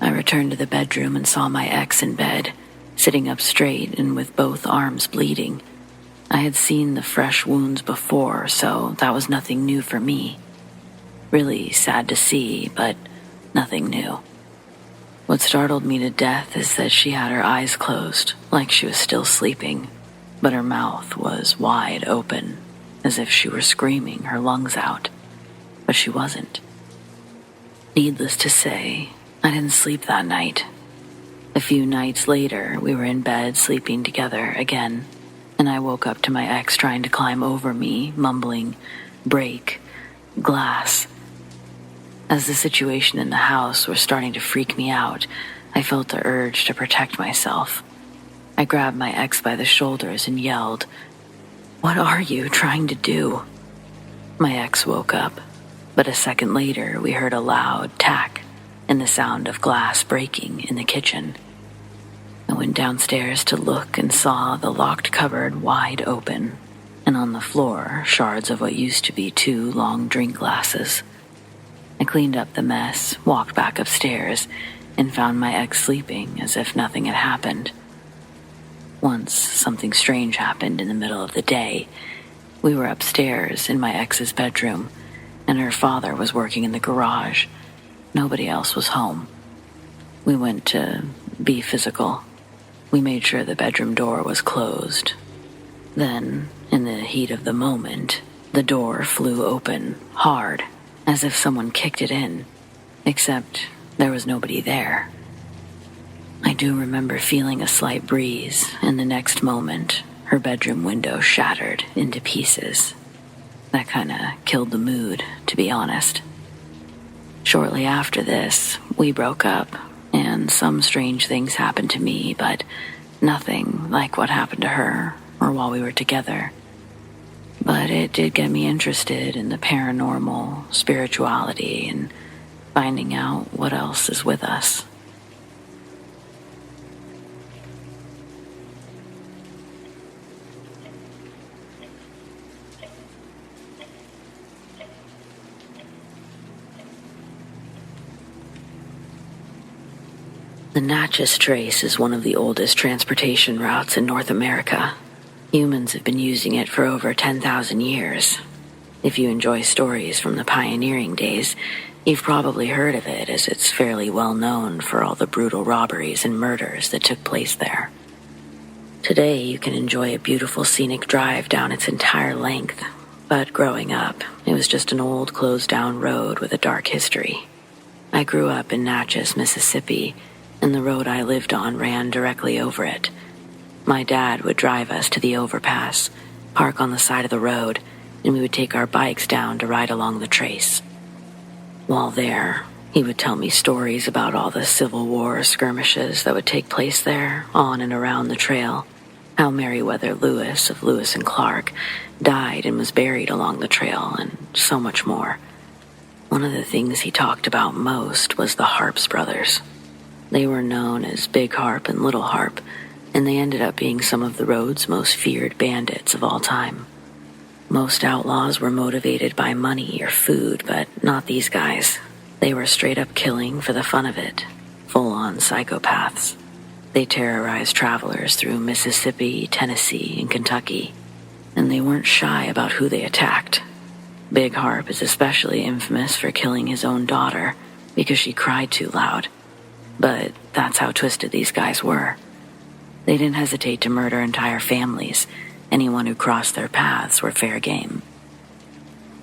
I returned to the bedroom and saw my ex in bed, sitting up straight and with both arms bleeding. I had seen the fresh wounds before, so that was nothing new for me. Really sad to see, but nothing new. What startled me to death is that she had her eyes closed, like she was still sleeping, but her mouth was wide open, as if she were screaming her lungs out. But she wasn't. Needless to say, I didn't sleep that night. A few nights later, we were in bed sleeping together again, and I woke up to my ex trying to climb over me, mumbling, "Break, glass." As the situation in the house was starting to freak me out, I felt the urge to protect myself. I grabbed my ex by the shoulders and yelled, "What are you trying to do?" My ex woke up, but a second later we heard a loud tack and the sound of glass breaking in the kitchen. I went downstairs to look and saw the locked cupboard wide open, and on the floor, shards of what used to be 2 long drink glasses. I cleaned up the mess, walked back upstairs, and found my ex sleeping as if nothing had happened. Once, something strange happened in the middle of the day. We were upstairs in my ex's bedroom, and her father was working in the garage. Nobody else was home. We went to be physical. We made sure the bedroom door was closed. Then, in the heat of the moment, the door flew open, hard, as if someone kicked it in, except there was nobody there. I do remember feeling a slight breeze, and the next moment, her bedroom window shattered into pieces. That kinda killed the mood, to be honest. Shortly after this, we broke up, and some strange things happened to me, but nothing like what happened to her or while we were together. But it did get me interested in the paranormal, spirituality, and finding out what else is with us. The Natchez Trace is one of the oldest transportation routes in North America. Humans have been using it for over 10,000 years. If you enjoy stories from the pioneering days, you've probably heard of it, as it's fairly well known for all the brutal robberies and murders that took place there. Today, you can enjoy a beautiful scenic drive down its entire length, but growing up, it was just an old closed-down road with a dark history. I grew up in Natchez, Mississippi, and the road I lived on ran directly over it. My dad would drive us to the overpass, park on the side of the road, and we would take our bikes down to ride along the trace. While there, he would tell me stories about all the Civil War skirmishes that would take place there, on and around the trail, how Meriwether Lewis of Lewis and Clark died and was buried along the trail, and so much more. One of the things he talked about most was the Harps brothers. They were known as Big Harp and Little Harp, and they ended up being some of the road's most feared bandits of all time. Most outlaws were motivated by money or food, but not these guys. They were straight up killing for the fun of it, full-on psychopaths. They terrorized travelers through Mississippi, Tennessee, and Kentucky, and they weren't shy about who they attacked. Big Harp is especially infamous for killing his own daughter because she cried too loud. But that's how twisted these guys were. They didn't hesitate to murder entire families. Anyone who crossed their paths were fair game.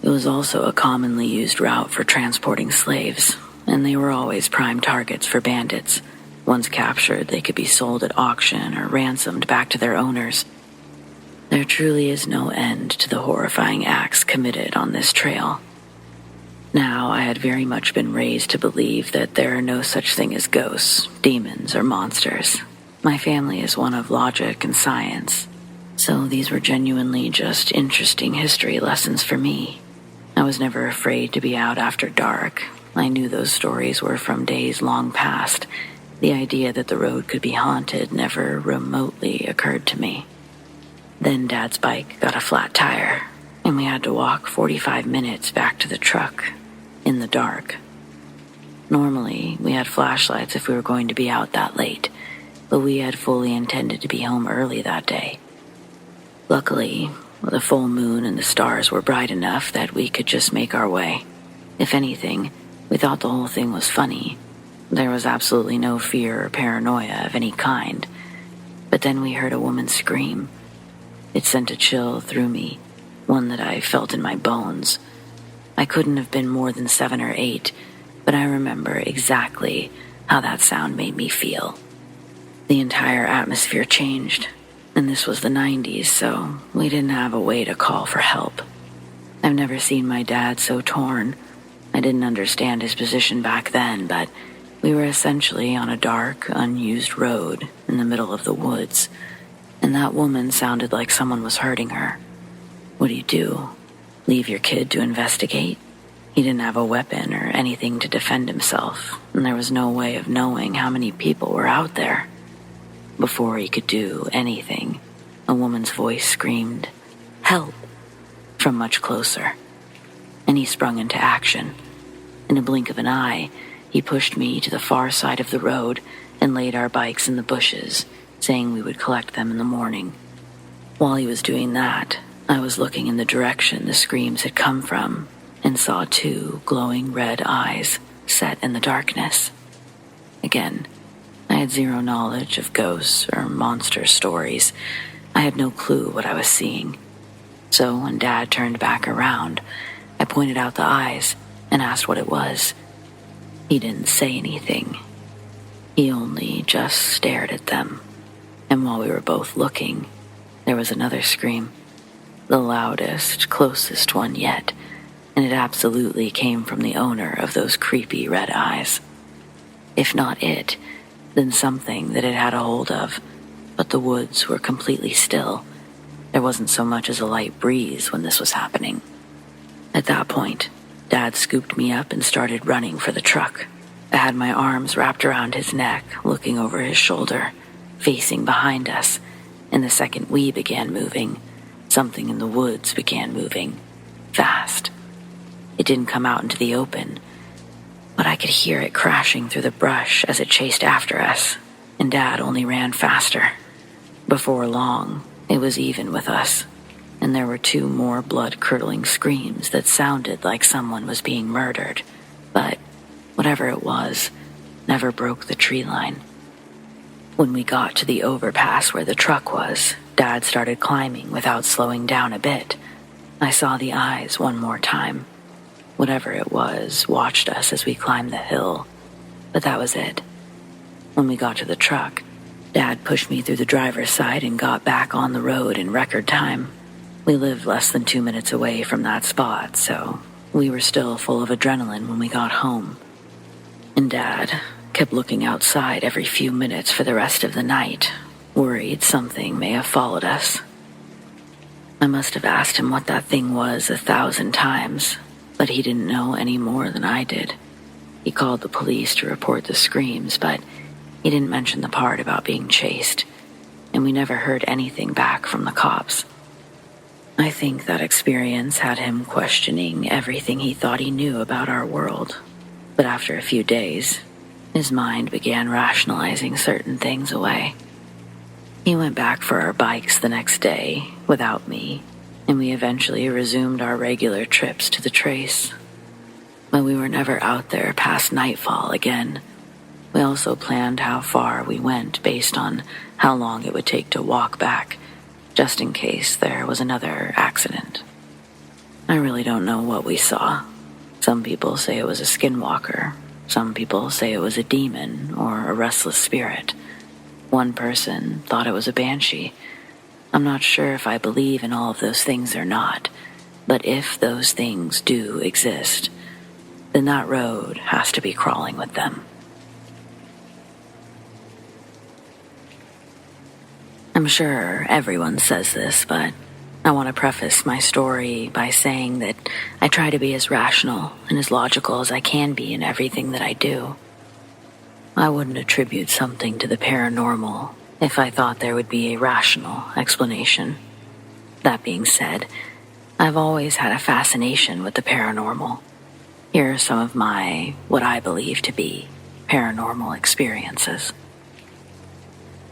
It was also a commonly used route for transporting slaves, and they were always prime targets for bandits. Once captured, they could be sold at auction or ransomed back to their owners. There truly is no end to the horrifying acts committed on this trail. Now, I had very much been raised to believe that there are no such thing as ghosts, demons, or monsters. My family is one of logic and science, so these were genuinely just interesting history lessons for me. I was never afraid to be out after dark. I knew those stories were from days long past. The idea that the road could be haunted never remotely occurred to me. Then Dad's bike got a flat tire, and we had to walk 45 minutes back to the truck. In the dark. Normally, we had flashlights if we were going to be out that late, but we had fully intended to be home early that day. Luckily, the full moon and the stars were bright enough that we could just make our way. If anything, we thought the whole thing was funny. There was absolutely no fear or paranoia of any kind. But then we heard a woman scream. It sent a chill through me, one that I felt in my bones. I couldn't have been more than 7 or 8, but I remember exactly how that sound made me feel. The entire atmosphere changed, and this was the 90s, so we didn't have a way to call for help. I've never seen my dad so torn. I didn't understand his position back then, but we were essentially on a dark, unused road in the middle of the woods, and that woman sounded like someone was hurting her. What do? Leave your kid to investigate? He didn't have a weapon or anything to defend himself, and there was no way of knowing how many people were out there. Before he could do anything, a woman's voice screamed, "Help!" from much closer, and he sprung into action. In a blink of an eye, he pushed me to the far side of the road and laid our bikes in the bushes, saying we would collect them in the morning. While he was doing that, I was looking in the direction the screams had come from and saw two glowing red eyes set in the darkness. Again, I had zero knowledge of ghosts or monster stories. I had no clue what I was seeing. So when Dad turned back around, I pointed out the eyes and asked what it was. He didn't say anything. He only just stared at them. And while we were both looking, there was another scream. The loudest, closest one yet, and it absolutely came from the owner of those creepy red eyes. If not it, then something that it had a hold of, but the woods were completely still. There wasn't so much as a light breeze when this was happening. At that point, Dad scooped me up and started running for the truck. I had my arms wrapped around his neck, looking over his shoulder, facing behind us, and the second we began moving, something in the woods began moving, fast. It didn't come out into the open, but I could hear it crashing through the brush as it chased after us, and Dad only ran faster. Before long, it was even with us, and there were two more blood-curdling screams that sounded like someone was being murdered, but whatever it was, never broke the tree line. When we got to the overpass where the truck was, Dad started climbing without slowing down a bit. I saw the eyes one more time. Whatever it was watched us as we climbed the hill, but that was it. When we got to the truck, Dad pushed me through the driver's side and got back on the road in record time. We lived less than 2 minutes away from that spot, so we were still full of adrenaline when we got home. And Dad kept looking outside every few minutes for the rest of the night, worried something may have followed us. I must have asked him what that thing was 1,000 times, but he didn't know any more than I did. He called the police to report the screams, but he didn't mention the part about being chased, and we never heard anything back from the cops. I think that experience had him questioning everything he thought he knew about our world, but after a few days, his mind began rationalizing certain things away. He went back for our bikes the next day without me, and we eventually resumed our regular trips to the trace. But we were never out there past nightfall again. We also planned how far we went based on how long it would take to walk back, just in case there was another accident. I really don't know what we saw. Some people say it was a skinwalker. Some people say it was a demon or a restless spirit. One person thought it was a banshee. I'm not sure if I believe in all of those things or not, but if those things do exist, then that road has to be crawling with them. I'm sure everyone says this, but I want to preface my story by saying that I try to be as rational and as logical as I can be in everything that I do. I wouldn't attribute something to the paranormal if I thought there would be a rational explanation. That being said, I've always had a fascination with the paranormal. Here are some of my, what I believe to be, paranormal experiences.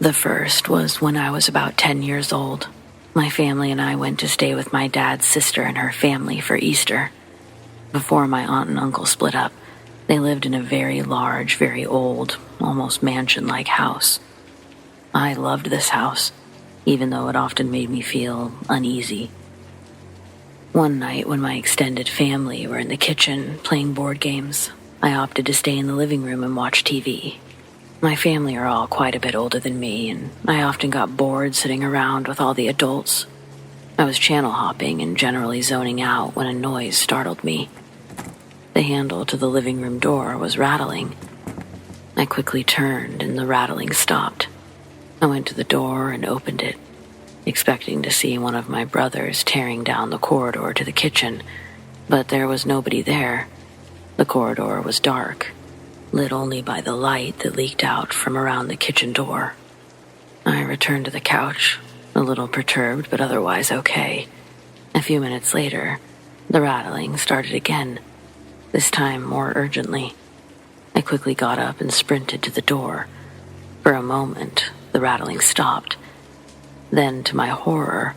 The first was when I was about 10 years old. My family and I went to stay with my dad's sister and her family for Easter. Before my aunt and uncle split up, they lived in a very large, very old, almost mansion-like house. I loved this house, even though it often made me feel uneasy. One night when my extended family were in the kitchen playing board games, I opted to stay in the living room and watch TV. My family are all quite a bit older than me, and I often got bored sitting around with all the adults. I was channel hopping and generally zoning out when a noise startled me. The handle to the living room door was rattling. I quickly turned and the rattling stopped. I went to the door and opened it, expecting to see one of my brothers tearing down the corridor to the kitchen, but there was nobody there. The corridor was dark, lit only by the light that leaked out from around the kitchen door. I returned to the couch, a little perturbed but otherwise okay. A few minutes later, the rattling started again, this time more urgently. I quickly got up and sprinted to the door. For a moment, the rattling stopped. Then, to my horror,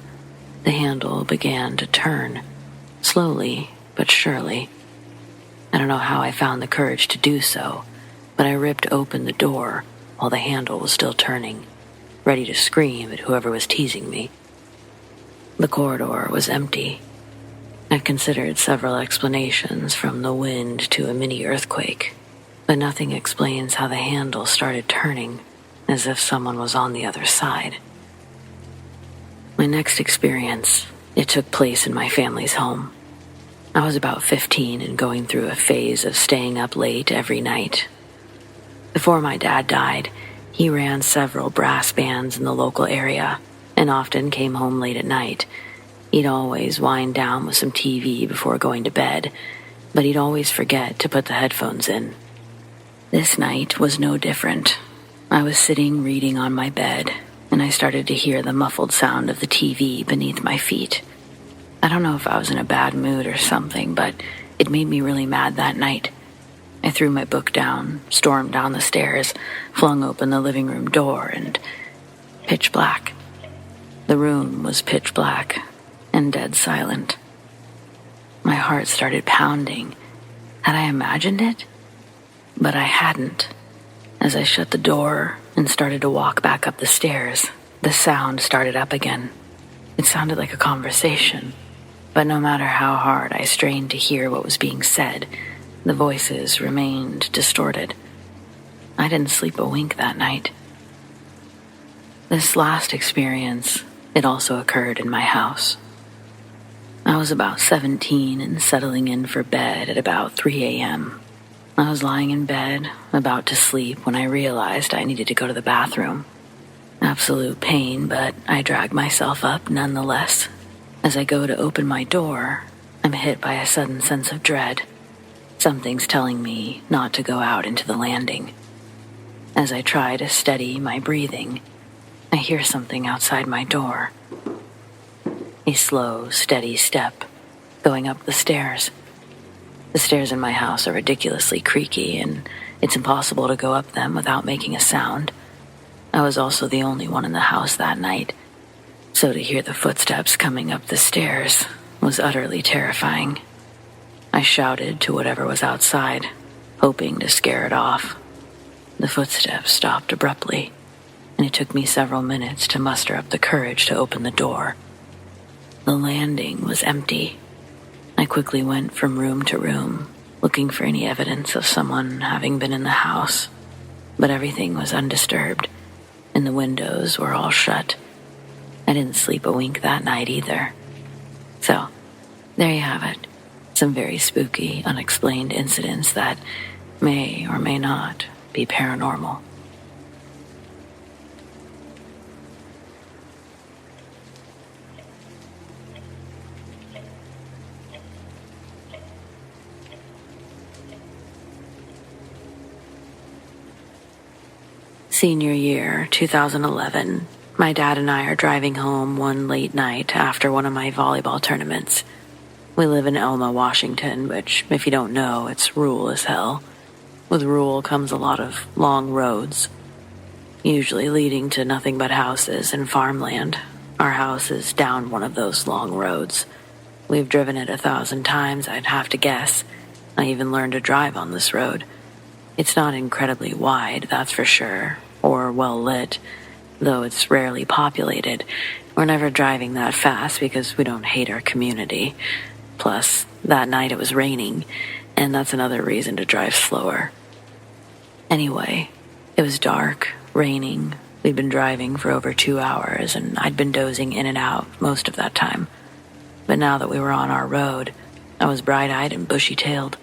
the handle began to turn, slowly but surely. I don't know how I found the courage to do so, but I ripped open the door while the handle was still turning, ready to scream at whoever was teasing me. The corridor was empty. I've considered several explanations, from the wind to a mini earthquake, but nothing explains how the handle started turning, as if someone was on the other side. My next experience, it took place in my family's home. I was about 15 and going through a phase of staying up late every night. Before my dad died, he ran several brass bands in the local area and often came home late at night. He'd always wind down with some TV before going to bed, but he'd always forget to put the headphones in. This night was no different. I was sitting reading on my bed, and I started to hear the muffled sound of the TV beneath my feet. I don't know if I was in a bad mood or something, but it made me really mad that night. I threw my book down, stormed down the stairs, flung open the living room door, and pitch black. The room was pitch black and dead silent. My heart started pounding. Had I imagined it? But I hadn't. As I shut the door and started to walk back up the stairs, the sound started up again. It sounded like a conversation, but no matter how hard I strained to hear what was being said, the voices remained distorted. I didn't sleep a wink that night. This last experience, it also occurred in my house. I was about 17 and settling in for bed at about 3 a.m. I was lying in bed, about to sleep, when I realized I needed to go to the bathroom. Absolute pain, but I dragged myself up nonetheless. As I go to open my door, I'm hit by a sudden sense of dread. Something's telling me not to go out into the landing. As I try to steady my breathing, I hear something outside my door. A slow, steady step going up the stairs. The stairs in my house are ridiculously creaky, and it's impossible to go up them without making a sound. I was also the only one in the house that night, so to hear the footsteps coming up the stairs was utterly terrifying. I shouted to whatever was outside, hoping to scare it off. The footsteps stopped abruptly, and it took me several minutes to muster up the courage to open the door. The landing was empty. I quickly went from room to room, looking for any evidence of someone having been in the house, but everything was undisturbed, and the windows were all shut. I didn't sleep a wink that night either. So, there you have it. Some very spooky, unexplained incidents that may or may not be paranormal. Senior year, 2011. My dad and I are driving home one late night after one of my volleyball tournaments. We live in Elma, Washington, which, if you don't know, it's rural as hell. With rural comes a lot of long roads, usually leading to nothing but houses and farmland. Our house is down one of those long roads. We've driven it 1,000 times, I'd have to guess. I even learned to drive on this road. It's not incredibly wide, that's for sure, or well lit, though it's rarely populated. We're never driving that fast because we don't hate our community. Plus, that night it was raining, and that's another reason to drive slower. Anyway, It was dark, raining. We'd been driving for over 2 hours, and I'd been dozing in and out most of that time. But now that we were on our road, I was bright-eyed and bushy-tailed.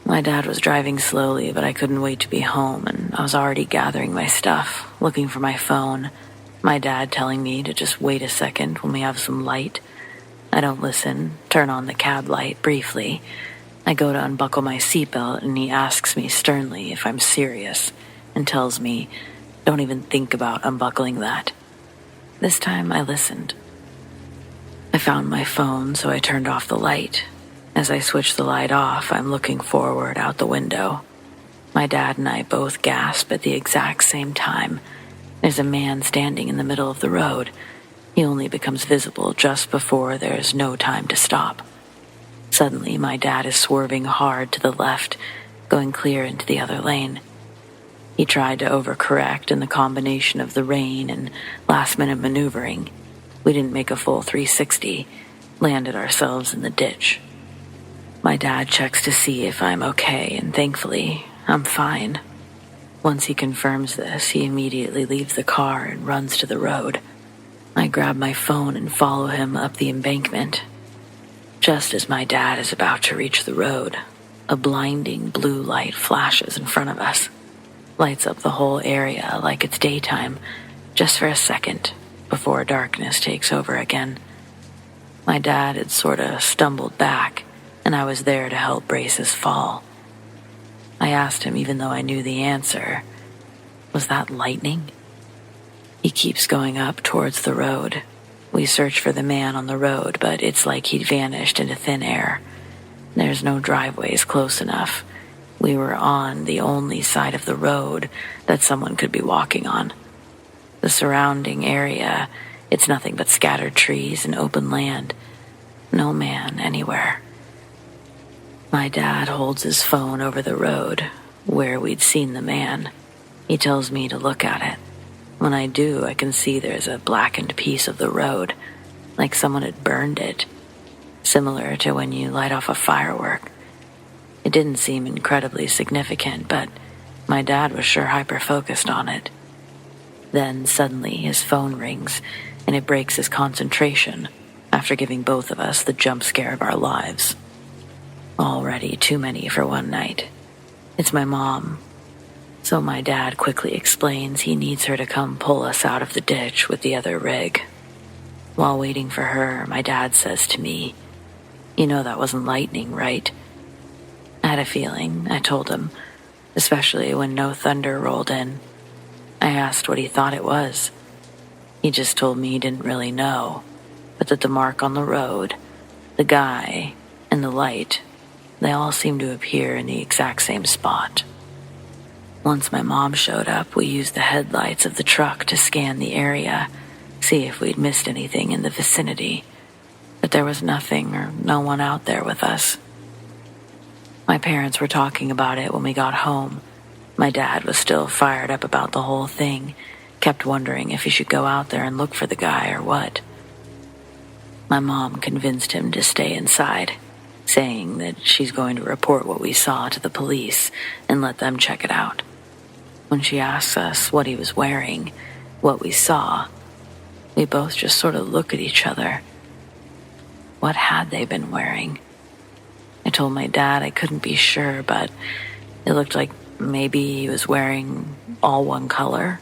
My dad was driving slowly, but I couldn't wait to be home, and I was already gathering my stuff, looking for my phone. My dad telling me to just wait a second when we have some light. I don't listen, turn on the cab light briefly. I go to unbuckle my seatbelt, and he asks me sternly if I'm serious, and tells me, "Don't even think about unbuckling that." This time I listened. I found my phone, so I turned off the light. As I switch the light off, I'm looking forward out the window. My dad and I both gasp at the exact same time. There's a man standing in the middle of the road. He only becomes visible just before there's no time to stop. Suddenly, my dad is swerving hard to the left, going clear into the other lane. He tried to overcorrect, and the combination of the rain and last-minute maneuvering, we didn't make a full 360, landed ourselves in the ditch. My dad checks to see if I'm okay, and thankfully, I'm fine. Once he confirms this, he immediately leaves the car and runs to the road. I grab my phone and follow him up the embankment. Just as my dad is about to reach the road, a blinding blue light flashes in front of us, lights up the whole area like it's daytime, just for a second, before darkness takes over again. My dad had sort of stumbled back, and I was there to help brace his fall. I asked him, even though I knew the answer, "Was that lightning?" He keeps going up towards the road. We search for the man on the road, but it's like he'd vanished into thin air. There's no driveways close enough. We were on the only side of the road that someone could be walking on. The surrounding area, it's nothing but scattered trees and open land. No man anywhere. My dad holds his phone over the road, where we'd seen the man. He tells me to look at it. When I do, I can see there's a blackened piece of the road, like someone had burned it, similar to when you light off a firework. It didn't seem incredibly significant, but my dad was sure hyper-focused on it. Then suddenly his phone rings, and it breaks his concentration after giving both of us the jump scare of our lives. Already too many for one night. It's my mom. So my dad quickly explains he needs her to come pull us out of the ditch with the other rig. While waiting for her, my dad says to me, "You know that wasn't lightning, right?" I had a feeling, I told him, especially when no thunder rolled in. I asked what he thought it was. He just told me he didn't really know, but that the mark on the road, the guy, and the light, they all seemed to appear in the exact same spot. Once my mom showed up, we used the headlights of the truck to scan the area, see if we'd missed anything in the vicinity, but there was nothing or no one out there with us. My parents were talking about it when we got home. My dad was still fired up about the whole thing, kept wondering if he should go out there and look for the guy or what. My mom convinced him to stay inside, saying that she's going to report what we saw to the police and let them check it out. When she asks us what he was wearing, what we saw, we both just sort of look at each other. What had they been wearing? I told my dad I couldn't be sure, but it looked like maybe he was wearing all one color.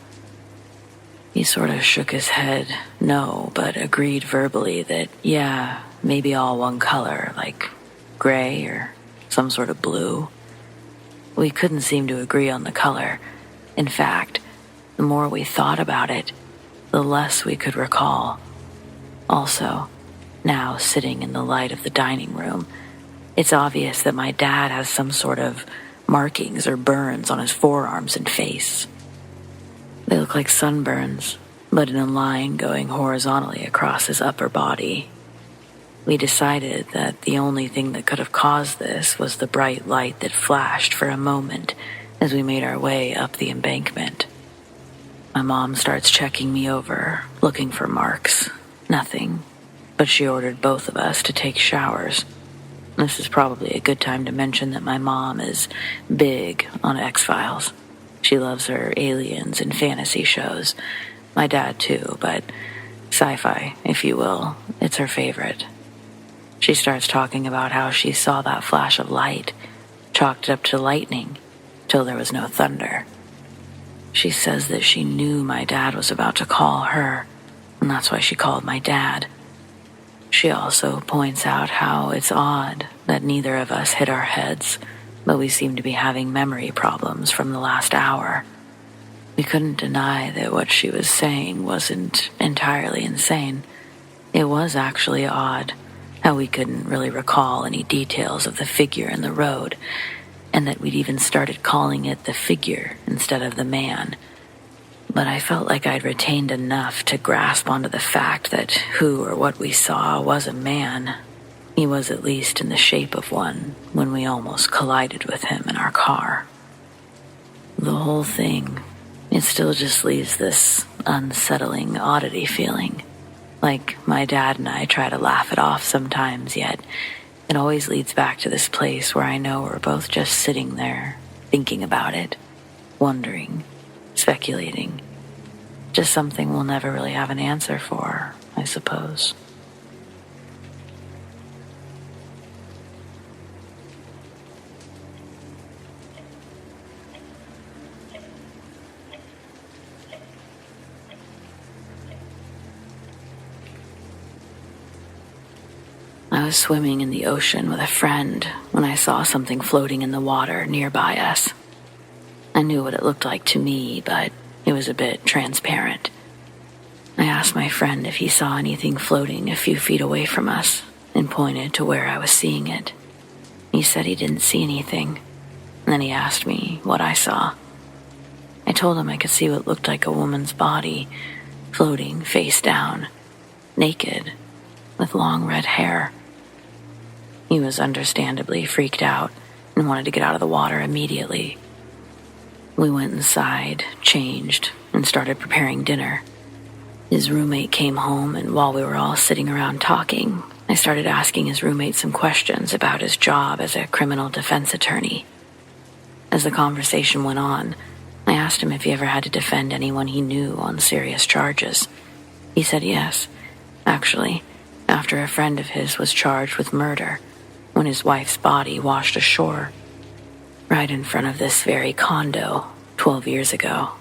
He sort of shook his head, no, but agreed verbally that, yeah, maybe all one color, like gray or some sort of blue. We couldn't seem to agree on the color. In fact, the more we thought about it, the less we could recall. Also, now sitting in the light of the dining room, it's obvious that my dad has some sort of markings or burns on his forearms and face. They look like sunburns, but in a line going horizontally across his upper body. We decided that the only thing that could have caused this was the bright light that flashed for a moment as we made our way up the embankment. My mom starts checking me over, looking for marks. Nothing, but she ordered both of us to take showers. This is probably a good time to mention that my mom is big on X-Files. She loves her aliens and fantasy shows. My dad too, but sci-fi, if you will, it's her favorite. She starts talking about how she saw that flash of light, chalked it up to lightning, till there was no thunder. She says that she knew my dad was about to call her, and that's why she called my dad. She also points out how it's odd that neither of us hit our heads, but we seem to be having memory problems from the last hour. We couldn't deny that what she was saying wasn't entirely insane. It was actually odd how we couldn't really recall any details of the figure in the road, and that we'd even started calling it the figure instead of the man. But I felt like I'd retained enough to grasp onto the fact that who or what we saw was a man. He was at least in the shape of one when we almost collided with him in our car. The whole thing, it still just leaves this unsettling oddity feeling. Like my dad and I try to laugh it off sometimes, yet it always leads back to this place where I know we're both just sitting there, thinking about it, wondering, speculating. Just something we'll never really have an answer for, I suppose. I was swimming in the ocean with a friend when I saw something floating in the water nearby us. I knew what it looked like to me, but it was a bit transparent. I asked my friend if he saw anything floating a few feet away from us and pointed to where I was seeing it. He said he didn't see anything, and then he asked me what I saw. I told him I could see what looked like a woman's body floating face down, naked, with long red hair. He was understandably freaked out and wanted to get out of the water immediately. We went inside, changed, and started preparing dinner. His roommate came home, and while we were all sitting around talking, I started asking his roommate some questions about his job as a criminal defense attorney. As the conversation went on, I asked him if he ever had to defend anyone he knew on serious charges. He said yes, actually, after a friend of his was charged with murder when his wife's body washed ashore, right in front of this very condo 12 years ago.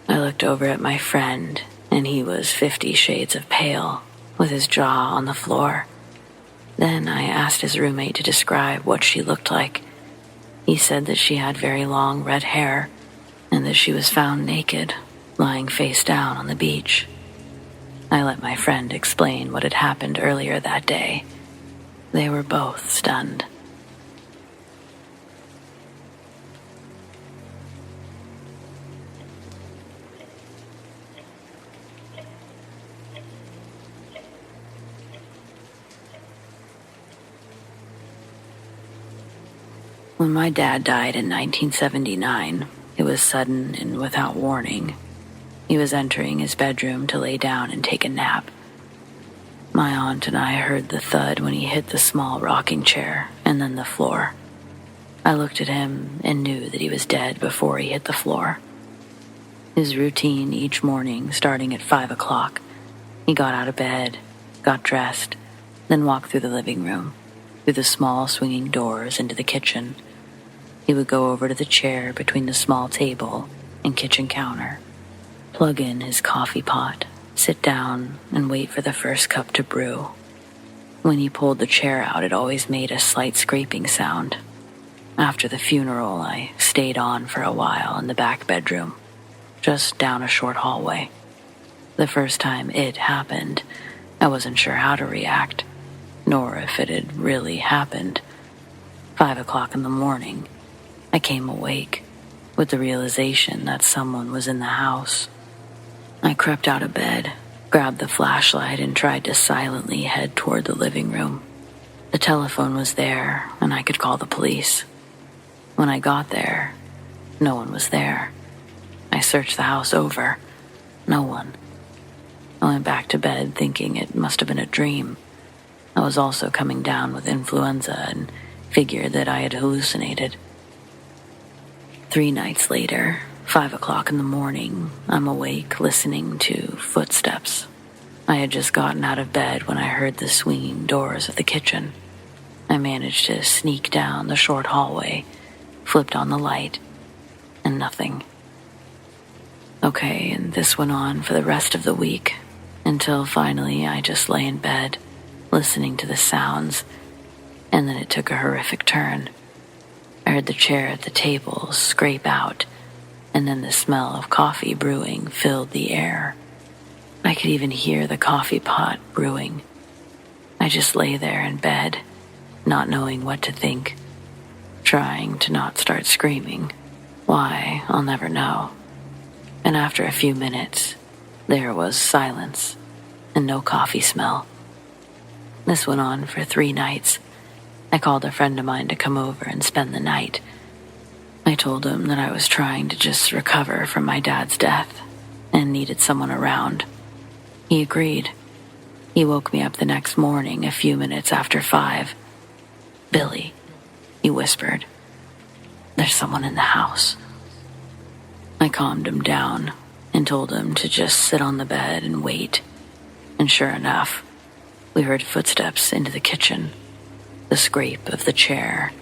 I looked over at my friend, and he was 50 shades of pale, with his jaw on the floor. Then I asked his roommate to describe what she looked like. He said that she had very long red hair, and that she was found naked, lying face down on the beach. I let my friend explain what had happened earlier that day. They were both stunned. When my dad died in 1979, it was sudden and without warning. He was entering his bedroom to lay down and take a nap. My aunt and I heard the thud when he hit the small rocking chair and then the floor. I looked at him and knew that he was dead before he hit the floor. His routine each morning, starting at 5 o'clock, he got out of bed, got dressed, then walked through the living room, through the small swinging doors into the kitchen. He would go over to the chair between the small table and kitchen counter, plug in his coffee pot, sit down, and wait for the first cup to brew. When he pulled the chair out, it always made a slight scraping sound. After the funeral, I stayed on for a while in the back bedroom, just down a short hallway. The first time it happened, I wasn't sure how to react, nor if it had really happened. 5 o'clock in the morning, I came awake with the realization that someone was in the house. I crept out of bed, grabbed the flashlight, and tried to silently head toward the living room. The telephone was there, and I could call the police. When I got there, no one was there. I searched the house over. No one. I went back to bed thinking it must have been a dream. I was also coming down with influenza and figured that I had hallucinated. 3 nights later, 5 o'clock in the morning, I'm awake listening to footsteps. I had just gotten out of bed when I heard the swinging doors of the kitchen. I managed to sneak down the short hallway, flipped on the light, and nothing. Okay, and this went on for the rest of the week, until finally I just lay in bed, listening to the sounds, and then it took a horrific turn. I heard the chair at the table scrape out, and then the smell of coffee brewing filled the air. I could even hear the coffee pot brewing. I just lay there in bed, not knowing what to think, trying to not start screaming. Why, I'll never know. And after a few minutes, there was silence and no coffee smell. This went on for 3 nights. I called a friend of mine to come over and spend the night. I told him that I was trying to just recover from my dad's death and needed someone around. He agreed. He woke me up the next morning a few minutes after 5. "Billy," he whispered, "there's someone in the house." I calmed him down and told him to just sit on the bed and wait. And sure enough, we heard footsteps into the kitchen, the scrape of the chair,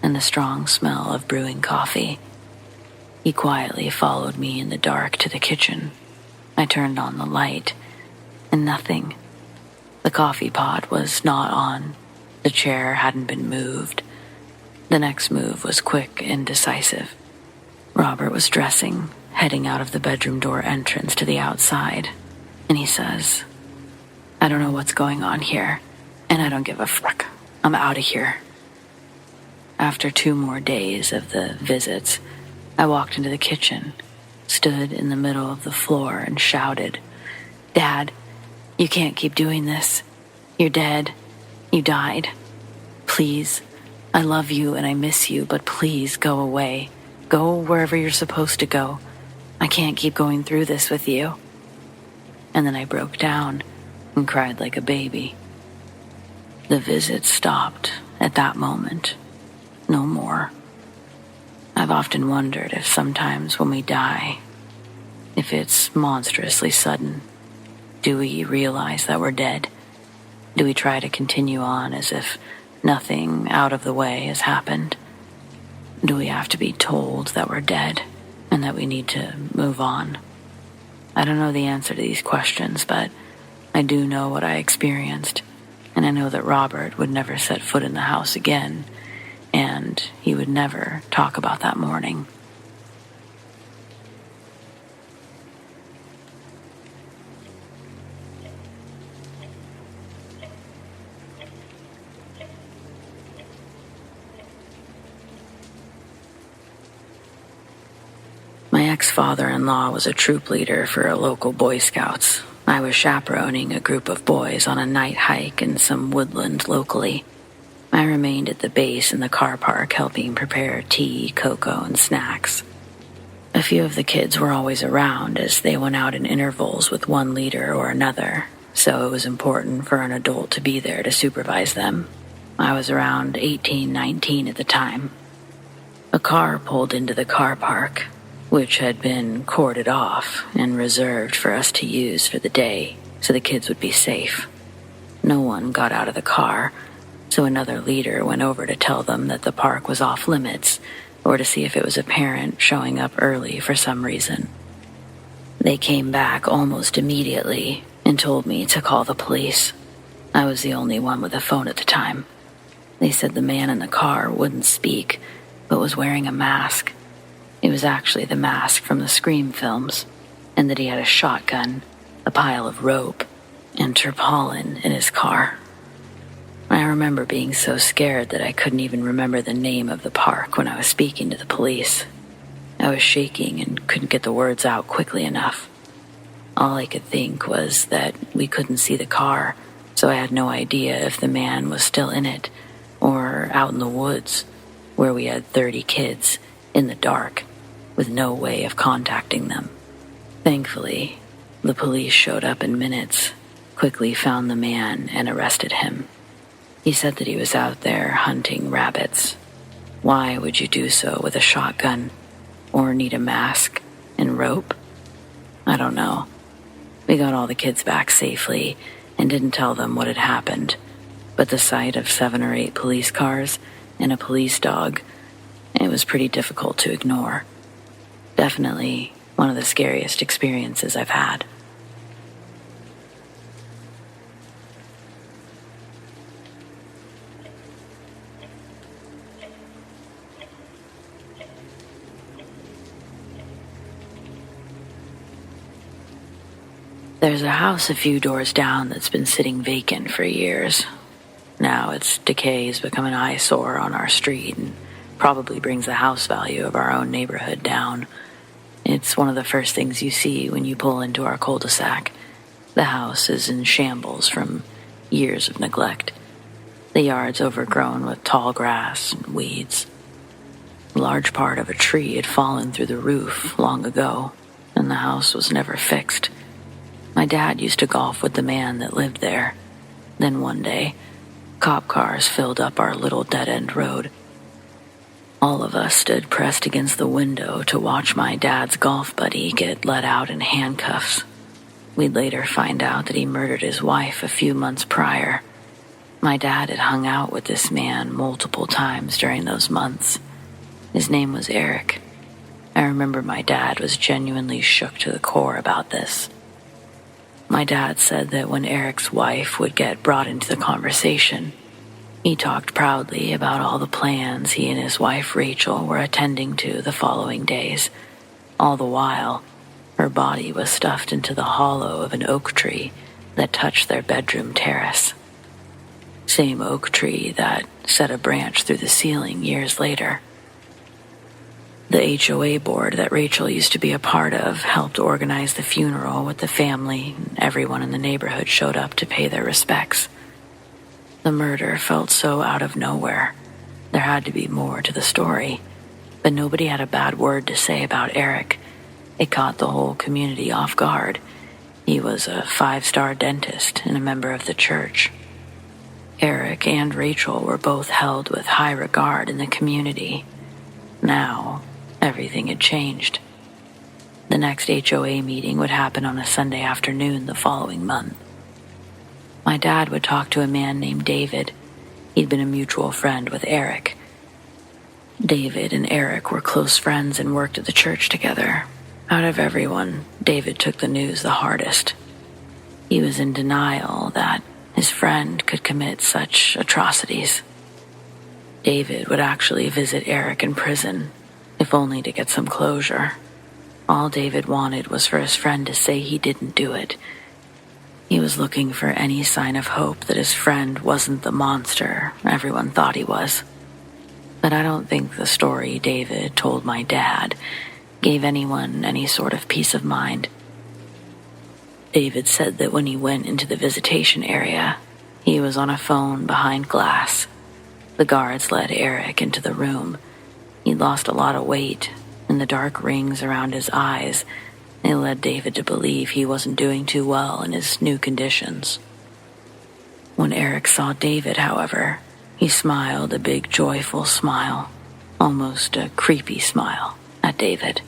and the strong smell of brewing coffee. He quietly followed me in the dark to the kitchen. I turned on the light, and nothing. The coffee pot was not on. The chair hadn't been moved. The next move was quick and decisive. Robert was dressing, heading out of the bedroom door entrance to the outside, and he says, "I don't know what's going on here, and I don't give a fuck. I'm out of here." After 2 more days of the visits, I walked into the kitchen, stood in the middle of the floor, and shouted, "Dad, you can't keep doing this. You're dead. You died. Please, I love you and I miss you, but please go away. Go wherever you're supposed to go. I can't keep going through this with you." And then I broke down and cried like a baby. The visit stopped at that moment. No more. I've often wondered if sometimes when we die, if it's monstrously sudden, do we realize that we're dead? Do we try to continue on as if nothing out of the way has happened? Do we have to be told that we're dead and that we need to move on? I don't know the answer to these questions, but I do know what I experienced, and I know that Robert would never set foot in the house again, and he would never talk about that morning. My ex-father-in-law was a troop leader for a local Boy Scouts. I was chaperoning a group of boys on a night hike in some woodland locally. I remained at the base in the car park helping prepare tea, cocoa, and snacks. A few of the kids were always around as they went out in intervals with one leader or another, so it was important for an adult to be there to supervise them. I was around 18, 19 at the time. A car pulled into the car park, which had been corded off and reserved for us to use for the day so the kids would be safe. No one got out of the car, so another leader went over to tell them that the park was off limits or to see if it was a parent showing up early for some reason. They came back almost immediately and told me to call the police. I was the only one with a phone at the time. They said the man in the car wouldn't speak, but was wearing a mask. It was actually the mask from the Scream films, and that he had a shotgun, a pile of rope, and tarpaulin in his car. I remember being so scared that I couldn't even remember the name of the park when I was speaking to the police. I was shaking and couldn't get the words out quickly enough. All I could think was that we couldn't see the car, so I had no idea if the man was still in it or out in the woods, where we had 30 kids in the dark, with no way of contacting them. Thankfully, the police showed up in minutes, quickly found the man, and arrested him. He said that he was out there hunting rabbits. Why would you do so with a shotgun? or need a mask and rope? I don't know. We got all the kids back safely and didn't tell them what had happened, but the sight of 7 or 8 police cars and a police dog, it was pretty difficult to ignore. Definitely one of the scariest experiences I've had. There's a house a few doors down that's been sitting vacant for years. Now its decay has become an eyesore on our street and probably brings the house value of our own neighborhood down. It's one of the first things you see when you pull into our cul-de-sac. The house is in shambles from years of neglect. The yard's overgrown with tall grass and weeds. A large part of a tree had fallen through the roof long ago, and the house was never fixed. My dad used to golf with the man that lived there. Then one day, cop cars filled up our little dead-end road. All of us stood pressed against the window to watch my dad's golf buddy get let out in handcuffs. We'd later find out that he murdered his wife a few months prior. My dad had hung out with this man multiple times during those months. His name was Eric. I remember my dad was genuinely shook to the core about this. My dad said that when Eric's wife would get brought into the conversation, he talked proudly about all the plans he and his wife Rachel were attending to the following days. All the while, her body was stuffed into the hollow of an oak tree that touched their bedroom terrace. Same oak tree that set a branch through the ceiling years later. The HOA board that Rachel used to be a part of helped organize the funeral with the family, and everyone in the neighborhood showed up to pay their respects. The murder felt so out of nowhere. There had to be more to the story, but nobody had a bad word to say about Eric. It caught the whole community off guard. He was a 5-star dentist and a member of the church. Eric and Rachel were both held with high regard in the community. Now, everything had changed. The next HOA meeting would happen on a Sunday afternoon the following month. My dad would talk to a man named David. He'd been a mutual friend with Eric. David and Eric were close friends and worked at the church together. Out of everyone, David took the news the hardest. He was in denial that his friend could commit such atrocities. David would actually visit Eric in prison, if only to get some closure. All David wanted was for his friend to say he didn't do it. He was looking for any sign of hope that his friend wasn't the monster everyone thought he was. But I don't think the story David told my dad gave anyone any sort of peace of mind. David said that when he went into the visitation area, he was on a phone behind glass. The guards led Eric into the room. He'd lost a lot of weight, and the dark rings around his eyes, it led David to believe he wasn't doing too well in his new conditions. When Eric saw David, however, he smiled a big, joyful smile, almost a creepy smile, at David.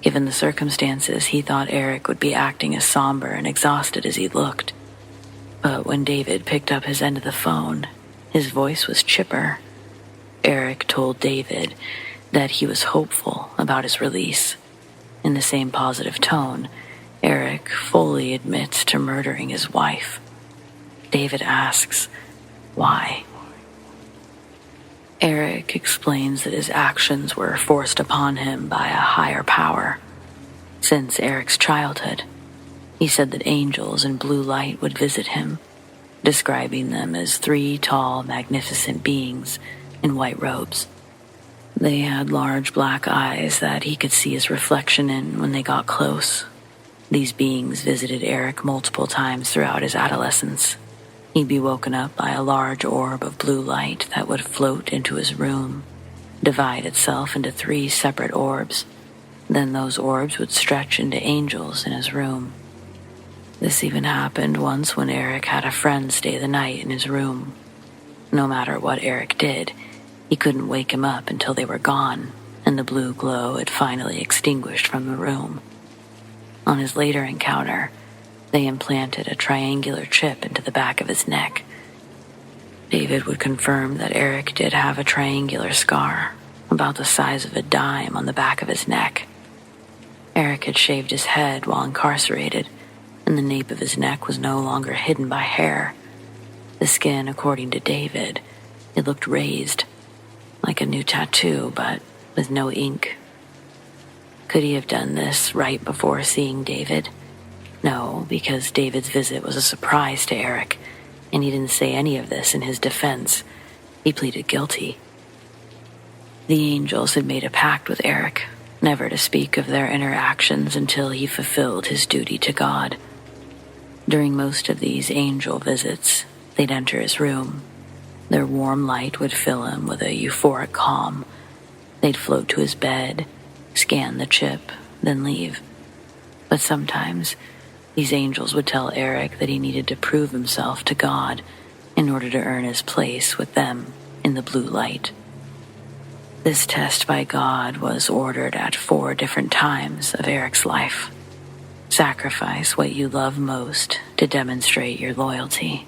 Given the circumstances, he thought Eric would be acting as somber and exhausted as he looked. But when David picked up his end of the phone, his voice was chipper. Eric told David that he was hopeful about his release. In the same positive tone, Eric fully admits to murdering his wife. David asks, why? Eric explains that his actions were forced upon him by a higher power. Since Eric's childhood, he said that angels in blue light would visit him, describing them as 3 tall, magnificent beings in white robes. They had large black eyes that he could see his reflection in when they got close. These beings visited Eric multiple times throughout his adolescence. He'd be woken up by a large orb of blue light that would float into his room, divide itself into 3 separate orbs. Then those orbs would stretch into angels in his room. This even happened once when Eric had a friend stay the night in his room. No matter what Eric did, he couldn't wake him up until they were gone, and the blue glow had finally extinguished from the room. On his later encounter, they implanted a triangular chip into the back of his neck. David would confirm that Eric did have a triangular scar, about the size of a dime, on the back of his neck. Eric had shaved his head while incarcerated, and the nape of his neck was no longer hidden by hair. The skin, according to David, it looked raised, like a new tattoo, but with no ink. Could he have done this right before seeing David? No, because David's visit was a surprise to Eric, and he didn't say any of this in his defense. He pleaded guilty. The angels had made a pact with Eric, never to speak of their interactions until he fulfilled his duty to God. During most of these angel visits, they'd enter his room. Their warm light would fill him with a euphoric calm. They'd float to his bed, scan the chip, then leave. But sometimes, these angels would tell Eric that he needed to prove himself to God in order to earn his place with them in the blue light. This test by God was ordered at 4 different times of Eric's life. Sacrifice what you love most to demonstrate your loyalty.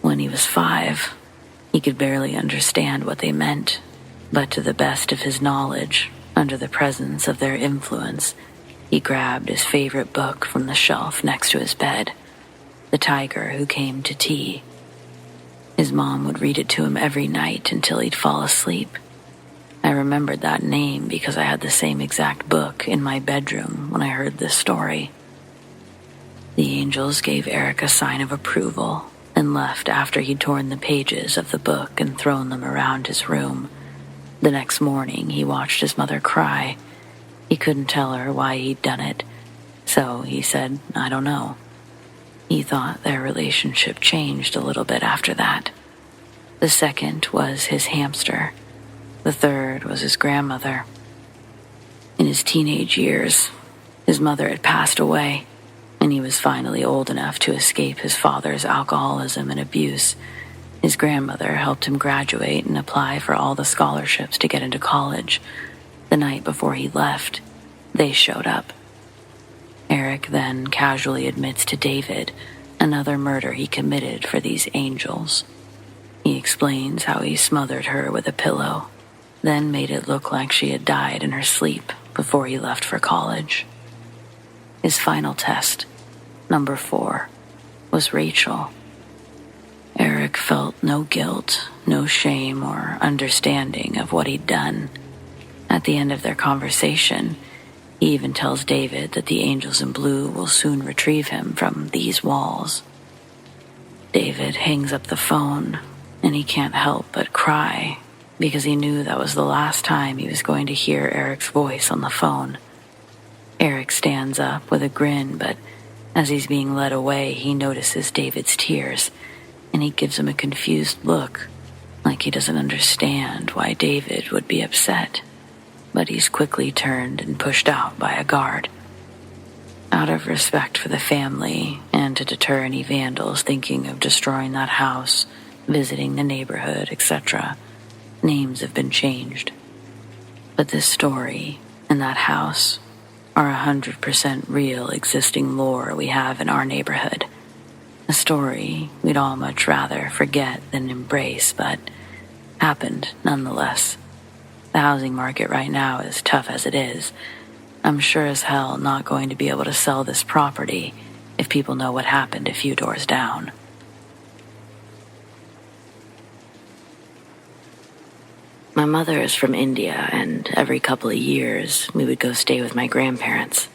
When he was 5, he could barely understand what they meant, but to the best of his knowledge, under the presence of their influence, he grabbed his favorite book from the shelf next to his bed, The Tiger Who Came to Tea. His mom would read it to him every night until he'd fall asleep. I remembered that name because I had the same exact book in my bedroom when I heard this story. The angels gave Eric a sign of approval and left after he'd torn the pages of the book and thrown them around his room. The next morning, he watched his mother cry. He couldn't tell her why he'd done it, so he said, "I don't know." He thought their relationship changed a little bit after that. The second was his hamster. The third was his grandmother. In his teenage years, his mother had passed away, and he was finally old enough to escape his father's alcoholism and abuse. His grandmother helped him graduate and apply for all the scholarships to get into college. The night before he left, they showed up. Eric then casually admits to David another murder he committed for these angels. He explains how he smothered her with a pillow, then made it look like she had died in her sleep before he left for college. His final test, number 4, was Rachel. Eric felt no guilt, no shame, or understanding of what he'd done. At the end of their conversation, he even tells David that the angels in blue will soon retrieve him from these walls. David hangs up the phone, and he can't help but cry because he knew that was the last time he was going to hear Eric's voice on the phone. Eric stands up with a grin, but as he's being led away, he notices David's tears, and he gives him a confused look, like he doesn't understand why David would be upset. But he's quickly turned and pushed out by a guard. Out of respect for the family, and to deter any vandals thinking of destroying that house, visiting the neighborhood, etc., names have been changed. But this story and that house are 100% real existing lore we have in our neighborhood. A story we'd all much rather forget than embrace, but happened nonetheless. The housing market right now is tough as it is. I'm sure as hell not going to be able to sell this property if people know what happened a few doors down. My mother is from India, and every couple of years we would go stay with my grandparents.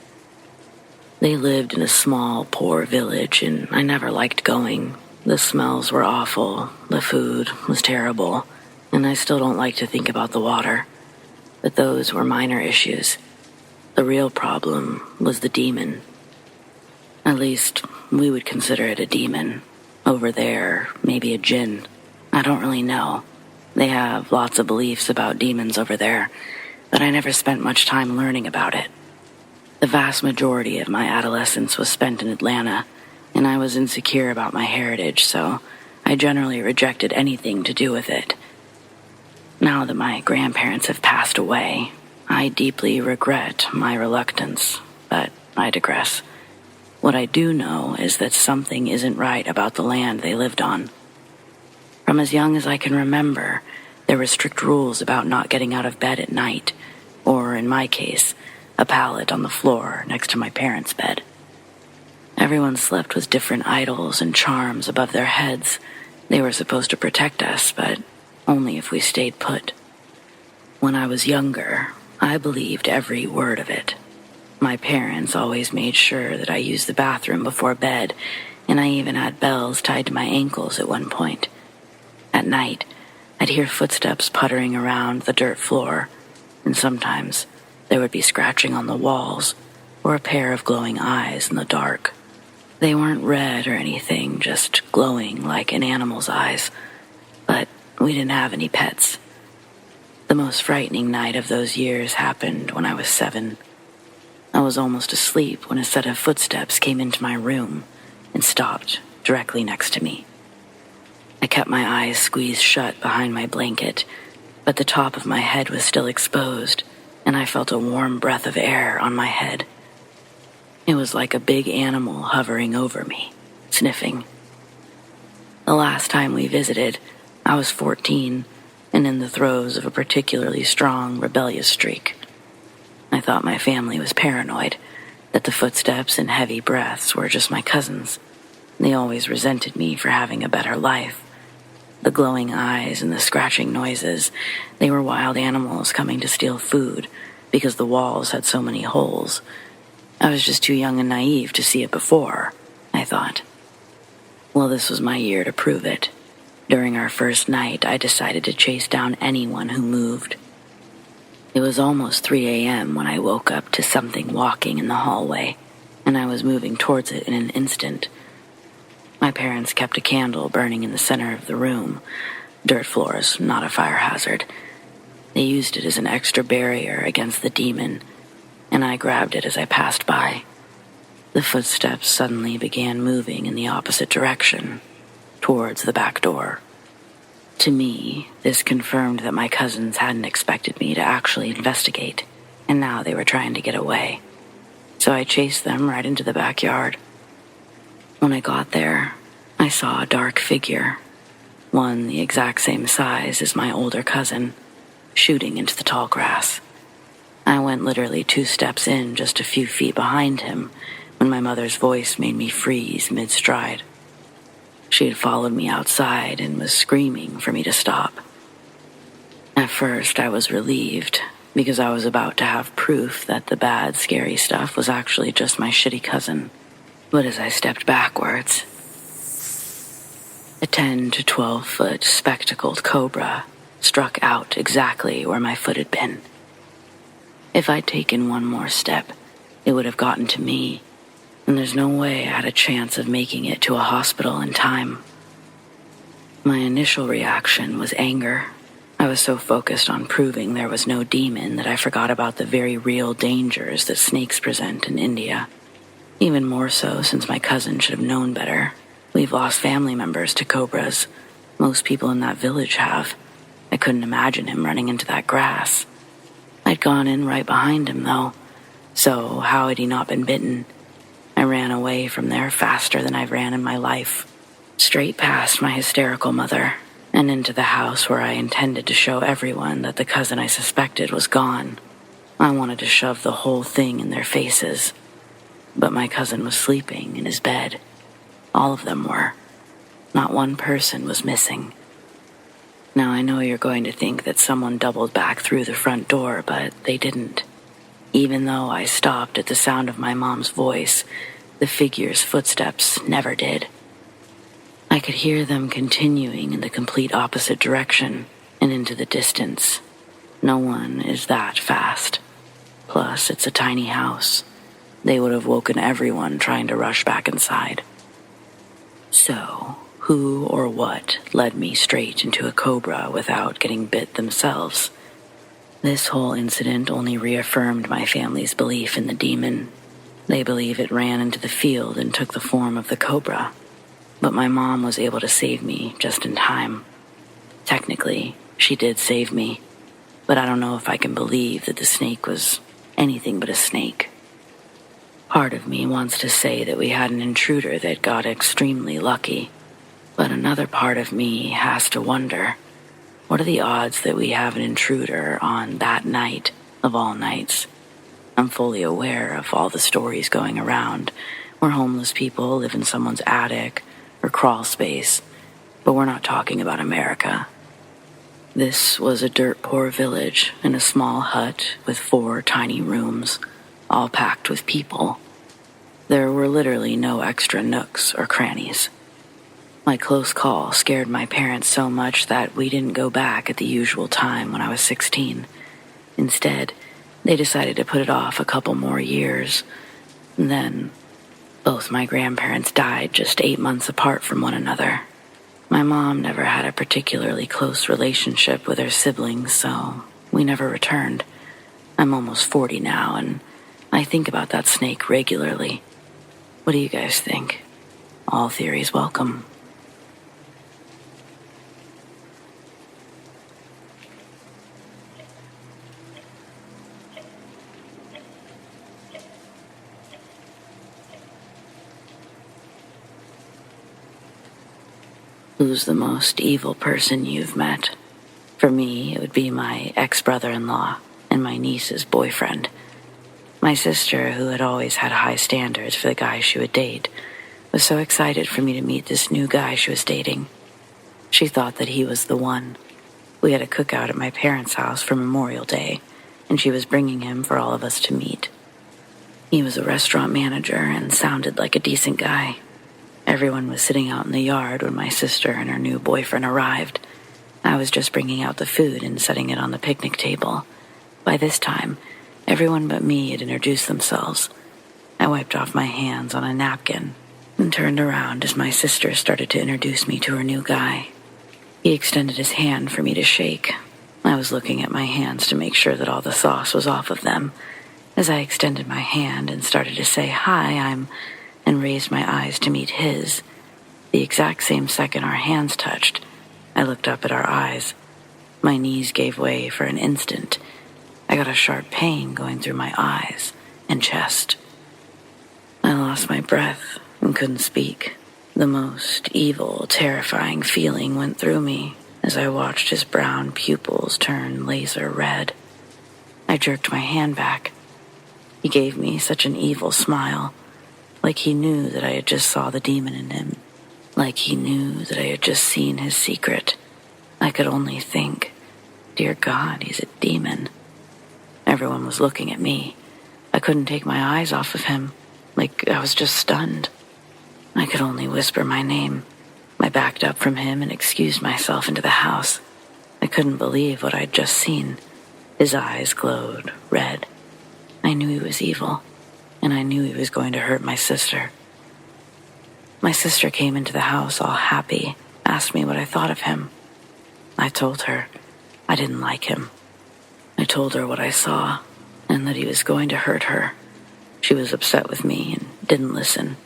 They lived in a small, poor village, and I never liked going. The smells were awful, the food was terrible, and I still don't like to think about the water. But those were minor issues. The real problem was the demon. At least, we would consider it a demon. Over there, maybe a djinn. I don't really know. They have lots of beliefs about demons over there, but I never spent much time learning about it. The vast majority of my adolescence was spent in Atlanta, and I was insecure about my heritage, so I generally rejected anything to do with it. Now that my grandparents have passed away, I deeply regret my reluctance, but I digress. What I do know is that something isn't right about the land they lived on. From as young as I can remember, there were strict rules about not getting out of bed at night, or in my case, a pallet on the floor next to my parents' bed. Everyone slept with different idols and charms above their heads. They were supposed to protect us, but only if we stayed put. When I was younger, I believed every word of it. My parents always made sure that I used the bathroom before bed, and I even had bells tied to my ankles at one point. At night, I'd hear footsteps puttering around the dirt floor, and sometimes there would be scratching on the walls or a pair of glowing eyes in the dark. They weren't red or anything, just glowing like an animal's eyes, but we didn't have any pets. The most frightening night of those years happened when I was 7. I was almost asleep when a set of footsteps came into my room and stopped directly next to me. I kept my eyes squeezed shut behind my blanket, but the top of my head was still exposed, and I felt a warm breath of air on my head. It was like a big animal hovering over me, sniffing. The last time we visited, I was 14 and in the throes of a particularly strong rebellious streak. I thought my family was paranoid, that the footsteps and heavy breaths were just my cousins. They always resented me for having a better life. The glowing eyes and the scratching noises, they were wild animals coming to steal food because the walls had so many holes. I was just too young and naive to see it before, I thought. Well, this was my year to prove it. During our first night, I decided to chase down anyone who moved. It was almost 3 a.m. when I woke up to something walking in the hallway, and I was moving towards it in an instant. My parents kept a candle burning in the center of the room. Dirt floors, not a fire hazard. They used it as an extra barrier against the demon, and I grabbed it as I passed by. The footsteps suddenly began moving in the opposite direction, towards the back door. To me, this confirmed that my cousins hadn't expected me to actually investigate, and now they were trying to get away. So I chased them right into the backyard. When I got there, I saw a dark figure, one the exact same size as my older cousin, shooting into the tall grass. I went literally 2 steps in, just a few feet behind him, when my mother's voice made me freeze mid-stride. She had followed me outside and was screaming for me to stop. At first, I was relieved, because I was about to have proof that the bad, scary stuff was actually just my shitty cousin. But as I stepped backwards, a 10 to 12 foot spectacled cobra struck out exactly where my foot had been. If I'd taken one more step, it would have gotten to me, and there's no way I had a chance of making it to a hospital in time. My initial reaction was anger. I was so focused on proving there was no demon that I forgot about the very real dangers that snakes present in India. Even more so since my cousin should have known better. We've lost family members to cobras. Most people in that village have. I couldn't imagine him running into that grass. I'd gone in right behind him, though, so how had he not been bitten? I ran away from there faster than I've ran in my life, straight past my hysterical mother, and into the house where I intended to show everyone that the cousin I suspected was gone. I wanted to shove the whole thing in their faces, but my cousin was sleeping in his bed. All of them were. Not one person was missing. Now, I know you're going to think that someone doubled back through the front door, but they didn't. Even though I stopped at the sound of my mom's voice, the figure's footsteps never did. I could hear them continuing in the complete opposite direction and into the distance. No one is that fast. Plus, it's a tiny house. They would have woken everyone trying to rush back inside. So, who or what led me straight into a cobra without getting bit themselves? This whole incident only reaffirmed my family's belief in the demon. They believe it ran into the field and took the form of the cobra. But my mom was able to save me just in time. Technically, she did save me, but I don't know if I can believe that the snake was anything but a snake. Part of me wants to say that we had an intruder that got extremely lucky, but another part of me has to wonder, what are the odds that we have an intruder on that night of all nights? I'm fully aware of all the stories going around where homeless people live in someone's attic or crawl space, but we're not talking about America. This was a dirt-poor village in a small hut with 4 tiny rooms, all packed with people. There were literally no extra nooks or crannies. My close call scared my parents so much that we didn't go back at the usual time when I was 16. Instead, they decided to put it off a couple more years. And then, both my grandparents died just 8 months apart from one another. My mom never had a particularly close relationship with her siblings, so we never returned. I'm almost 40 now, and I think about that snake regularly. What do you guys think? All theories welcome. Who's the most evil person you've met? For me, it would be my ex-brother-in-law and my niece's boyfriend. My sister, who had always had high standards for the guys she would date, was so excited for me to meet this new guy she was dating. She thought that he was the one. We had a cookout at my parents' house for Memorial Day, and she was bringing him for all of us to meet. He was a restaurant manager and sounded like a decent guy. Everyone was sitting out in the yard when my sister and her new boyfriend arrived. I was just bringing out the food and setting it on the picnic table. By this time, everyone but me had introduced themselves. I wiped off my hands on a napkin and turned around as my sister started to introduce me to her new guy. He extended his hand for me to shake. I was looking at my hands to make sure that all the sauce was off of them. As I extended my hand and started to say, "Hi, and raised my eyes to meet his. The exact same second our hands touched, I looked up at our eyes. My knees gave way for an instant. I got a sharp pain going through my eyes and chest. I lost my breath and couldn't speak. The most evil, terrifying feeling went through me as I watched his brown pupils turn laser red. I jerked my hand back. He gave me such an evil smile, like he knew that I had just saw the demon in him, like he knew that I had just seen his secret. I could only think, dear God, he's a demon. Everyone was looking at me. I couldn't take my eyes off of him, like I was just stunned. I could only whisper my name. I backed up from him and excused myself into the house. I couldn't believe what I'd just seen. His eyes glowed red. I knew he was evil, and I knew he was going to hurt my sister. My sister came into the house all happy, asked me what I thought of him. I told her I didn't like him. I told her what I saw, and that he was going to hurt her. She was upset with me and didn't listen.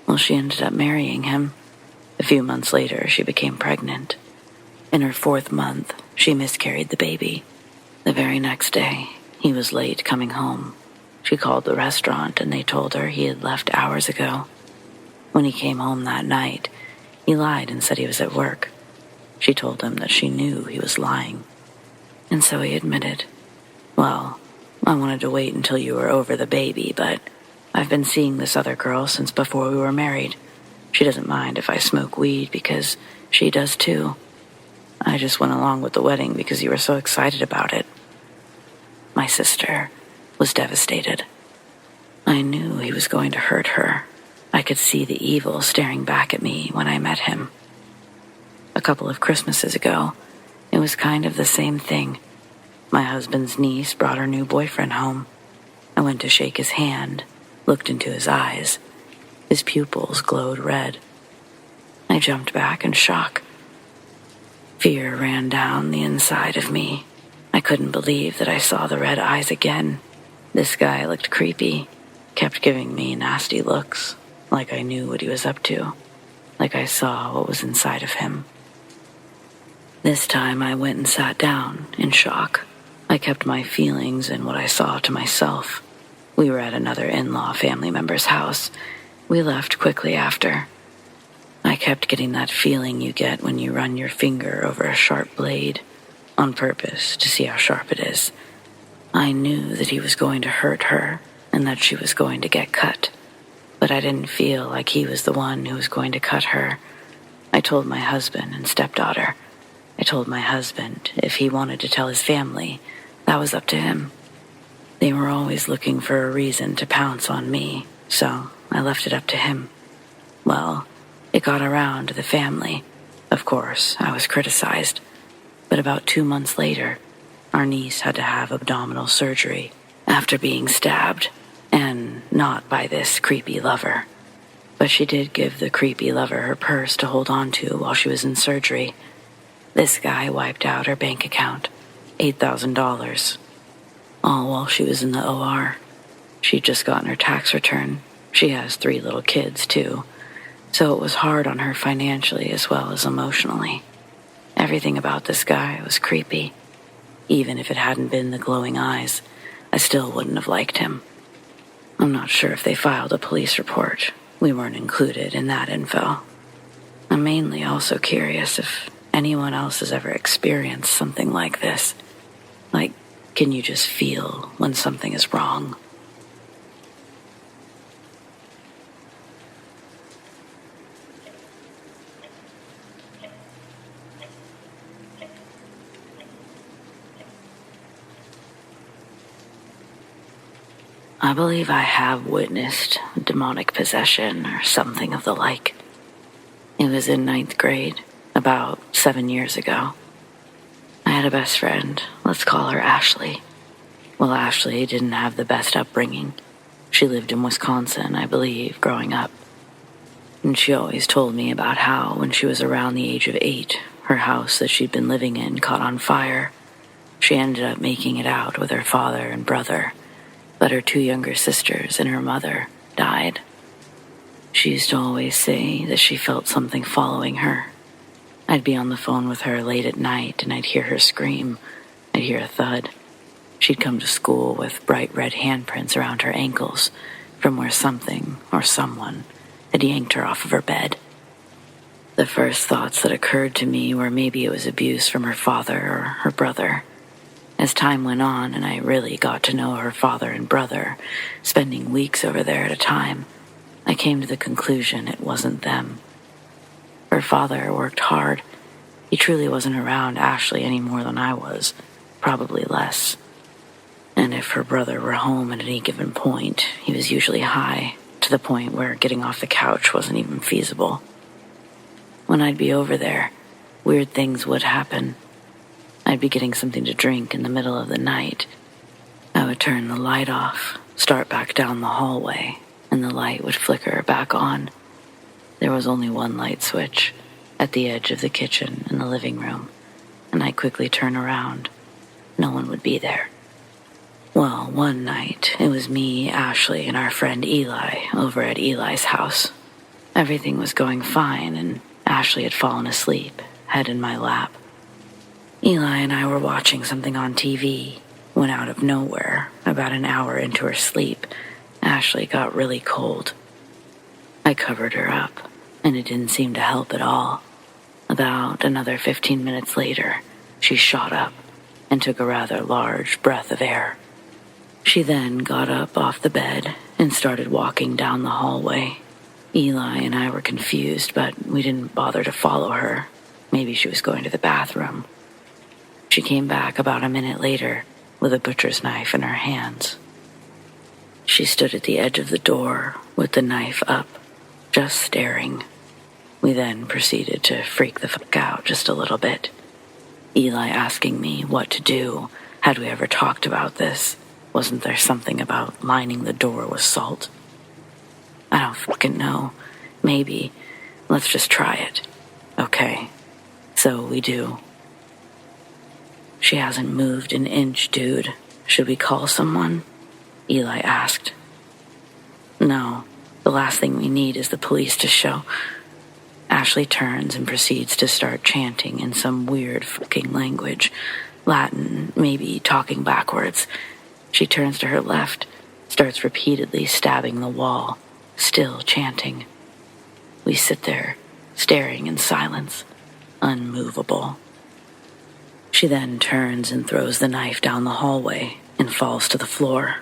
Well, she ended up marrying him. A few months later, she became pregnant. In her 4th month, she miscarried the baby. The very next day, he was late coming home. She called the restaurant and they told her he had left hours ago. When he came home that night, he lied and said he was at work. She told him that she knew he was lying. And so he admitted, "Well, I wanted to wait until you were over the baby, but I've been seeing this other girl since before we were married. She doesn't mind if I smoke weed because she does too. I just went along with the wedding because you were so excited about it." My sister was devastated. I knew he was going to hurt her. I could see the evil staring back at me when I met him. A couple of Christmases ago, it was kind of the same thing. My husband's niece brought her new boyfriend home. I went to shake his hand, looked into his eyes. His pupils glowed red. I jumped back in shock. Fear ran down the inside of me. I couldn't believe that I saw the red eyes again. This guy looked creepy, kept giving me nasty looks, like I knew what he was up to, like I saw what was inside of him. This time I went and sat down, in shock. I kept my feelings and what I saw to myself. We were at another in-law family member's house. We left quickly after. I kept getting that feeling you get when you run your finger over a sharp blade, on purpose to see how sharp it is. I knew that he was going to hurt her and that she was going to get cut, but I didn't feel like he was the one who was going to cut her. I told my husband and stepdaughter. I told my husband if he wanted to tell his family, that was up to him. They were always looking for a reason to pounce on me, so I left it up to him. Well, it got around to the family. Of course, I was criticized. But about 2 months later, our niece had to have abdominal surgery after being stabbed, and not by this creepy lover. But she did give the creepy lover her purse to hold on to while she was in surgery. This guy wiped out her bank account, $8,000. All while she was in the OR. She'd just gotten her tax return. She has 3 little kids, too. So it was hard on her financially as well as emotionally. Everything about this guy was creepy. Even if it hadn't been the glowing eyes, I still wouldn't have liked him. I'm not sure if they filed a police report. We weren't included in that info. I'm mainly also curious if anyone else has ever experienced something like this. Like, can you just feel when something is wrong? I believe I have witnessed demonic possession or something of the like. It was in 9th grade, about 7 years ago. I had a best friend, let's call her Ashley. Well, Ashley didn't have the best upbringing. She lived in Wisconsin, I believe, growing up. And she always told me about how, when she was around the age of 8, her house that she'd been living in caught on fire. She ended up making it out with her father and brother, but her 2 younger sisters and her mother died. She used to always say that she felt something following her. I'd be on the phone with her late at night and I'd hear her scream. I'd hear a thud. She'd come to school with bright red handprints around her ankles from where something or someone had yanked her off of her bed. The first thoughts that occurred to me were maybe it was abuse from her father or her brother. As time went on and I really got to know her father and brother, spending weeks over there at a time, I came to the conclusion it wasn't them. Her father worked hard. He truly wasn't around Ashley any more than I was, probably less. And if her brother were home at any given point, he was usually high, to the point where getting off the couch wasn't even feasible. When I'd be over there, weird things would happen. I'd be getting something to drink in the middle of the night. I would turn the light off, start back down the hallway, and the light would flicker back on. There was only one light switch, at the edge of the kitchen and the living room, and I'd quickly turn around. No one would be there. Well, one night, it was me, Ashley, and our friend Eli over at Eli's house. Everything was going fine, and Ashley had fallen asleep, head in my lap. Eli and I were watching something on TV, when out of nowhere, about an hour into her sleep, Ashley got really cold. I covered her up, and it didn't seem to help at all. About another 15 minutes later, she shot up and took a rather large breath of air. She then got up off the bed and started walking down the hallway. Eli and I were confused, but we didn't bother to follow her. Maybe she was going to the bathroom. She came back about a minute later with a butcher's knife in her hands. She stood at the edge of the door with the knife up, just staring. We then proceeded to freak the fuck out just a little bit. Eli asking me what to do. Had we ever talked about this? Wasn't there something about lining the door with salt? I don't fucking know. Maybe. Let's just try it. Okay. So we do. She hasn't moved an inch, dude. Should we call someone? Eli asked. No. The last thing we need is the police to show. Ashley turns and proceeds to start chanting in some weird fucking language. Latin, maybe talking backwards. She turns to her left, starts repeatedly stabbing the wall, still chanting. We sit there, staring in silence, unmovable. She then turns and throws the knife down the hallway and falls to the floor.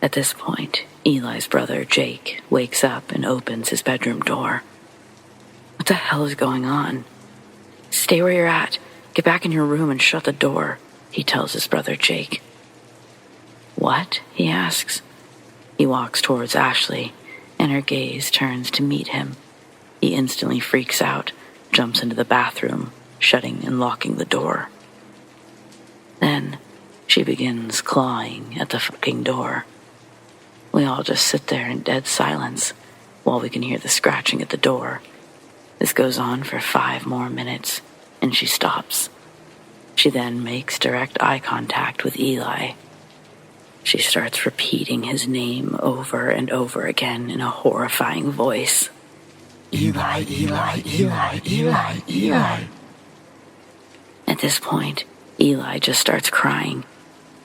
At this point, Eli's brother, Jake, wakes up and opens his bedroom door. What the hell is going on? Stay where you're at. Get back in your room and shut the door, he tells his brother, Jake. What? He asks. He walks towards Ashley, and her gaze turns to meet him. He instantly freaks out, jumps into the bathroom, shutting and locking the door. Then she begins clawing at the fucking door. We all just sit there in dead silence while we can hear the scratching at the door. This goes on for 5 more minutes, and she stops. She then makes direct eye contact with Eli. She starts repeating his name over and over again in a horrifying voice. Eli, Eli, Eli, Eli, Eli. At this point, Eli just starts crying.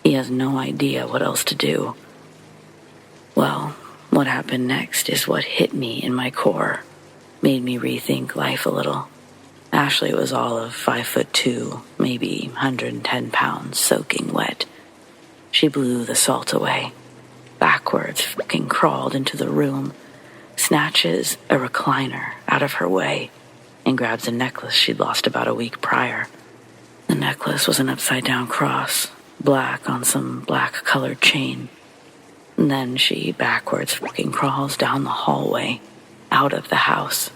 He has no idea what else to do. Well, what happened next is what hit me in my core, made me rethink life a little. Ashley was all of 5'2", maybe 110 pounds, soaking wet. She blew the salt away, backwards fucking crawled into the room, snatches a recliner out of her way, and grabs a necklace she'd lost about a week prior. The necklace was an upside-down cross, black on some black-colored chain. And then she backwards fucking crawls down the hallway, out of the house.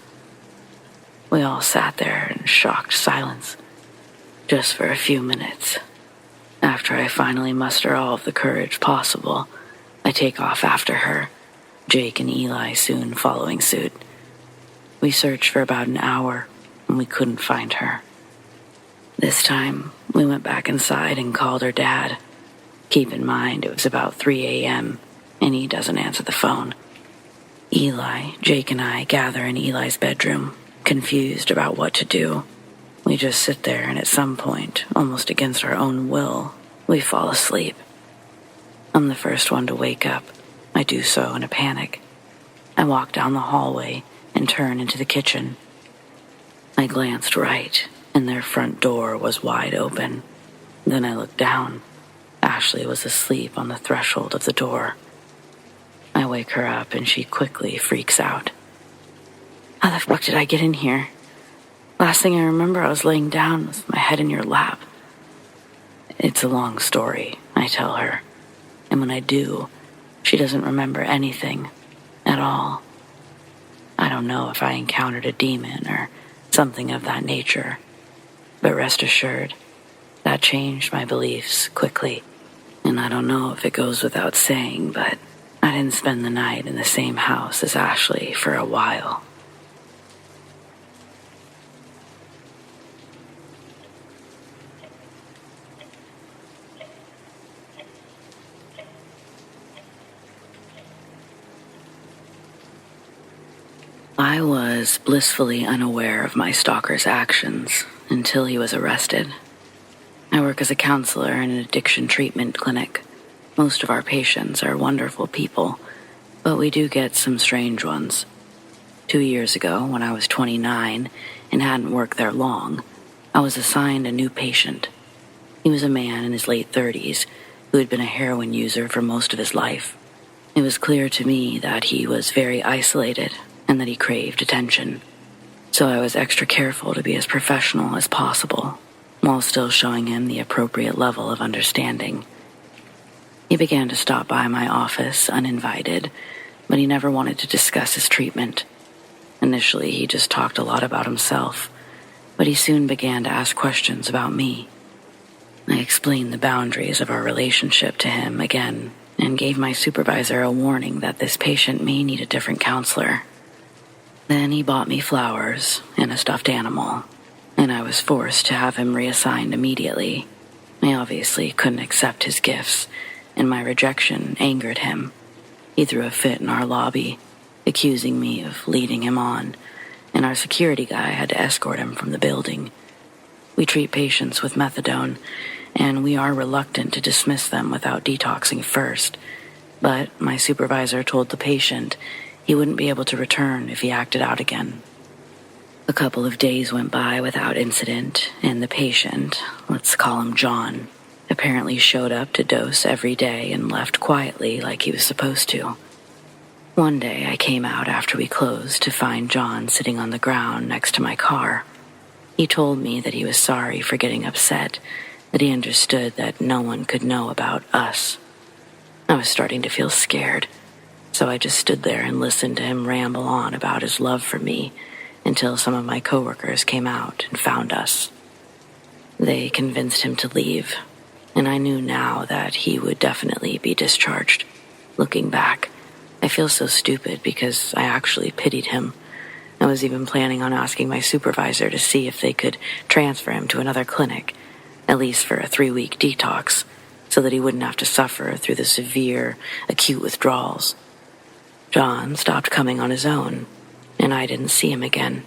We all sat there in shocked silence, just for a few minutes. After I finally muster all of the courage possible, I take off after her, Jake and Eli soon following suit. We searched for about an hour, and we couldn't find her. This time, we went back inside and called her dad. Keep in mind, it was about 3 a.m., and he doesn't answer the phone. Eli, Jake, and I gather in Eli's bedroom, confused about what to do. We just sit there, and at some point, almost against our own will, we fall asleep. I'm the first one to wake up. I do so in a panic. I walk down the hallway and turn into the kitchen. I glanced right, and their front door was wide open. Then I looked down. Ashley was asleep on the threshold of the door. I wake her up, and she quickly freaks out. How the fuck did I get in here? Last thing I remember, I was laying down with my head in your lap. It's a long story, I tell her. And when I do, she doesn't remember anything at all. I don't know if I encountered a demon or something of that nature, but rest assured, that changed my beliefs quickly. And I don't know if it goes without saying, but I didn't spend the night in the same house as Ashley for a while. I was blissfully unaware of my stalker's actions until he was arrested. I work as a counselor in an addiction treatment clinic. Most of our patients are wonderful people, but we do get some strange ones. 2 years ago, when I was 29 and hadn't worked there long, I was assigned a new patient. He was a man in his late 30s who had been a heroin user for most of his life. It was clear to me that he was very isolated and that he craved attention. So I was extra careful to be as professional as possible, while still showing him the appropriate level of understanding. He began to stop by my office uninvited, but he never wanted to discuss his treatment. Initially, he just talked a lot about himself, but he soon began to ask questions about me. I explained the boundaries of our relationship to him again, and gave my supervisor a warning that this patient may need a different counselor. Then he bought me flowers and a stuffed animal, and I was forced to have him reassigned immediately. I obviously couldn't accept his gifts, and my rejection angered him. He threw a fit in our lobby, accusing me of leading him on, and our security guy had to escort him from the building. We treat patients with methadone, and we are reluctant to dismiss them without detoxing first, but my supervisor told the patient he wouldn't be able to return if he acted out again. A couple of days went by without incident, and the patient, let's call him John, apparently showed up to dose every day and left quietly like he was supposed to. One day I came out after we closed to find John sitting on the ground next to my car. He told me that he was sorry for getting upset, that he understood that no one could know about us. I was starting to feel scared, so I just stood there and listened to him ramble on about his love for me until some of my coworkers came out and found us. They convinced him to leave, and I knew now that he would definitely be discharged. Looking back, I feel so stupid because I actually pitied him. I was even planning on asking my supervisor to see if they could transfer him to another clinic, at least for a 3-week detox, so that he wouldn't have to suffer through the severe, acute withdrawals. John stopped coming on his own, and I didn't see him again.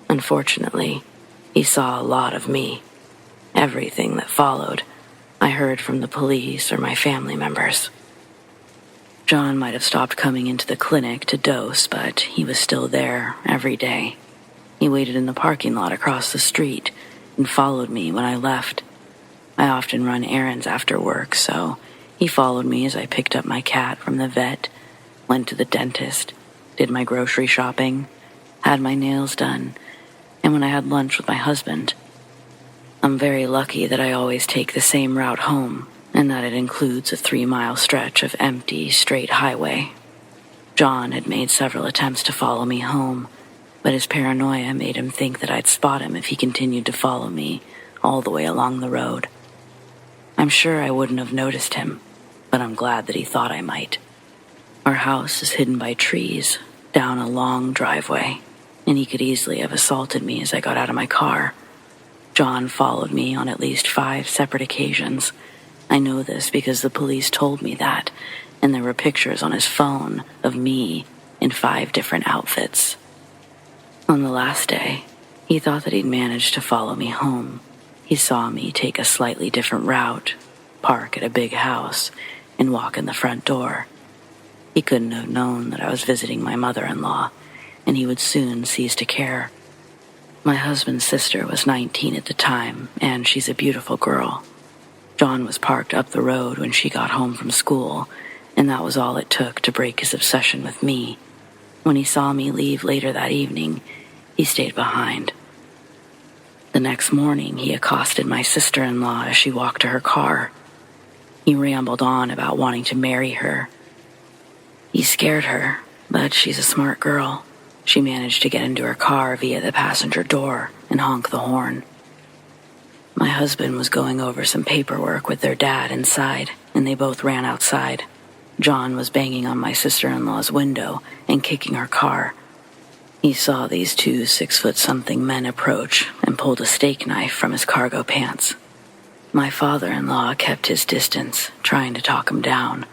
Unfortunately, he saw a lot of me. Everything that followed, I heard from the police or my family members. John might have stopped coming into the clinic to dose, but he was still there every day. He waited in the parking lot across the street and followed me when I left. I often run errands after work, so he followed me as I picked up my cat from the vet, went to the dentist, did my grocery shopping, had my nails done, and when I had lunch with my husband. I'm very lucky that I always take the same route home, and that it includes a 3-mile stretch of empty, straight highway. John had made several attempts to follow me home, but his paranoia made him think that I'd spot him if he continued to follow me all the way along the road. I'm sure I wouldn't have noticed him, but I'm glad that he thought I might. Our house is hidden by trees, down a long driveway, and he could easily have assaulted me as I got out of my car. John followed me on at least 5 separate occasions. I know this because the police told me that, and there were pictures on his phone of me in 5 different outfits. On the last day, he thought that he'd managed to follow me home. He saw me take a slightly different route, park at a big house, and walk in the front door. He couldn't have known that I was visiting my mother-in-law, and he would soon cease to care. My husband's sister was 19 at the time, and she's a beautiful girl. John was parked up the road when she got home from school, and that was all it took to break his obsession with me. When he saw me leave later that evening, he stayed behind. The next morning, he accosted my sister-in-law as she walked to her car. He rambled on about wanting to marry her. He scared her, but she's a smart girl. She managed to get into her car via the passenger door and honk the horn. My husband was going over some paperwork with their dad inside, and they both ran outside. John was banging on my sister-in-law's window and kicking her car. He saw these 2 6-foot-something men approach and pulled a steak knife from his cargo pants. My father-in-law kept his distance, trying to talk him down.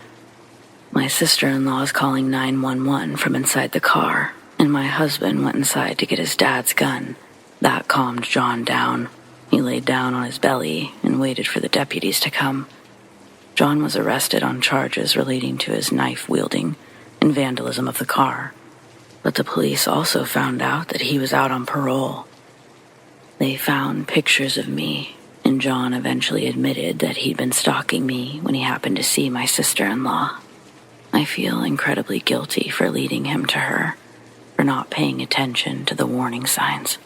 My sister-in-law is calling 911 from inside the car, and my husband went inside to get his dad's gun. That calmed John down. He laid down on his belly and waited for the deputies to come. John was arrested on charges relating to his knife-wielding and vandalism of the car. But the police also found out that he was out on parole. They found pictures of me, and John eventually admitted that he'd been stalking me when he happened to see my sister-in-law. I feel incredibly guilty for leading him to her, for not paying attention to the warning signs.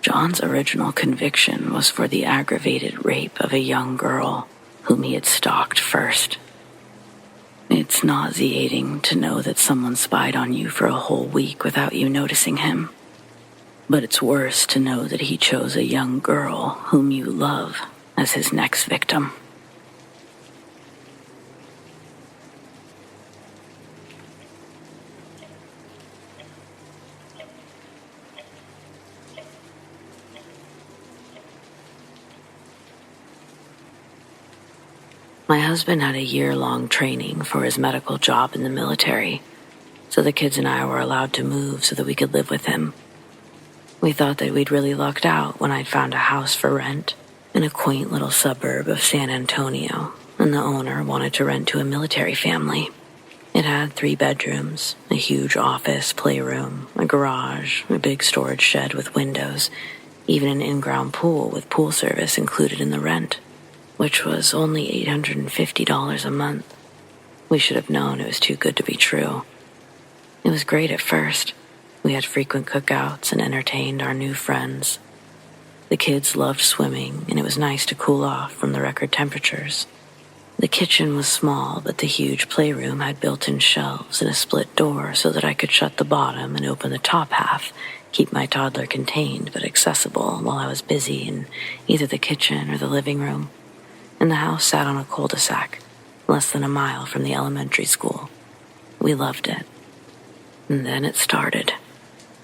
John's original conviction was for the aggravated rape of a young girl whom he had stalked first. It's nauseating to know that someone spied on you for a whole week without you noticing him. But it's worse to know that he chose a young girl whom you love as his next victim. My husband had a year-long training for his medical job in the military, so the kids and I were allowed to move so that we could live with him. We thought that we'd really lucked out when I'd found a house for rent in a quaint little suburb of San Antonio, and the owner wanted to rent to a military family. It had 3 bedrooms, a huge office, playroom, a garage, a big storage shed with windows, even an in-ground pool with pool service included in the rent, which was only $850 a month. We should have known it was too good to be true. It was great at first. We had frequent cookouts and entertained our new friends. The kids loved swimming, and it was nice to cool off from the record temperatures. The kitchen was small, but the huge playroom had built-in shelves and a split door so that I could shut the bottom and open the top half, keep my toddler contained but accessible while I was busy in either the kitchen or the living room. And the house sat on a cul-de-sac, less than a mile from the elementary school. We loved it. And then it started.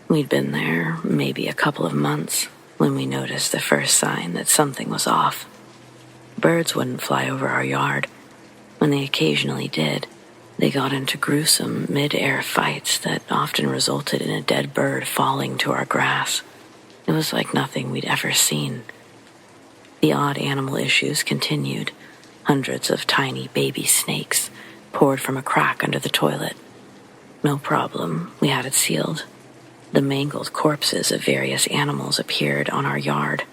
We'd been there maybe a couple of months when we noticed the first sign that something was off. Birds wouldn't fly over our yard. When they occasionally did, they got into gruesome mid-air fights that often resulted in a dead bird falling to our grass. It was like nothing we'd ever seen. The odd animal issues continued. Hundreds of tiny baby snakes poured from a crack under the toilet. No problem, we had it sealed. The mangled corpses of various animals appeared on our yard.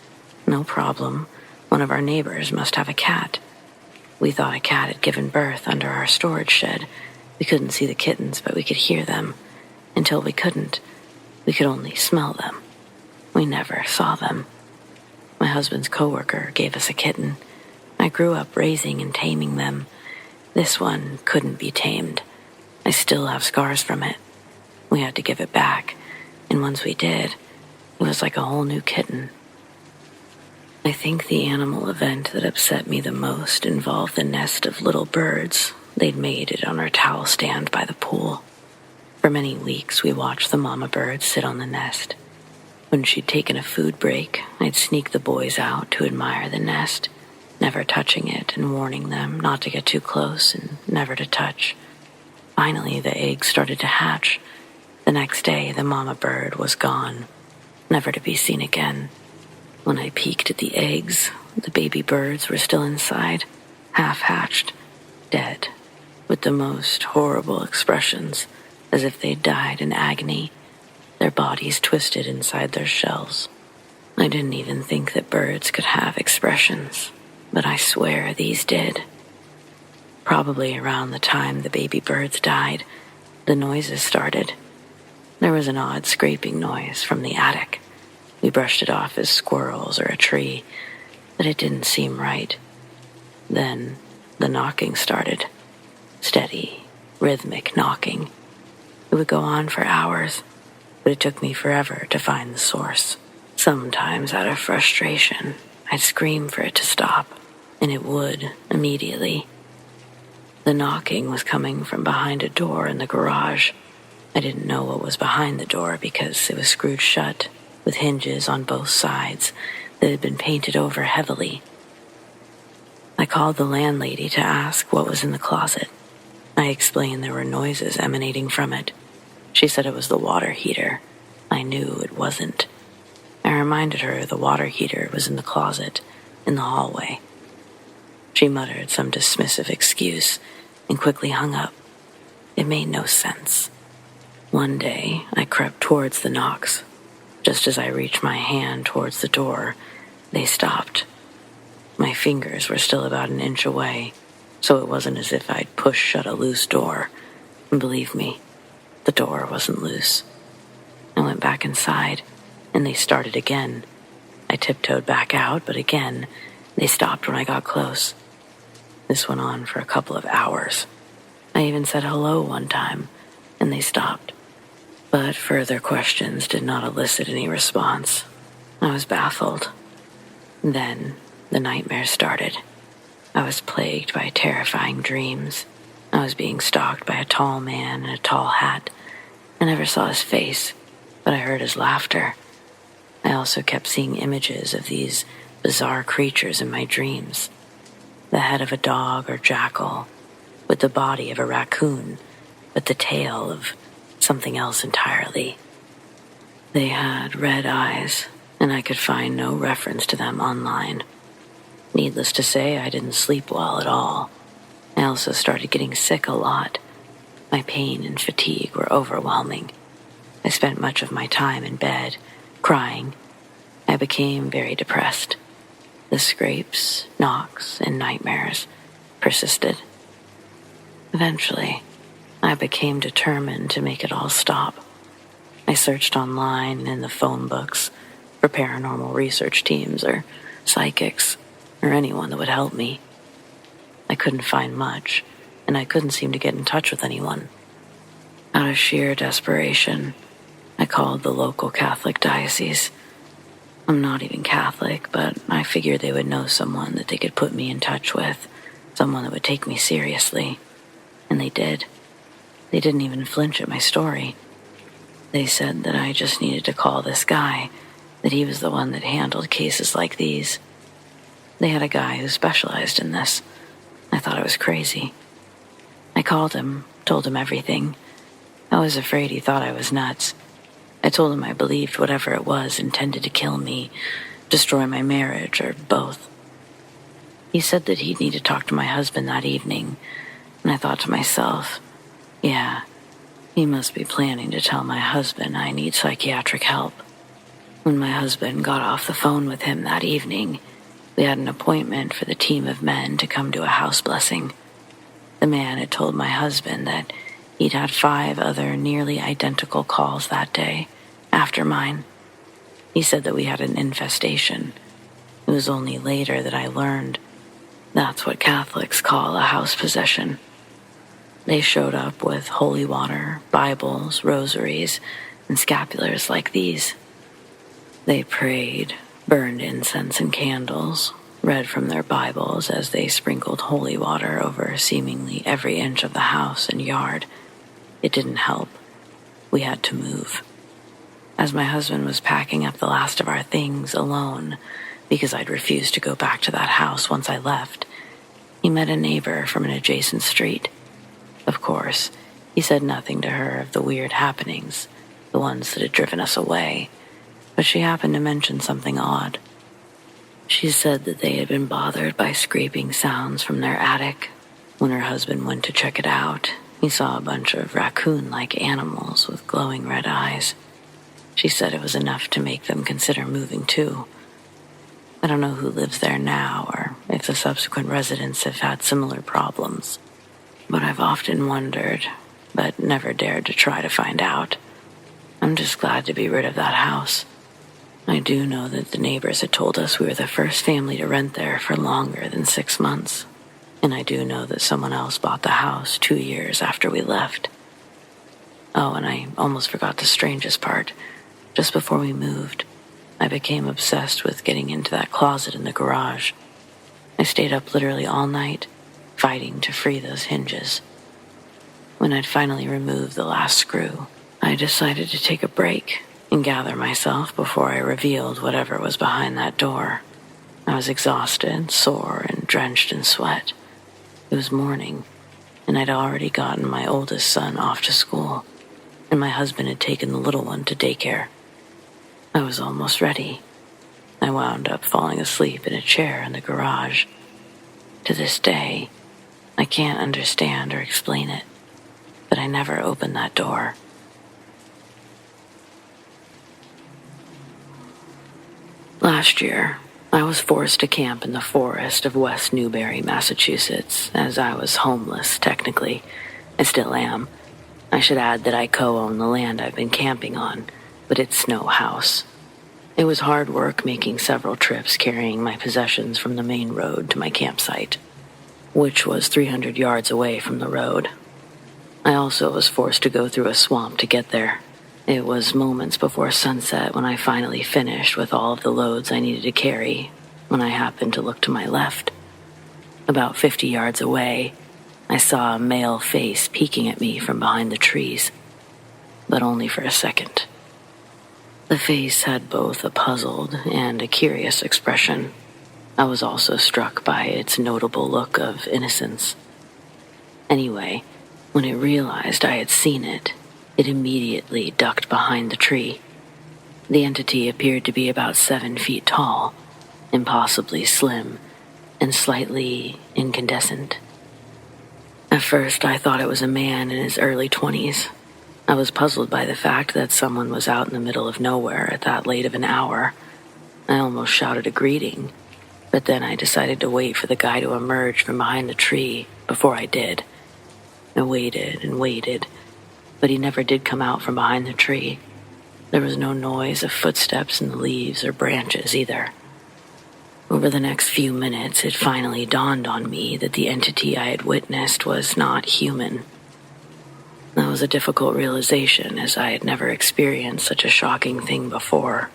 No problem. One of our neighbors must have a cat. We thought a cat had given birth under our storage shed. We couldn't see the kittens, but we could hear them. Until we couldn't. We could only smell them. We never saw them. My husband's coworker gave us a kitten. I grew up raising and taming them. This one couldn't be tamed. I still have scars from it. We had to give it back. And once we did, it was like a whole new kitten. I think the animal event that upset me the most involved the nest of little birds they'd made it on our towel stand by the pool. For many weeks, we watched the mama bird sit on the nest. When she'd taken a food break, I'd sneak the boys out to admire the nest, never touching it and warning them not to get too close and never to touch. Finally, the eggs started to hatch. The next day, the mama bird was gone, never to be seen again. When I peeked at the eggs, the baby birds were still inside, half-hatched, dead, with the most horrible expressions, as if they'd died in agony, their bodies twisted inside their shells. I didn't even think that birds could have expressions, but I swear these did. Probably around the time the baby birds died, the noises started. There was an odd scraping noise from the attic. We brushed it off as squirrels or a tree, but it didn't seem right. Then the knocking started. Steady, rhythmic knocking. It would go on for hours, but it took me forever to find the source. Sometimes, out of frustration, I'd scream for it to stop, and it would immediately. The knocking was coming from behind a door in the garage. I didn't know what was behind the door because it was screwed shut, with hinges on both sides that had been painted over heavily. I called the landlady to ask what was in the closet. I explained there were noises emanating from it. She said it was the water heater. I knew it wasn't. I reminded her the water heater was in the closet, in the hallway. She muttered some dismissive excuse and quickly hung up. It made no sense. One day, I crept towards the knocks. Just as I reached my hand towards the door, they stopped. My fingers were still about an inch away, so it wasn't as if I'd pushed shut a loose door. And believe me, the door wasn't loose. I went back inside, and they started again. I tiptoed back out, but again, they stopped when I got close. This went on for a couple of hours. I even said hello one time, and they stopped. But further questions did not elicit any response. I was baffled. Then the nightmare started. I was plagued by terrifying dreams. I was being stalked by a tall man in a tall hat. I never saw his face, but I heard his laughter. I also kept seeing images of these bizarre creatures in my dreams. The head of a dog or jackal, with the body of a raccoon, but the tail of something else entirely. They had red eyes, and I could find no reference to them online. Needless to say, I didn't sleep well at all. I also started getting sick a lot. My pain and fatigue were overwhelming. I spent much of my time in bed, crying. I became very depressed. The scrapes, knocks, and nightmares persisted. Eventually, I became determined to make it all stop. I searched online and in the phone books for paranormal research teams or psychics or anyone that would help me. I couldn't find much, and I couldn't seem to get in touch with anyone. Out of sheer desperation, I called the local Catholic diocese. I'm not even Catholic, but I figured they would know someone that they could put me in touch with, someone that would take me seriously. And they did. They didn't even flinch at my story. They said that I just needed to call this guy, that he was the one that handled cases like these. They had a guy who specialized in this. I thought I was crazy. I called him, told him everything. I was afraid he thought I was nuts. I told him I believed whatever it was intended to kill me, destroy my marriage, or both. He said that he'd need to talk to my husband that evening, and I thought to myself, yeah, he must be planning to tell my husband I need psychiatric help. When my husband got off the phone with him that evening, we had an appointment for the team of men to come to a house blessing. The man had told my husband that he'd had 5 other nearly identical calls that day, after mine. He said that we had an infestation. It was only later that I learned that's what Catholics call a house possession. They showed up with holy water, Bibles, rosaries, and scapulars like these. They prayed, burned incense and candles, read from their Bibles as they sprinkled holy water over seemingly every inch of the house and yard. It didn't help. We had to move. As my husband was packing up the last of our things alone, because I'd refused to go back to that house once I left, he met a neighbor from an adjacent street. Of course, he said nothing to her of the weird happenings, the ones that had driven us away, but she happened to mention something odd. She said that they had been bothered by scraping sounds from their attic. When her husband went to check it out, he saw a bunch of raccoon-like animals with glowing red eyes. She said it was enough to make them consider moving too. I don't know who lives there now or if the subsequent residents have had similar problems, but I've often wondered, but never dared to try to find out. I'm just glad to be rid of that house. I do know that the neighbors had told us we were the first family to rent there for longer than 6 months, and I do know that someone else bought the house 2 years after we left. Oh, and I almost forgot the strangest part. Just before we moved, I became obsessed with getting into that closet in the garage. I stayed up literally all night, fighting to free those hinges. When I'd finally removed the last screw, I decided to take a break and gather myself before I revealed whatever was behind that door. I was exhausted, sore, and drenched in sweat. It was morning, and I'd already gotten my oldest son off to school, and my husband had taken the little one to daycare. I was almost ready. I wound up falling asleep in a chair in the garage. To this day, I can't understand or explain it, but I never opened that door. Last year, I was forced to camp in the forest of West Newbury, Massachusetts, as I was homeless, technically. I still am. I should add that I co-own the land I've been camping on, but it's no house. It was hard work making several trips carrying my possessions from the main road to my campsite, which was 300 yards away from the road. I also was forced to go through a swamp to get there. It was moments before sunset when I finally finished with all of the loads I needed to carry, when I happened to look to my left. About 50 yards away, I saw a male face peeking at me from behind the trees, but only for a second. The face had both a puzzled and a curious expression. I was also struck by its notable look of innocence. Anyway, when it realized I had seen it, it immediately ducked behind the tree. The entity appeared to be about 7 feet tall, impossibly slim, and slightly incandescent. At first, I thought it was a man in his early 20s. I was puzzled by the fact that someone was out in the middle of nowhere at that late of an hour. I almost shouted a greeting, but then I decided to wait for the guy to emerge from behind the tree before I did. I waited and waited, but he never did come out from behind the tree. There was no noise of footsteps in the leaves or branches either. Over the next few minutes, it finally dawned on me that the entity I had witnessed was not human. That was a difficult realization, as I had never experienced such a shocking thing before.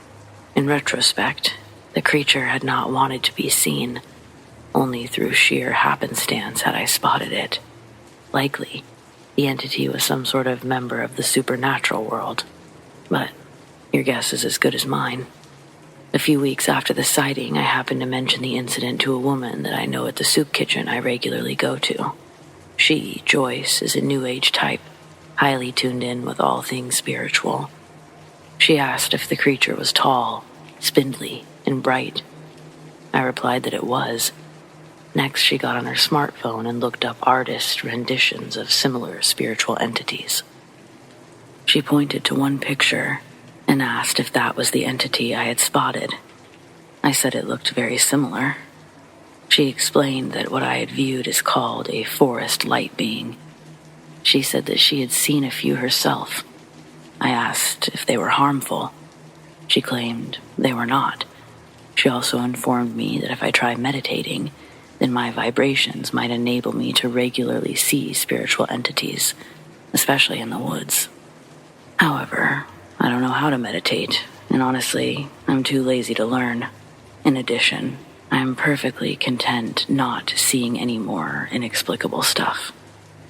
In retrospect, the creature had not wanted to be seen. Only through sheer happenstance had I spotted it. Likely, the entity was some sort of member of the supernatural world. But your guess is as good as mine. A few weeks after the sighting, I happened to mention the incident to a woman that I know at the soup kitchen I regularly go to. She, Joyce, is a New Age type, highly tuned in with all things spiritual. She asked if the creature was tall, spindly, and bright. I replied that it was. Next, she got on her smartphone and looked up artist renditions of similar spiritual entities. She pointed to one picture and asked if that was the entity I had spotted. I said it looked very similar. She explained that what I had viewed is called a forest light being. She said that she had seen a few herself. I asked if they were harmful. She claimed they were not. She also informed me that if I tried meditating, then my vibrations might enable me to regularly see spiritual entities, especially in the woods. However, I don't know how to meditate, and honestly, I'm too lazy to learn. In addition, I am perfectly content not seeing any more inexplicable stuff.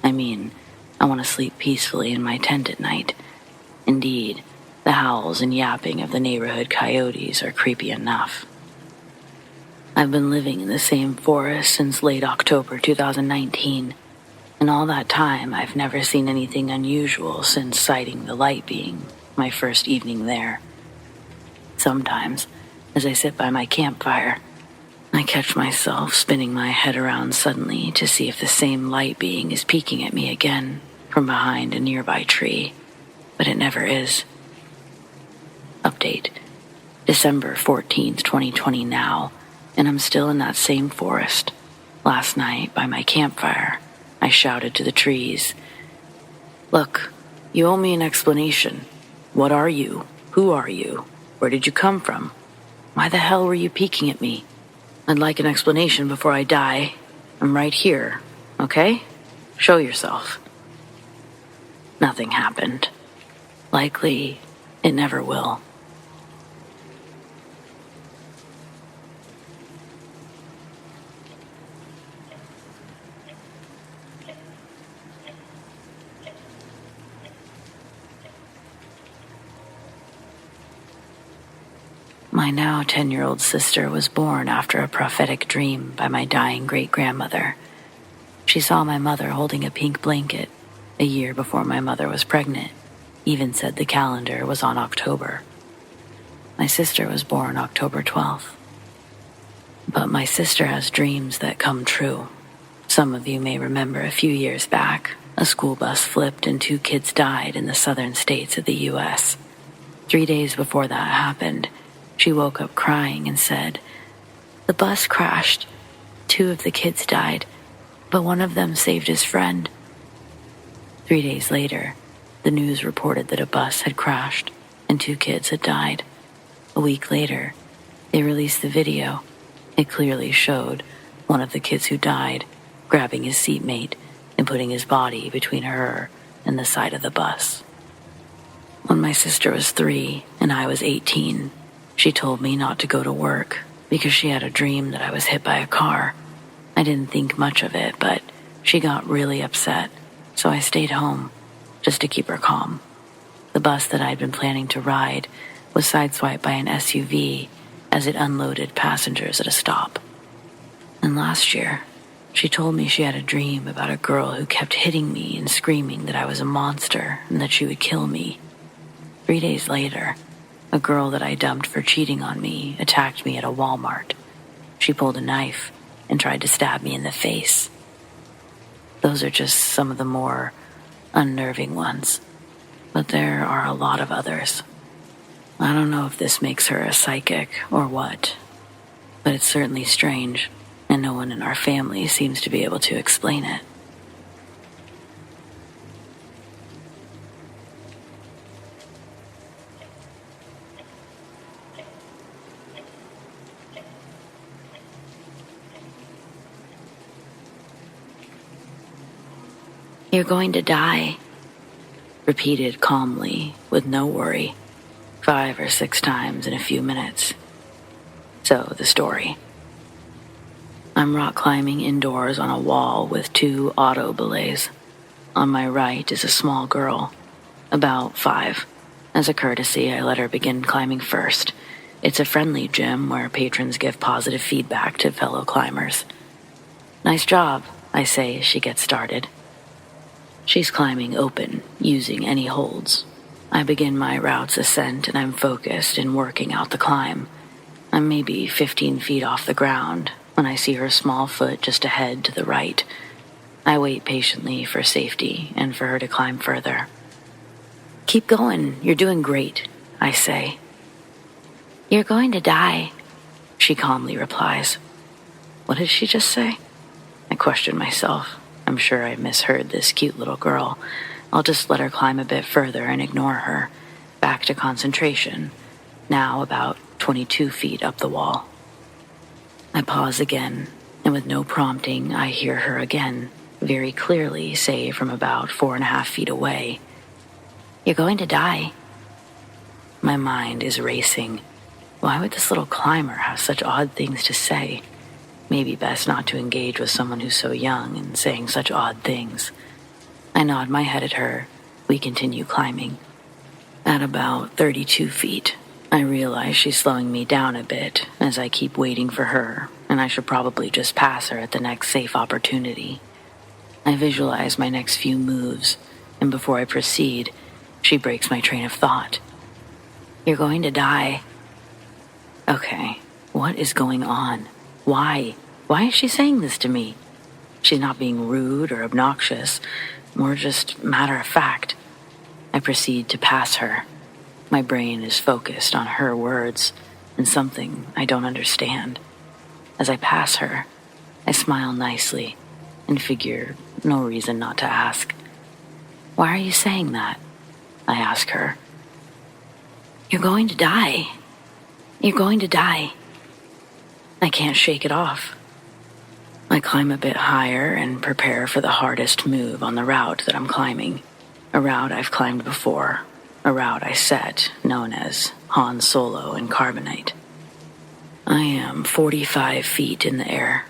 I mean, I want to sleep peacefully in my tent at night. Indeed, the howls and yapping of the neighborhood coyotes are creepy enough. I've been living in the same forest since late October 2019. In all that time, I've never seen anything unusual since sighting the light being my first evening there. Sometimes, as I sit by my campfire, I catch myself spinning my head around suddenly to see if the same light being is peeking at me again from behind a nearby tree, but it never is. Update: December 14th, 2020 now, and I'm still in that same forest. Last night, by my campfire, I shouted to the trees, "Look, you owe me an explanation. What are you? Who are you? Where did you come from? Why the hell were you peeking at me? I'd like an explanation before I die. I'm right here, okay? Show yourself." Nothing happened. Likely, it never will. My now 10-year-old sister was born after a prophetic dream by my dying great-grandmother. She saw my mother holding a pink blanket a year before my mother was pregnant, even said the calendar was on October. My sister was born October 12th. But my sister has dreams that come true. Some of you may remember a few years back, a school bus flipped and 2 kids died in the southern states of the U.S. 3 days before that happened, she woke up crying and said, "The bus crashed. 2 of the kids died, but one of them saved his friend." 3 days later, the news reported that a bus had crashed and 2 kids had died. A week later, they released the video. It clearly showed one of the kids who died grabbing his seatmate and putting his body between her and the side of the bus. When my sister was 3 and I was 18, she told me not to go to work because she had a dream that I was hit by a car. I didn't think much of it, but she got really upset, so I stayed home just to keep her calm. The bus that I'd been planning to ride was sideswiped by an SUV as it unloaded passengers at a stop. And last year, she told me she had a dream about a girl who kept hitting me and screaming that I was a monster and that she would kill me. 3 days later, A girl that I dumped for cheating on me attacked me at a Walmart. She pulled a knife and tried to stab me in the face. Those are just some of the more unnerving ones, but there are a lot of others. I don't know if this makes her a psychic or what, but it's certainly strange, and no one in our family seems to be able to explain it. You're going to die, repeated calmly, with no worry, 5 or 6 times in a few minutes. So, the story. I'm rock climbing indoors on a wall with 2 auto belays. On my right is a small girl, about 5. As a courtesy, I let her begin climbing first. It's a friendly gym where patrons give positive feedback to fellow climbers. Nice job, I say as she gets started. She's climbing open, using any holds. I begin my route's ascent and I'm focused in working out the climb. I'm maybe 15 feet off the ground when I see her small foot just ahead to the right. I wait patiently for safety and for her to climb further. Keep going, you're doing great, I say. You're going to die, she calmly replies. What did she just say? I question myself. I'm sure I misheard this cute little girl. I'll just let her climb a bit further and ignore her. Back to concentration, now about 22 feet up the wall. I pause again, and with no prompting, I hear her again, very clearly say from about 4.5 feet away, You're going to die. My mind is racing. Why would this little climber have such odd things to say? Maybe best not to engage with someone who's so young and saying such odd things. I nod my head at her. We continue climbing. At about 32 feet, I realize she's slowing me down a bit as I keep waiting for her, and I should probably just pass her at the next safe opportunity. I visualize my next few moves, and before I proceed, she breaks my train of thought. You're going to die. Okay, what is going on? Why? Why is she saying this to me? She's not being rude or obnoxious, more just matter of fact. I proceed to pass her. My brain is focused on her words and something I don't understand. As I pass her, I smile nicely and figure no reason not to ask. Why are you saying that? I ask her. You're going to die. You're going to die. I can't shake it off. I climb a bit higher and prepare for the hardest move on the route that I'm climbing. A route I've climbed before. A route I set, known as Han Solo in carbonite. I am 45 feet in the air.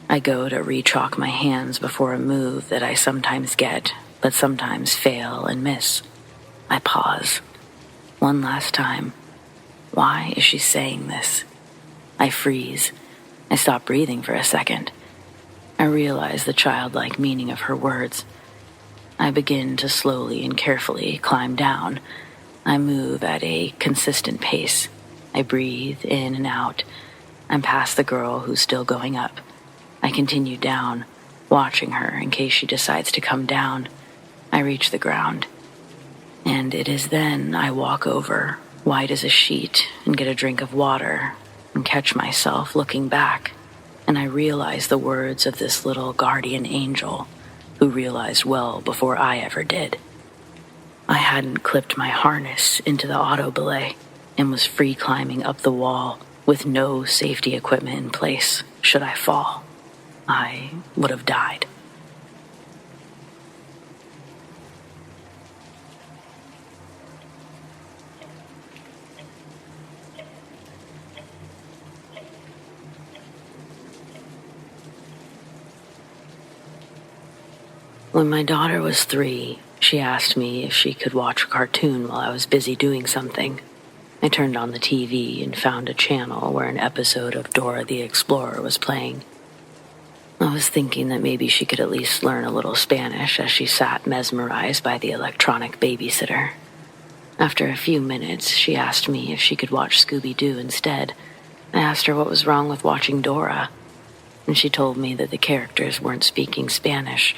I go to re-chalk my hands before a move that I sometimes get, but sometimes fail and miss. I pause. One last time. Why is she saying this? I freeze. I stop breathing for a second. I realize the childlike meaning of her words. I begin to slowly and carefully climb down. I move at a consistent pace. I breathe in and out. I'm past the girl who's still going up. I continue down, watching her in case she decides to come down. I reach the ground. And it is then I walk over, white as a sheet, and get a drink of water, and catch myself looking back, and I realize the words of this little guardian angel who realized well before I ever did. I hadn't clipped my harness into the auto belay and was free climbing up the wall with no safety equipment in place should I fall. I would have died. When my daughter was 3, she asked me if she could watch a cartoon while I was busy doing something. I turned on the TV and found a channel where an episode of Dora the Explorer was playing. I was thinking that maybe she could at least learn a little Spanish as she sat mesmerized by the electronic babysitter. After a few minutes, she asked me if she could watch Scooby-Doo instead. I asked her what was wrong with watching Dora, and she told me that the characters weren't speaking Spanish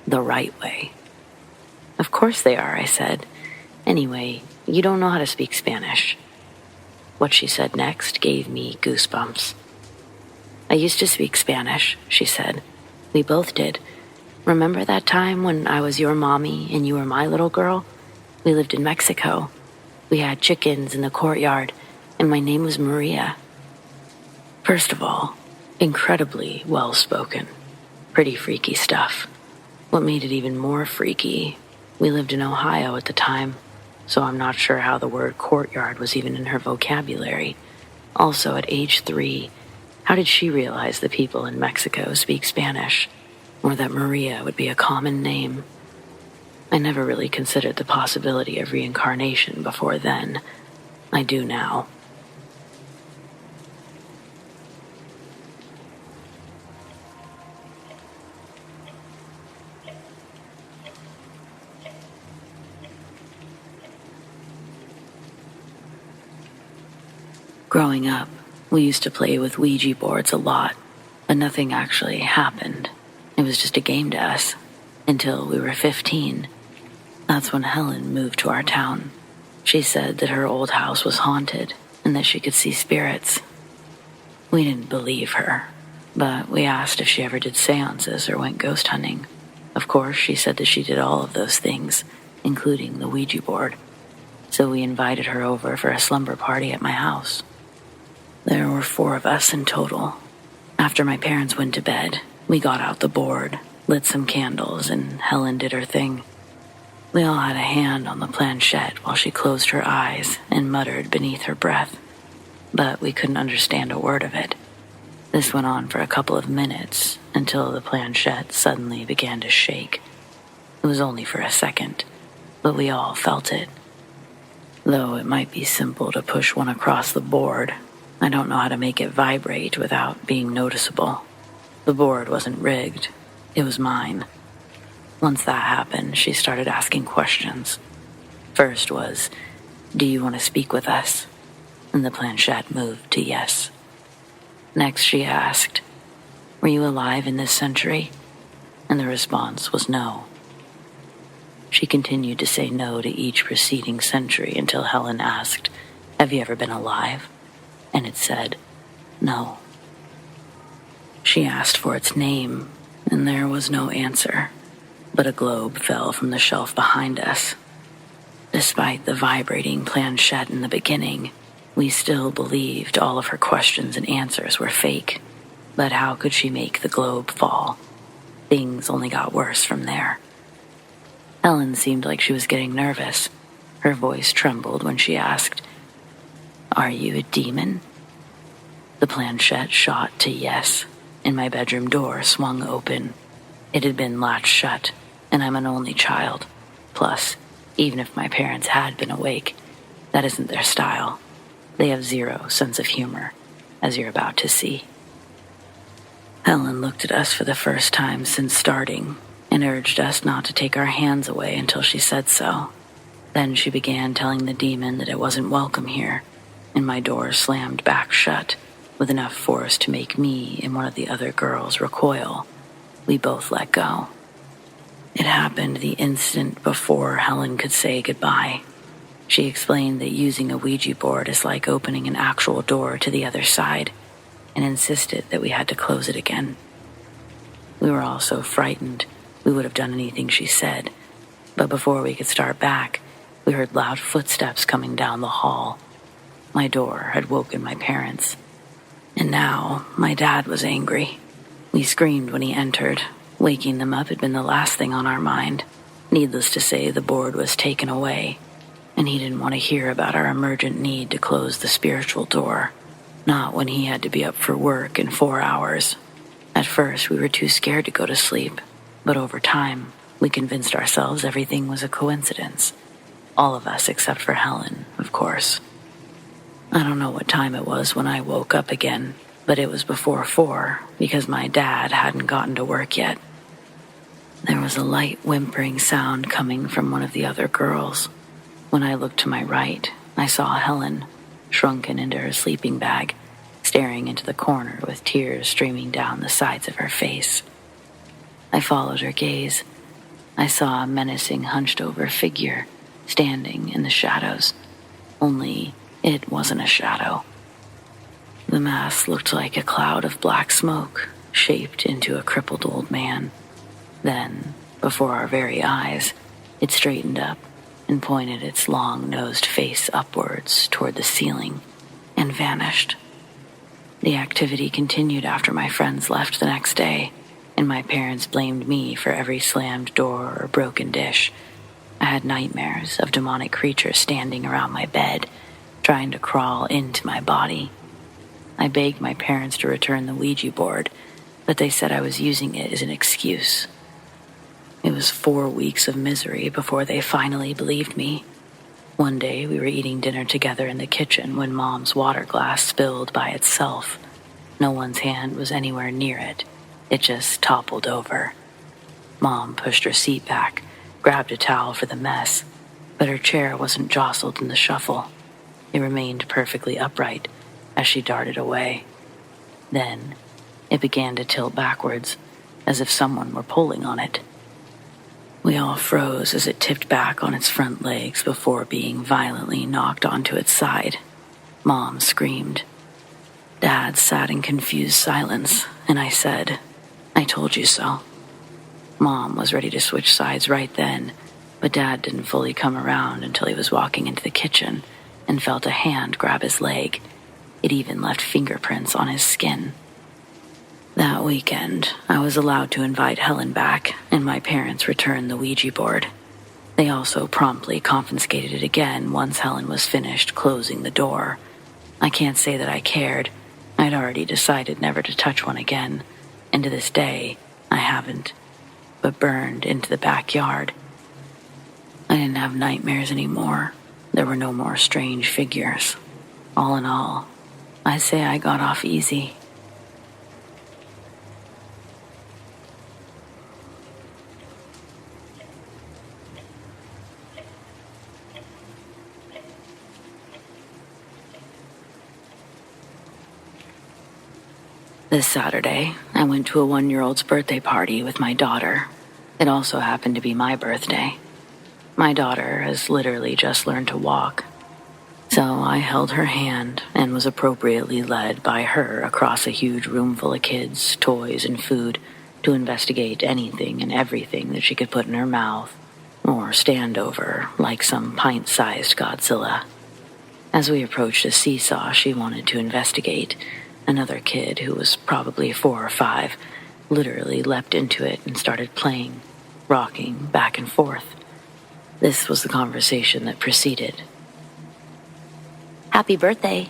the right way. Of course they are, I said. Anyway, you don't know how to speak Spanish. What she said next gave me goosebumps. I used to speak Spanish, she said. We both did. Remember that time when I was your mommy and you were my little girl? We lived in Mexico. We had chickens in the courtyard, and my name was Maria. First of all, incredibly well-spoken. Pretty freaky stuff. What made it even more freaky, we lived in Ohio at the time, so I'm not sure how the word courtyard was even in her vocabulary. Also, at age 3, how did she realize the people in Mexico speak Spanish, or that Maria would be a common name? I never really considered the possibility of reincarnation before then. I do now. Growing up, we used to play with Ouija boards a lot, but nothing actually happened. It was just a game to us, until we were 15. That's when Helen moved to our town. She said that her old house was haunted, and that she could see spirits. We didn't believe her, but we asked if she ever did seances or went ghost hunting. Of course, she said that she did all of those things, including the Ouija board. So we invited her over for a slumber party at my house. There were 4 of us in total. After my parents went to bed, we got out the board, lit some candles, and Helen did her thing. We all had a hand on the planchette while she closed her eyes and muttered beneath her breath, but we couldn't understand a word of it. This went on for a couple of minutes until the planchette suddenly began to shake. It was only for a second, but we all felt it. Though it might be simple to push one across the board, I don't know how to make it vibrate without being noticeable. The board wasn't rigged. It was mine. Once that happened, she started asking questions. First was, "Do you want to speak with us?" And the planchette moved to yes. Next she asked, "Were you alive in this century?" And the response was no. She continued to say no to each preceding century until Helen asked, "Have you ever been alive?" And it said, no. She asked for its name, and there was no answer, but a globe fell from the shelf behind us. Despite the vibrating planchette in the beginning, we still believed all of her questions and answers were fake. But how could she make the globe fall? Things only got worse from there. Helen seemed like she was getting nervous. Her voice trembled when she asked, "Are you a demon?" The planchette shot to yes, and my bedroom door swung open. It had been latched shut, and I'm an only child. Plus, even if my parents had been awake, that isn't their style. They have 0 sense of humor, as you're about to see. Helen looked at us for the first time since starting, and urged us not to take our hands away until she said so. Then she began telling the demon that it wasn't welcome here, and my door slammed back shut, with enough force to make me and one of the other girls recoil. We both let go. It happened the instant before Helen could say goodbye. She explained that using a Ouija board is like opening an actual door to the other side, and insisted that we had to close it again. We were all so frightened we would have done anything she said, but before we could start back, we heard loud footsteps coming down the hall. My door had woken my parents, and now my dad was angry. We screamed when he entered. Waking them up had been the last thing on our mind. Needless to say, the board was taken away, and he didn't want to hear about our emergent need to close the spiritual door, not when he had to be up for work in 4 hours. At first, we were too scared to go to sleep, but over time, we convinced ourselves everything was a coincidence. All of us except for Helen, of course. I don't know what time it was when I woke up again, but it was before 4 because my dad hadn't gotten to work yet. There was a light whimpering sound coming from one of the other girls. When I looked to my right, I saw Helen, shrunken into her sleeping bag, staring into the corner with tears streaming down the sides of her face. I followed her gaze. I saw a menacing, hunched-over figure standing in the shadows, only it wasn't a shadow. The mass looked like a cloud of black smoke, shaped into a crippled old man. Then, before our very eyes, it straightened up and pointed its long-nosed face upwards toward the ceiling and vanished. The activity continued after my friends left the next day, and my parents blamed me for every slammed door or broken dish. I had nightmares of demonic creatures standing around my bed, trying to crawl into my body. I begged my parents to return the Ouija board, but they said I was using it as an excuse. It was 4 weeks of misery before they finally believed me. One day we were eating dinner together in the kitchen when Mom's water glass spilled by itself. No one's hand was anywhere near it. It just toppled over. Mom pushed her seat back, grabbed a towel for the mess, but her chair wasn't jostled in the shuffle. It remained perfectly upright as she darted away. Then it began to tilt backwards, as if someone were pulling on it. We all froze as it tipped back on its front legs before being violently knocked onto its side. Mom screamed. Dad sat in confused silence, and I said, "I told you so." Mom was ready to switch sides right then, but Dad didn't fully come around until he was walking into the kitchen and felt a hand grab his leg. It even left fingerprints on his skin. That weekend, I was allowed to invite Helen back, and my parents returned the Ouija board. They also promptly confiscated it again once Helen was finished closing the door. I can't say that I cared. I'd already decided never to touch one again, and to this day, I haven't, but burned into the backyard. I didn't have nightmares anymore. There were no more strange figures. All in all, I'd say I got off easy. This Saturday, I went to a 1-year-old's birthday party with my daughter. It also happened to be my birthday. My daughter has literally just learned to walk, so I held her hand and was appropriately led by her across a huge room full of kids, toys, and food to investigate anything and everything that she could put in her mouth or stand over like some pint-sized Godzilla. As we approached a seesaw she wanted to investigate, another kid, who was probably 4 or 5, literally leapt into it and started playing, rocking back and forth. This was the conversation that proceeded. "Happy birthday.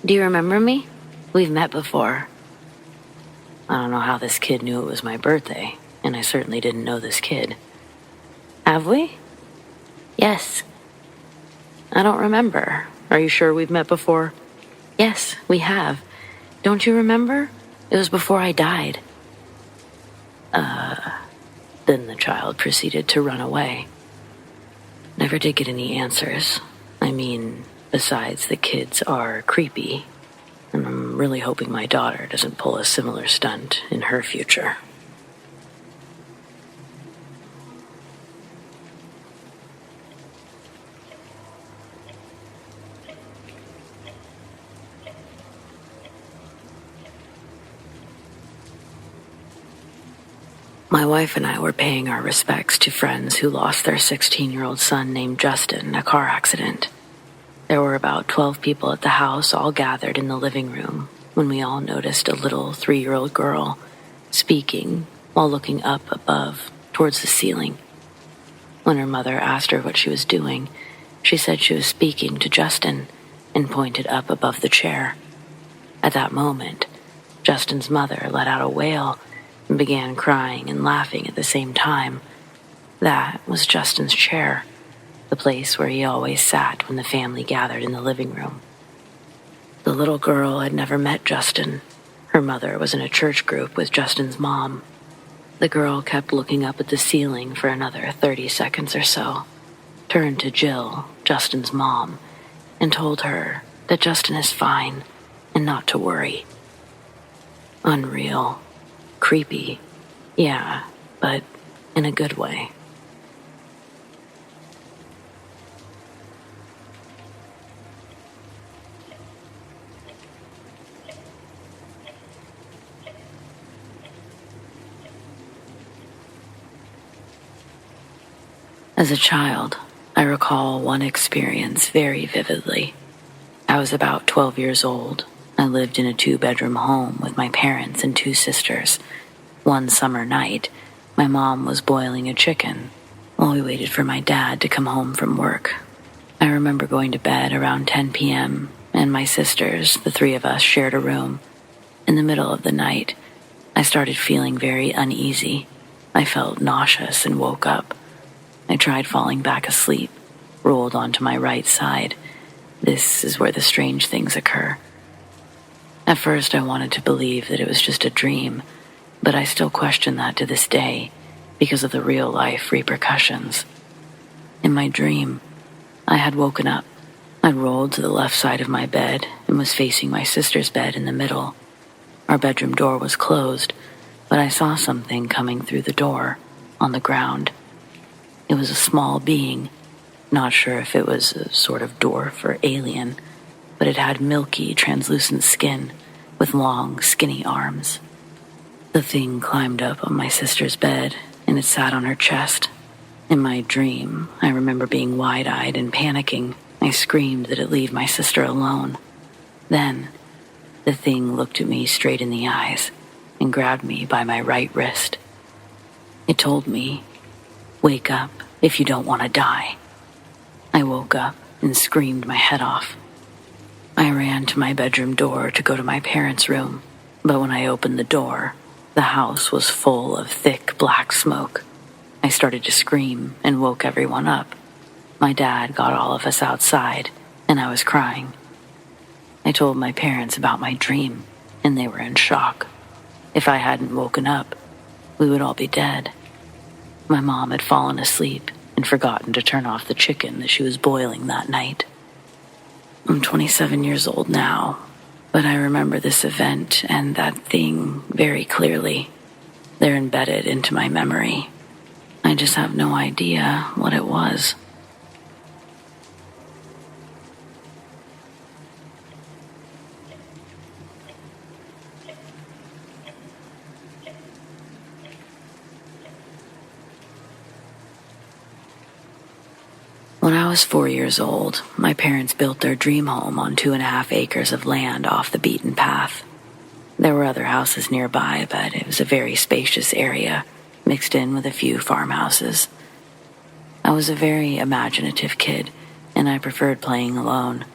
Do you remember me? We've met before." I don't know how this kid knew it was my birthday, and I certainly didn't know this kid. "Have we?" "Yes." "I don't remember. Are you sure we've met before?" "Yes, we have. Don't you remember? It was before I died." Then the child proceeded to run away. Never did get any answers. I mean, besides the kids are creepy, and I'm really hoping my daughter doesn't pull a similar stunt in her future. My wife and I were paying our respects to friends who lost their 16-year-old son named Justin in a car accident. There were about 12 people at the house, all gathered in the living room, when we all noticed a little 3-year-old girl speaking while looking up above towards the ceiling. When her mother asked her what she was doing, she said she was speaking to Justin and pointed up above the chair. At that moment, Justin's mother let out a wail and began crying and laughing at the same time. That was Justin's chair, the place where he always sat when the family gathered in the living room. The little girl had never met Justin. Her mother was in a church group with Justin's mom. The girl kept looking up at the ceiling for another 30 seconds or so, turned to Jill, Justin's mom, and told her that Justin is fine and not to worry. Unreal. Creepy. Yeah, but in a good way. As a child, I recall one experience very vividly. I was about 12 years old. I lived in a 2-bedroom home with my parents and 2 sisters. One summer night, my mom was boiling a chicken while we waited for my dad to come home from work. I remember going to bed around 10 p.m., and my sisters, the 3 of us, shared a room. In the middle of the night, I started feeling very uneasy. I felt nauseous and woke up. I tried falling back asleep, rolled onto my right side. This is where the strange things occur. At first, I wanted to believe that it was just a dream, but I still question that to this day because of the real-life repercussions. In my dream, I had woken up. I'd rolled to the left side of my bed and was facing my sister's bed in the middle. Our bedroom door was closed, but I saw something coming through the door, on the ground. It was a small being, not sure if it was a sort of dwarf or alien, but it had milky, translucent skin with long, skinny arms. The thing climbed up on my sister's bed, and it sat on her chest. In my dream, I remember being wide-eyed and panicking. I screamed that it leave my sister alone. Then, the thing looked at me straight in the eyes and grabbed me by my right wrist. It told me, "Wake up if you don't want to die." I woke up and screamed my head off. I ran to my bedroom door to go to my parents' room, but when I opened the door, the house was full of thick black smoke. I started to scream and woke everyone up. My dad got all of us outside, and I was crying. I told my parents about my dream, and they were in shock. If I hadn't woken up, we would all be dead. My mom had fallen asleep and forgotten to turn off the chicken that she was boiling that night. I'm 27 years old now, but I remember this event and that thing very clearly. They're embedded into my memory. I just have no idea what it was. When I was 4 years old, my parents built their dream home on 2.5 acres of land off the beaten path. There were other houses nearby, but it was a very spacious area, mixed in with a few farmhouses. I was a very imaginative kid, and I preferred playing alone.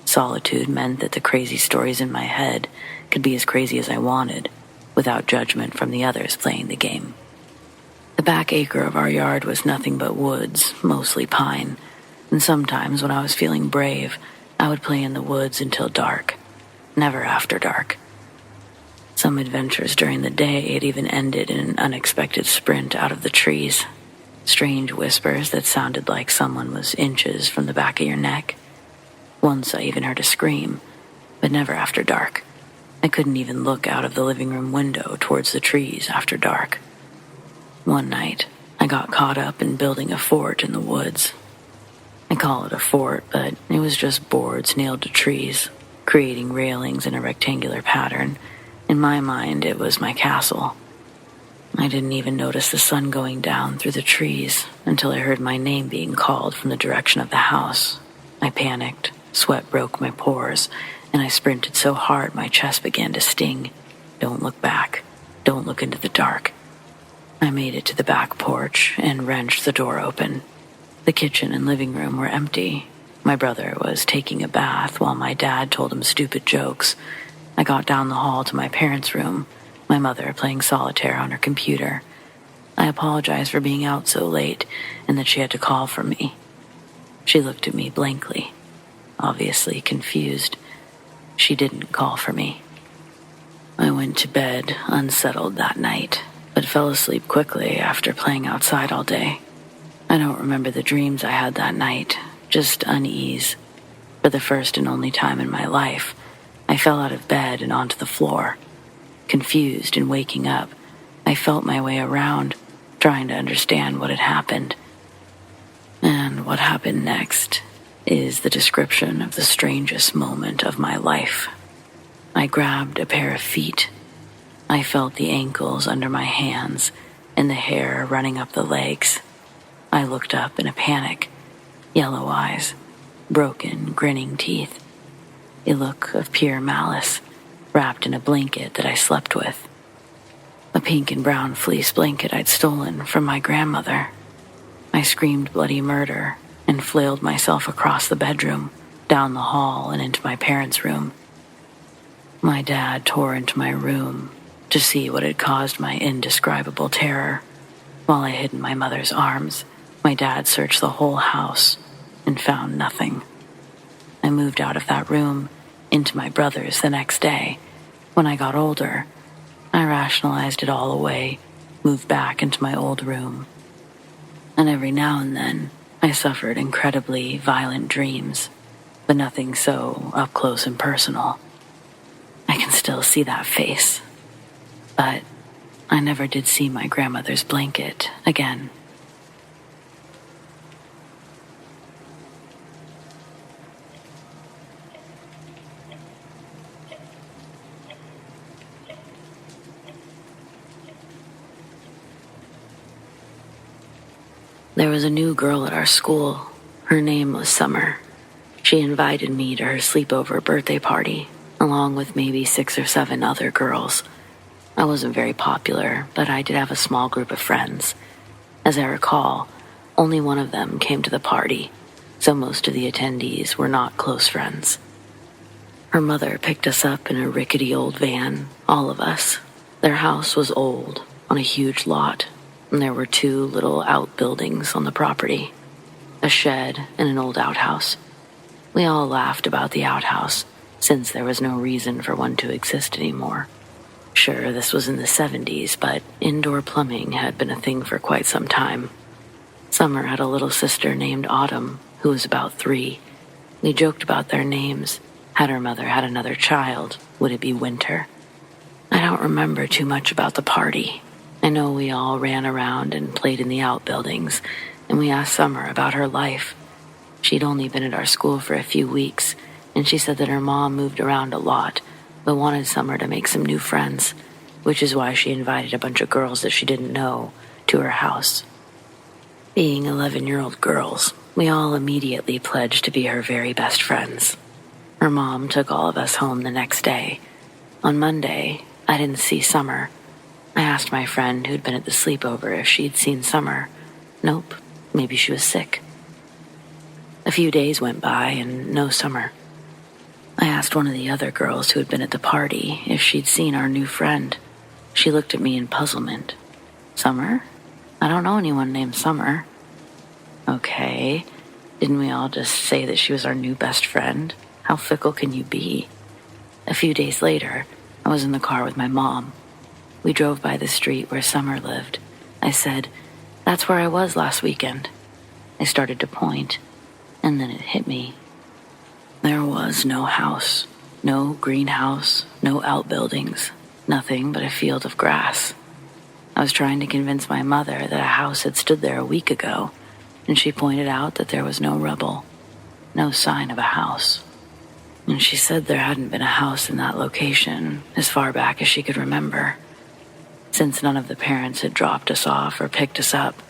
Solitude meant that the crazy stories in my head could be as crazy as I wanted, without judgment from the others playing the game. The back acre of our yard was nothing but woods, mostly pine, and sometimes when I was feeling brave, I would play in the woods until dark, never after dark. Some adventures during the day had even ended in an unexpected sprint out of the trees. Strange whispers that sounded like someone was inches from the back of your neck. Once I even heard a scream, but never after dark. I couldn't even look out of the living room window towards the trees after dark. One night, I got caught up in building a fort in the woods. I call it a fort, but it was just boards nailed to trees, creating railings in a rectangular pattern. In my mind, it was my castle. I didn't even notice the sun going down through the trees until I heard my name being called from the direction of the house. I panicked, sweat broke my pores, and I sprinted so hard my chest began to sting. Don't look back. Don't look into the dark. I made it to the back porch and wrenched the door open. The kitchen and living room were empty. My brother was taking a bath while my dad told him stupid jokes. I got down the hall to my parents' room, my mother playing solitaire on her computer. I apologized for being out so late and that she had to call for me. She looked at me blankly, obviously confused. She didn't call for me. I went to bed unsettled that night, but fell asleep quickly after playing outside all day. I don't remember the dreams I had that night, just unease. For the first and only time in my life, I fell out of bed and onto the floor. Confused and waking up, I felt my way around, trying to understand what had happened. And what happened next is the description of the strangest moment of my life. I grabbed a pair of feet. I felt the ankles under my hands and the hair running up the legs. I looked up in a panic. Yellow eyes, broken, grinning teeth. A look of pure malice, wrapped in a blanket that I slept with. A pink and brown fleece blanket I'd stolen from my grandmother. I screamed bloody murder and flailed myself across the bedroom, down the hall and into my parents' room. My dad tore into my room to see what had caused my indescribable terror. While I hid in my mother's arms, my dad searched the whole house and found nothing. I moved out of that room into my brother's the next day. When I got older, I rationalized it all away, moved back into my old room. And every now and then, I suffered incredibly violent dreams, but nothing so up close and personal. I can still see that face, but I never did see my grandmother's blanket again. There was a new girl at our school. Her name was Summer. She invited me to her sleepover birthday party, along with maybe 6 or 7 other girls. I wasn't very popular, but I did have a small group of friends. As I recall, only one of them came to the party, so most of the attendees were not close friends. Her mother picked us up in a rickety old van, all of us. Their house was old, on a huge lot, and there were 2 little outbuildings on the property, a shed and an old outhouse. We all laughed about the outhouse, since there was no reason for one to exist anymore. Sure, this was in the 70s, but indoor plumbing had been a thing for quite some time. Summer had a little sister named Autumn, who was about 3. We joked about their names. Had her mother had another child, would it be Winter? I don't remember too much about the party. I know we all ran around and played in the outbuildings, and we asked Summer about her life. She'd only been at our school for a few weeks, and she said that her mom moved around a lot, but wanted Summer to make some new friends, which is why she invited a bunch of girls that she didn't know to her house. Being 11-year-old girls, we all immediately pledged to be her very best friends. Her mom took all of us home the next day. On Monday, I didn't see Summer. I asked my friend who'd been at the sleepover if she'd seen Summer. Nope, maybe she was sick. A few days went by and no Summer. I asked one of the other girls who had been at the party if she'd seen our new friend. She looked at me in puzzlement. Summer? I don't know anyone named Summer. Okay, didn't we all just say that she was our new best friend? How fickle can you be? A few days later, I was in the car with my mom. We drove by the street where Summer lived. I said, "That's where I was last weekend." I started to point, and then it hit me. There was no house, no greenhouse, no outbuildings, nothing but a field of grass. I was trying to convince my mother that a house had stood there a week ago, and she pointed out that there was no rubble, no sign of a house. And she said there hadn't been a house in that location as far back as she could remember. Since none of the parents had dropped us off or picked us up,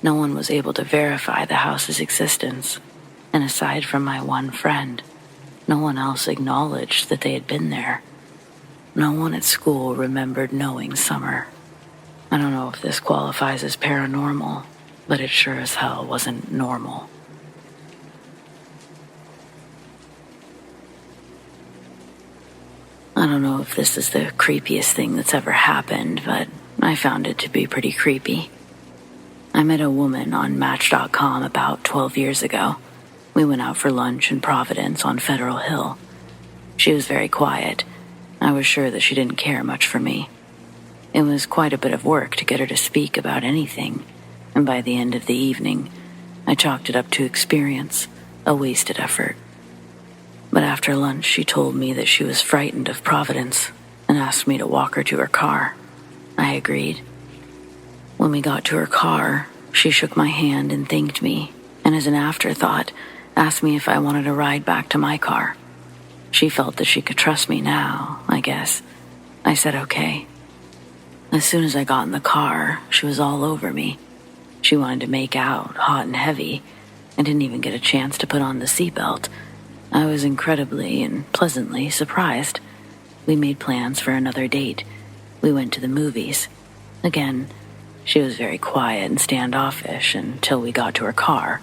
no one was able to verify the house's existence. And aside from my one friend, no one else acknowledged that they had been there. No one at school remembered knowing Summer. I don't know if this qualifies as paranormal, but it sure as hell wasn't normal. I don't know if this is the creepiest thing that's ever happened, but I found it to be pretty creepy. I met a woman on Match.com about 12 years ago. We went out for lunch in Providence on Federal Hill. She was very quiet. I was sure that she didn't care much for me. It was quite a bit of work to get her to speak about anything, and by the end of the evening, I chalked it up to experience, a wasted effort. But after lunch, she told me that she was frightened of Providence and asked me to walk her to her car. I agreed. When we got to her car, she shook my hand and thanked me, and as an afterthought, asked me if I wanted a ride back to my car. She felt that she could trust me now, I guess. I said okay. As soon as I got in the car, she was all over me. She wanted to make out, hot and heavy. I didn't even get a chance to put on the seatbelt. I was incredibly and pleasantly surprised. We made plans for another date. We went to the movies. Again, she was very quiet and standoffish until we got to her car.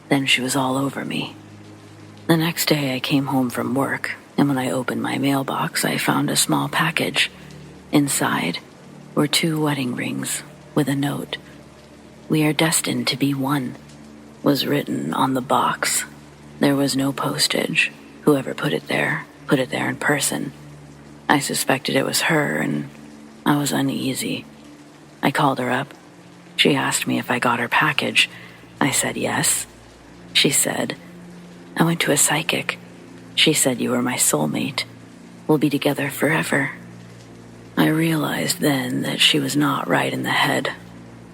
Then she was all over me. The next day I came home from work, and when I opened my mailbox, I found a small package. Inside were 2 wedding rings with a note. "We are destined to be one," was written on the box. There was no postage. Whoever put it there in person. I suspected it was her, and I was uneasy. I called her up. She asked me if I got her package. I said yes. She said, "I went to a psychic. She said you were my soulmate. We'll be together forever." I realized then that she was not right in the head.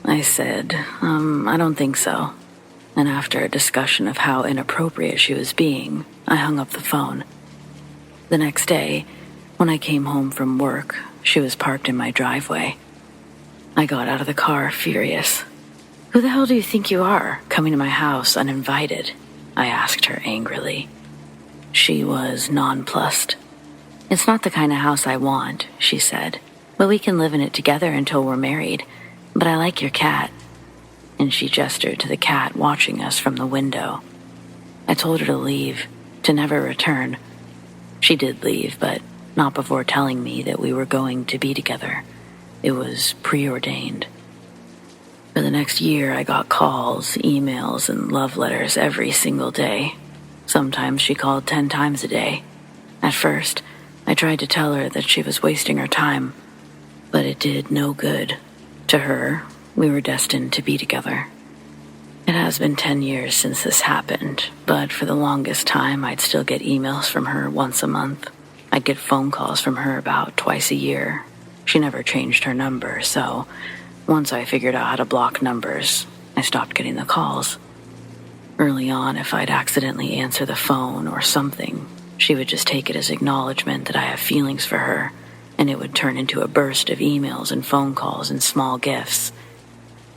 I said, I don't think so. And after a discussion of how inappropriate she was being, I hung up the phone. The next day, when I came home from work, she was parked in my driveway. I got out of the car furious. "Who the hell do you think you are, coming to my house uninvited?" I asked her angrily. She was nonplussed. "It's not the kind of house I want," she said, "but we can live in it together until we're married. But I like your cat." And she gestured to the cat watching us from the window. I told her to leave, to never return. She did leave, but not before telling me that we were going to be together. It was preordained. For the next year, I got calls, emails, and love letters every single day. Sometimes she called 10 times a day. At first, I tried to tell her that she was wasting her time, but it did no good. To her, we were destined to be together. It has been 10 years since this happened, but for the longest time, I'd still get emails from her once a month. I'd get phone calls from her about twice a year. She never changed her number, so once I figured out how to block numbers, I stopped getting the calls. Early on, if I'd accidentally answer the phone or something, she would just take it as acknowledgement that I have feelings for her, and it would turn into a burst of emails and phone calls and small gifts.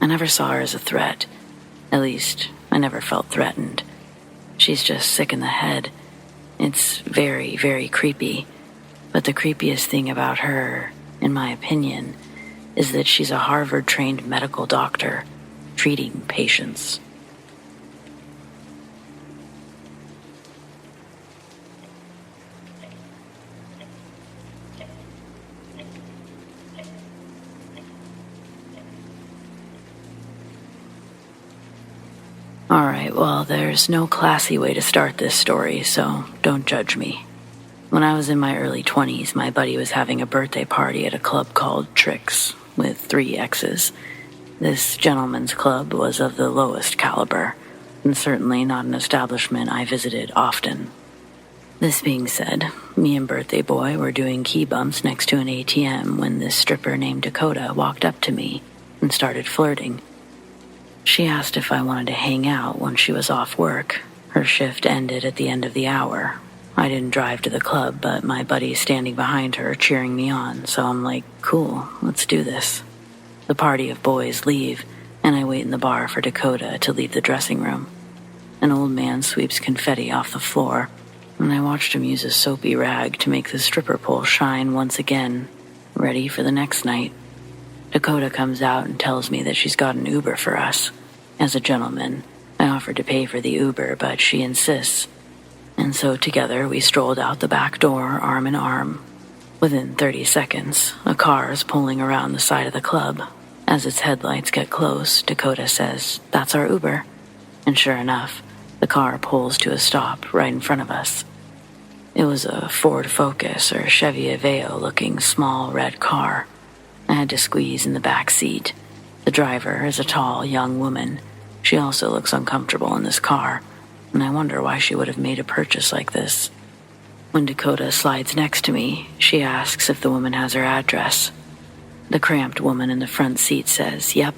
I never saw her as a threat. At least, I never felt threatened. She's just sick in the head. It's very, very creepy. But the creepiest thing about her, in my opinion, is that she's a Harvard-trained medical doctor treating patients. Alright, well, there's no classy way to start this story, so don't judge me. When I was in my early 20s, my buddy was having a birthday party at a club called Tricks, with 3 X's. This gentleman's club was of the lowest caliber, and certainly not an establishment I visited often. This being said, me and birthday boy were doing key bumps next to an ATM when this stripper named Dakota walked up to me and started flirting. She asked if I wanted to hang out when she was off work. Her shift ended at the end of the hour. I didn't drive to the club, but my buddy's standing behind her cheering me on, so I'm like, cool, let's do this. The party of boys leave, and I wait in the bar for Dakota to leave the dressing room. An old man sweeps confetti off the floor, and I watched him use a soapy rag to make the stripper pole shine once again, ready for the next night. Dakota comes out and tells me that she's got an Uber for us. As a gentleman, I offered to pay for the Uber, but she insists. And so together we strolled out the back door, arm in arm. Within 30 seconds, a car is pulling around the side of the club. As its headlights get close, Dakota says, "That's our Uber." And sure enough, the car pulls to a stop right in front of us. It was a Ford Focus or Chevy Aveo looking small red car. I had to squeeze in the back seat. The driver is a tall, young woman. She also looks uncomfortable in this car. and I wonder why she would have made a purchase like this. When Dakota slides next to me, she asks if the woman has her address. The cramped woman in the front seat says, "Yep,"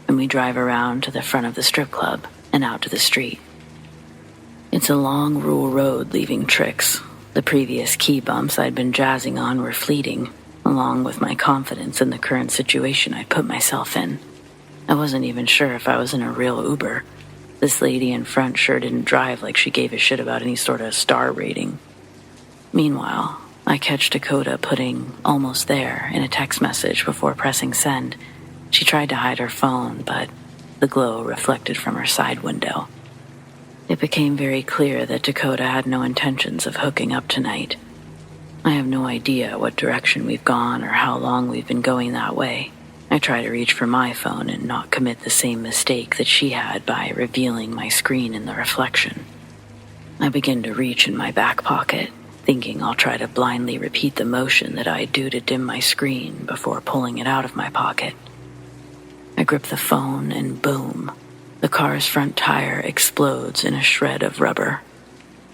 and we drive around to the front of the strip club and out to the street. It's a long rural road leaving Tricks. The previous key bumps I'd been jazzing on were fleeting, along with my confidence in the current situation I'd put myself in. I wasn't even sure if I was in a real Uber. This lady in front sure didn't drive like she gave a shit about any sort of star rating. Meanwhile, I catch Dakota putting "almost there" in a text message before pressing send. She tried to hide her phone, but the glow reflected from her side window. It became very clear that Dakota had no intentions of hooking up tonight. I have no idea what direction we've gone or how long we've been going that way. I try to reach for my phone and not commit the same mistake that she had by revealing my screen in the reflection. I begin to reach in my back pocket, thinking I'll try to blindly repeat the motion that I do to dim my screen before pulling it out of my pocket. I grip the phone and boom, the car's front tire explodes in a shred of rubber.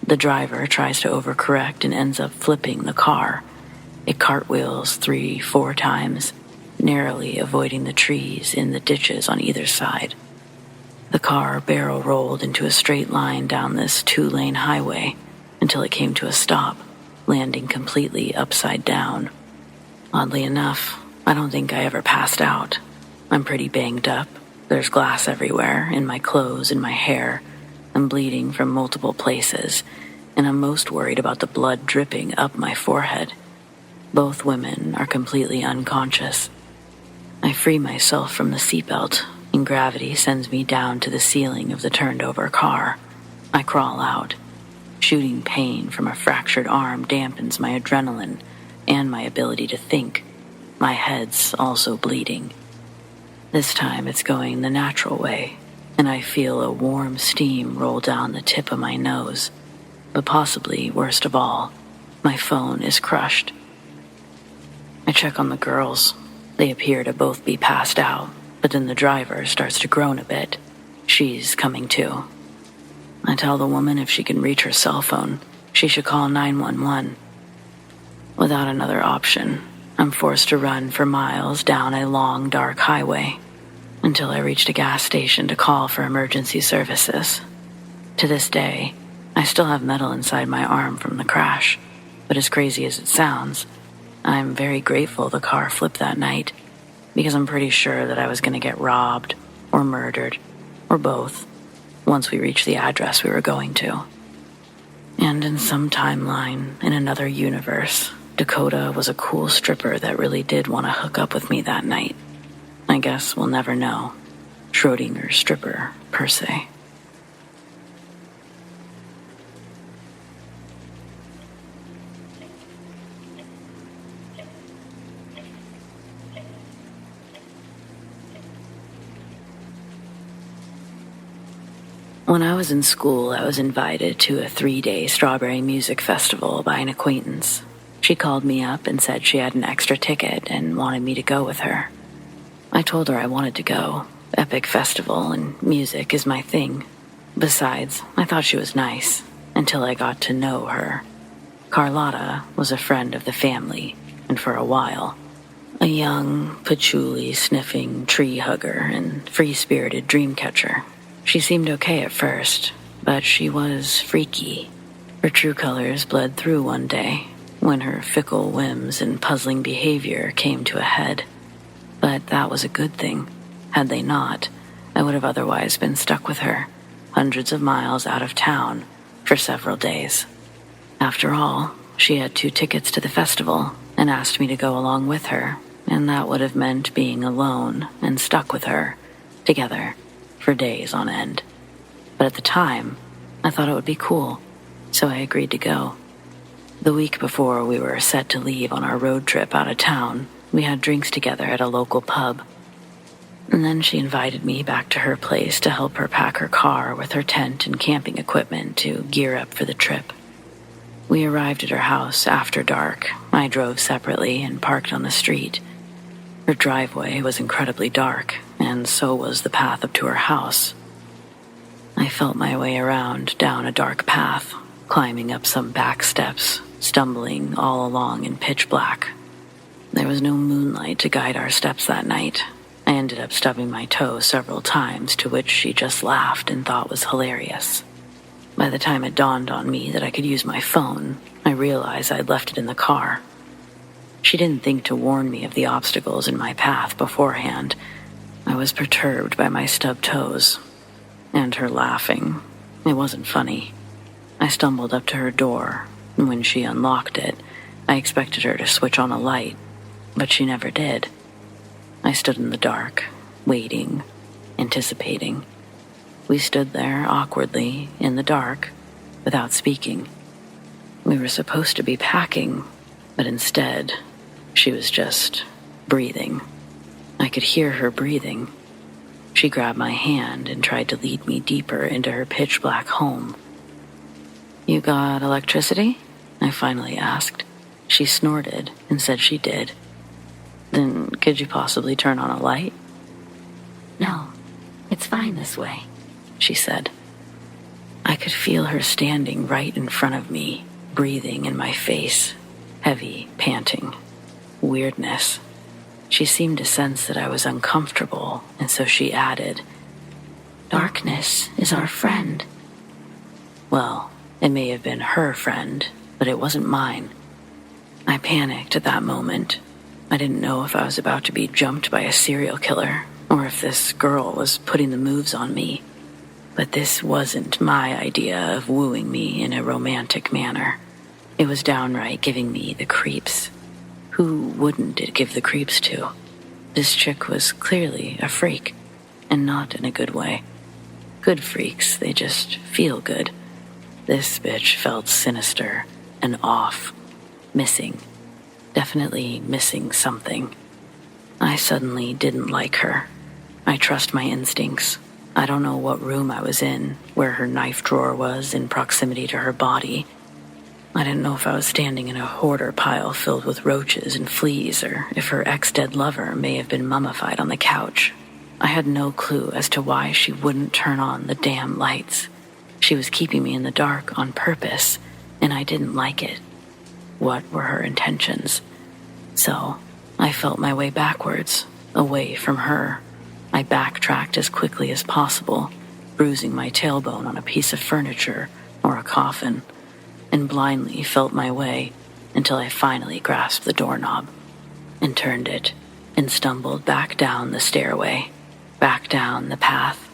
The driver tries to overcorrect and ends up flipping the car. It cartwheels 3-4 times, narrowly avoiding the trees in the ditches on either side. The car barrel rolled into a straight line down this 2-lane highway until it came to a stop, landing completely upside down. Oddly enough, I don't think I ever passed out. I'm pretty banged up. There's glass everywhere, in my clothes, in my hair. I'm bleeding from multiple places, and I'm most worried about the blood dripping up my forehead. Both women are completely unconscious. I free myself from the seatbelt, and gravity sends me down to the ceiling of the turned-over car. I crawl out. Shooting pain from a fractured arm dampens my adrenaline and my ability to think. My head's also bleeding. This time it's going the natural way, and I feel a warm steam roll down the tip of my nose. But possibly, worst of all, my phone is crushed. I check on the girls. They appear to both be passed out, but then the driver starts to groan a bit. She's coming to. I tell the woman if she can reach her cell phone, she should call 911. Without another option, I'm forced to run for miles down a long, dark highway until I reached a gas station to call for emergency services. To this day, I still have metal inside my arm from the crash, but as crazy as it sounds, I'm very grateful the car flipped that night, because I'm pretty sure that I was going to get robbed or murdered, or both, once we reached the address we were going to. And in some timeline, in another universe, Dakota was a cool stripper that really did want to hook up with me that night. I guess we'll never know. Schrodinger's stripper, per se. When I was in school, I was invited to a 3-day strawberry music festival by an acquaintance. She called me up and said she had an extra ticket and wanted me to go with her. I told her I wanted to go. Epic festival and music is my thing. Besides, I thought she was nice, until I got to know her. Carlotta was a friend of the family, and for a while, a young, patchouli-sniffing tree hugger and free-spirited dream catcher. She seemed okay at first, but she was freaky. Her true colors bled through one day, when her fickle whims and puzzling behavior came to a head. But that was a good thing. Had they not, I would have otherwise been stuck with her, hundreds of miles out of town, for several days. After all, she had 2 tickets to the festival and asked me to go along with her, and that would have meant being alone and stuck with her, together, for days on end. But at the time, I thought it would be cool, so I agreed to go. The week before we were set to leave on our road trip out of town, we had drinks together at a local pub. And then she invited me back to her place to help her pack her car with her tent and camping equipment to gear up for the trip. We arrived at her house after dark. I drove separately and parked on the street. Her driveway was incredibly dark, and so was the path up to her house. I felt my way around down a dark path, climbing up some back steps, stumbling all along in pitch black. There was no moonlight to guide our steps that night. I ended up stubbing my toe several times, to which she just laughed and thought was hilarious. By the time it dawned on me that I could use my phone, I realized I'd left it in the car. She didn't think to warn me of the obstacles in my path beforehand. I was perturbed by my stubbed toes, and her laughing. It wasn't funny. I stumbled up to her door, and when she unlocked it, I expected her to switch on a light, but she never did. I stood in the dark, waiting, anticipating. We stood there awkwardly, in the dark, without speaking. We were supposed to be packing, but instead, she was just breathing. I could hear her breathing. She grabbed my hand and tried to lead me deeper into her pitch-black home. "You got electricity?" I finally asked. She snorted and said she did. "Then could you possibly turn on a light?" "No, it's fine this way," she said. I could feel her standing right in front of me, breathing in my face, heavy, panting. Weirdness. She seemed to sense that I was uncomfortable, and so she added, "Darkness is our friend." Well, it may have been her friend, but it wasn't mine. I panicked at that moment. I didn't know if I was about to be jumped by a serial killer, or if this girl was putting the moves on me. But this wasn't my idea of wooing me in a romantic manner. It was downright giving me the creeps. Who wouldn't it give the creeps to? This chick was clearly a freak, and not in a good way. Good freaks, they just feel good. This bitch felt sinister and off, missing. Definitely missing something. I suddenly didn't like her. I trust my instincts. I don't know what room I was in, where her knife drawer was in proximity to her body. I didn't know if I was standing in a hoarder pile filled with roaches and fleas, or if her ex-dead lover may have been mummified on the couch. I had no clue as to why she wouldn't turn on the damn lights. She was keeping me in the dark on purpose, and I didn't like it. What were her intentions? So, I felt my way backwards, away from her. I backtracked as quickly as possible, bruising my tailbone on a piece of furniture or a coffin, and blindly felt my way until I finally grasped the doorknob and turned it and stumbled back down the stairway, back down the path,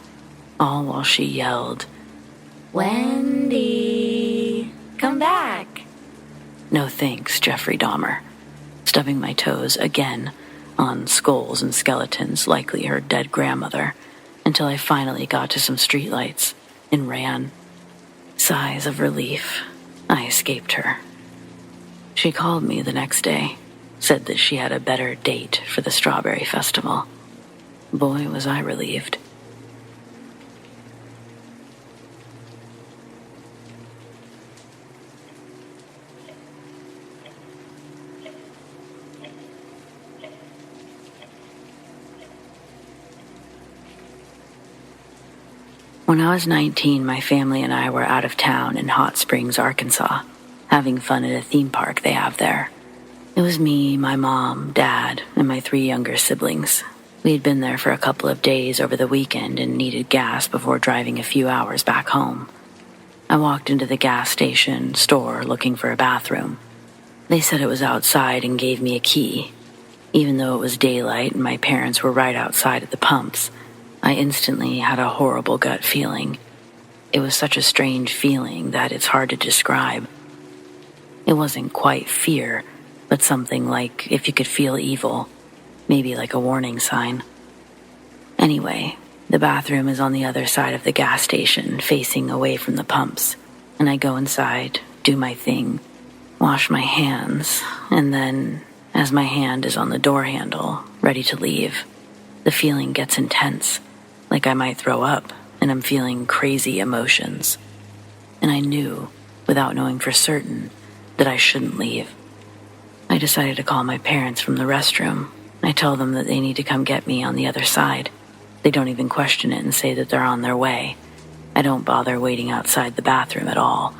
all while she yelled, "Wendy, come back!" No thanks, Jeffrey Dahmer. Stubbing my toes again on skulls and skeletons, likely her dead grandmother, until I finally got to some streetlights and ran. Sighs of relief. I escaped her. She called me the next day, said that she had a better date for the Strawberry Festival. Boy, was I relieved. When I was 19, my family and I were out of town in Hot Springs, Arkansas, having fun at a theme park they have there. It was me, my mom, dad, and my 3 younger siblings. We had been there for a couple of days over the weekend and needed gas before driving a few hours back home. I walked into the gas station store looking for a bathroom. They said it was outside and gave me a key. Even though it was daylight and my parents were right outside at the pumps, I instantly had a horrible gut feeling. It was such a strange feeling that it's hard to describe. It wasn't quite fear, but something like if you could feel evil, maybe like a warning sign. Anyway, the bathroom is on the other side of the gas station, facing away from the pumps, and I go inside, do my thing, wash my hands, and then, as my hand is on the door handle, ready to leave, the feeling gets intense. Like I might throw up, and I'm feeling crazy emotions. And I knew, without knowing for certain, that I shouldn't leave. I decided to call my parents from the restroom. I tell them that they need to come get me on the other side. They don't even question it and say that they're on their way. I don't bother waiting outside the bathroom at all.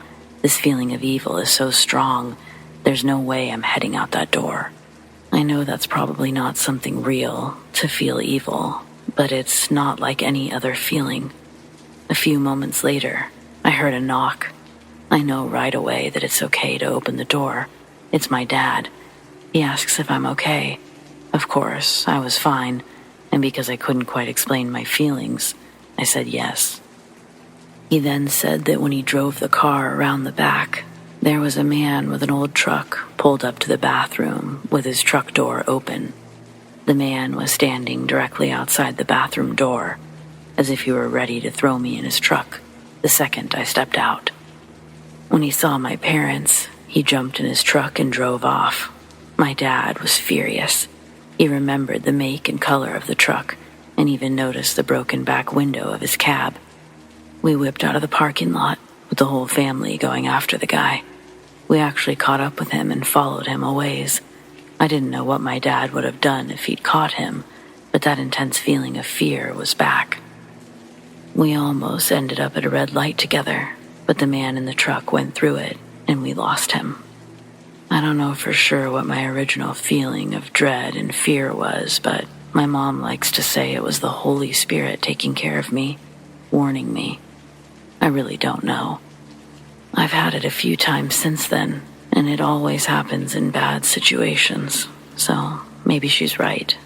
This feeling of evil is so strong, there's no way I'm heading out that door. I know that's probably not something real, to feel evil, but it's not like any other feeling. A few moments later, I heard a knock. I know right away that it's okay to open the door. It's my dad. He asks if I'm okay. Of course, I was fine, and because I couldn't quite explain my feelings, I said yes. He then said that when he drove the car around the back, there was a man with an old truck pulled up to the bathroom with his truck door open. The man was standing directly outside the bathroom door, as if he were ready to throw me in his truck the second I stepped out. When he saw my parents, he jumped in his truck and drove off. My dad was furious. He remembered the make and color of the truck and even noticed the broken back window of his cab. We whipped out of the parking lot with the whole family going after the guy. We actually caught up with him and followed him a ways. I didn't know what my dad would have done if he'd caught him, but that intense feeling of fear was back. We almost ended up at a red light together, but the man in the truck went through it and we lost him. I don't know for sure what my original feeling of dread and fear was, but my mom likes to say it was the Holy Spirit taking care of me, warning me. I really don't know. I've had it a few times since then, and it always happens in bad situations, so maybe she's right.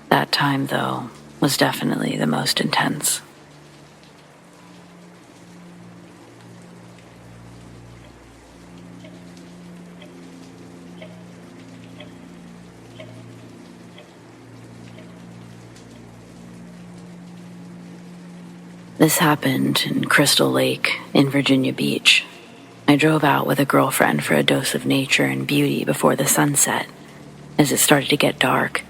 That time, though, was definitely the most intense. This happened in Crystal Lake in Virginia Beach. I drove out with a girlfriend for a dose of nature and beauty before the sunset. As it started to get dark,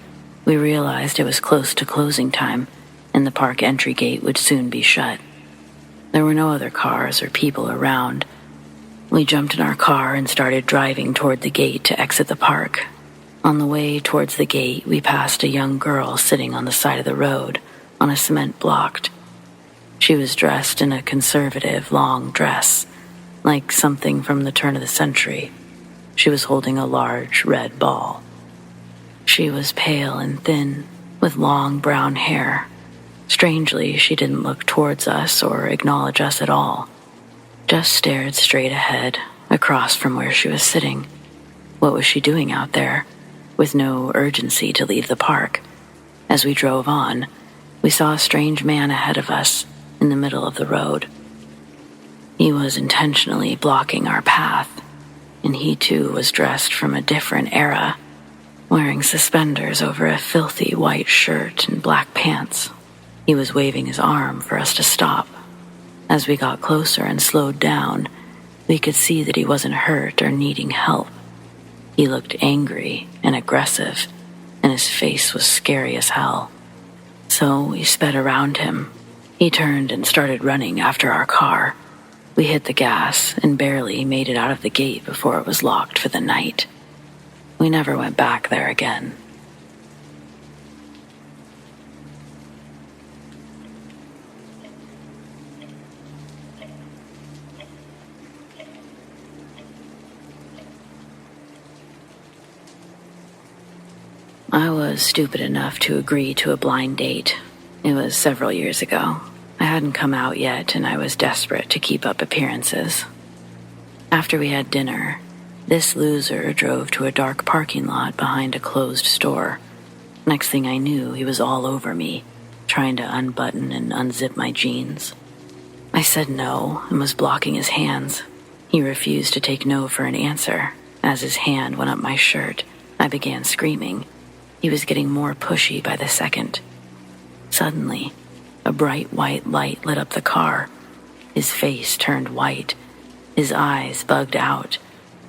we realized it was close to closing time and the park entry gate would soon be shut. There were no other cars or people around. We jumped in our car and started driving toward the gate to exit the park. On the way towards the gate, we passed a young girl sitting on the side of the road on a cement block. She was dressed in a conservative, long dress, like something from the turn of the century. She was holding a large, red ball. She was pale and thin, with long brown hair. Strangely, she didn't look towards us or acknowledge us at all. Just stared straight ahead, across from where she was sitting. What was she doing out there, with no urgency to leave the park? As we drove on, we saw a strange man ahead of us, in the middle of the road. He was intentionally blocking our path, and he too was dressed from a different era, wearing suspenders over a filthy white shirt and black pants. He was waving his arm for us to stop. As we got closer and slowed down, we could see that he wasn't hurt or needing help. He looked angry and aggressive, and his face was scary as hell. So we sped around him. He turned and started running after our car. We hit the gas and barely made it out of the gate before it was locked for the night. We never went back there again. I was stupid enough to agree to a blind date. It was several years ago. I hadn't come out yet, and I was desperate to keep up appearances. After we had dinner, this loser drove to a dark parking lot behind a closed store. Next thing I knew, he was all over me, trying to unbutton and unzip my jeans. I said no and was blocking his hands. He refused to take no for an answer. As his hand went up my shirt, I began screaming. He was getting more pushy by the second. Suddenly, a bright white light lit up the car. His face turned white. His eyes bugged out.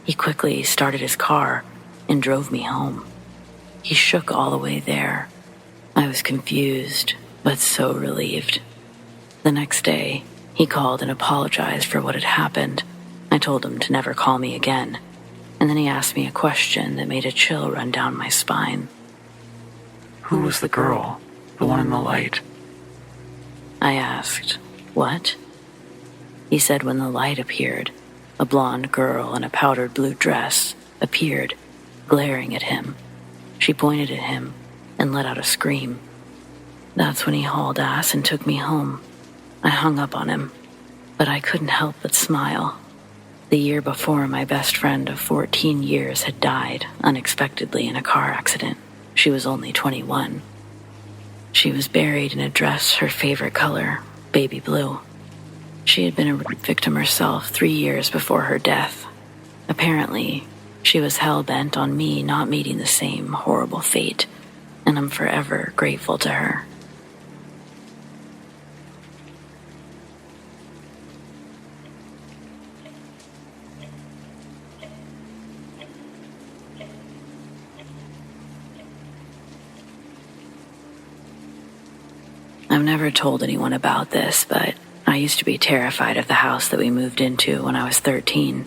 He quickly started his car and drove me home. He shook all the way there. I was confused, but so relieved. The next day, he called and apologized for what had happened. I told him to never call me again, and then he asked me a question that made a chill run down my spine. Who was the girl? The one in the light? I asked, what? He said when the light appeared, a blonde girl in a powdered blue dress appeared, glaring at him. She pointed at him and let out a scream. That's when he hauled ass and took me home. I hung up on him, but I couldn't help but smile. The year before, my best friend of 14 years had died unexpectedly in a car accident. She was only 21. She was buried in a dress her favorite color, baby blue. She had been a victim herself 3 years before her death. Apparently, she was hell-bent on me not meeting the same horrible fate, and I'm forever grateful to her. I've never told anyone about this, but I used to be terrified of the house that we moved into when I was 13.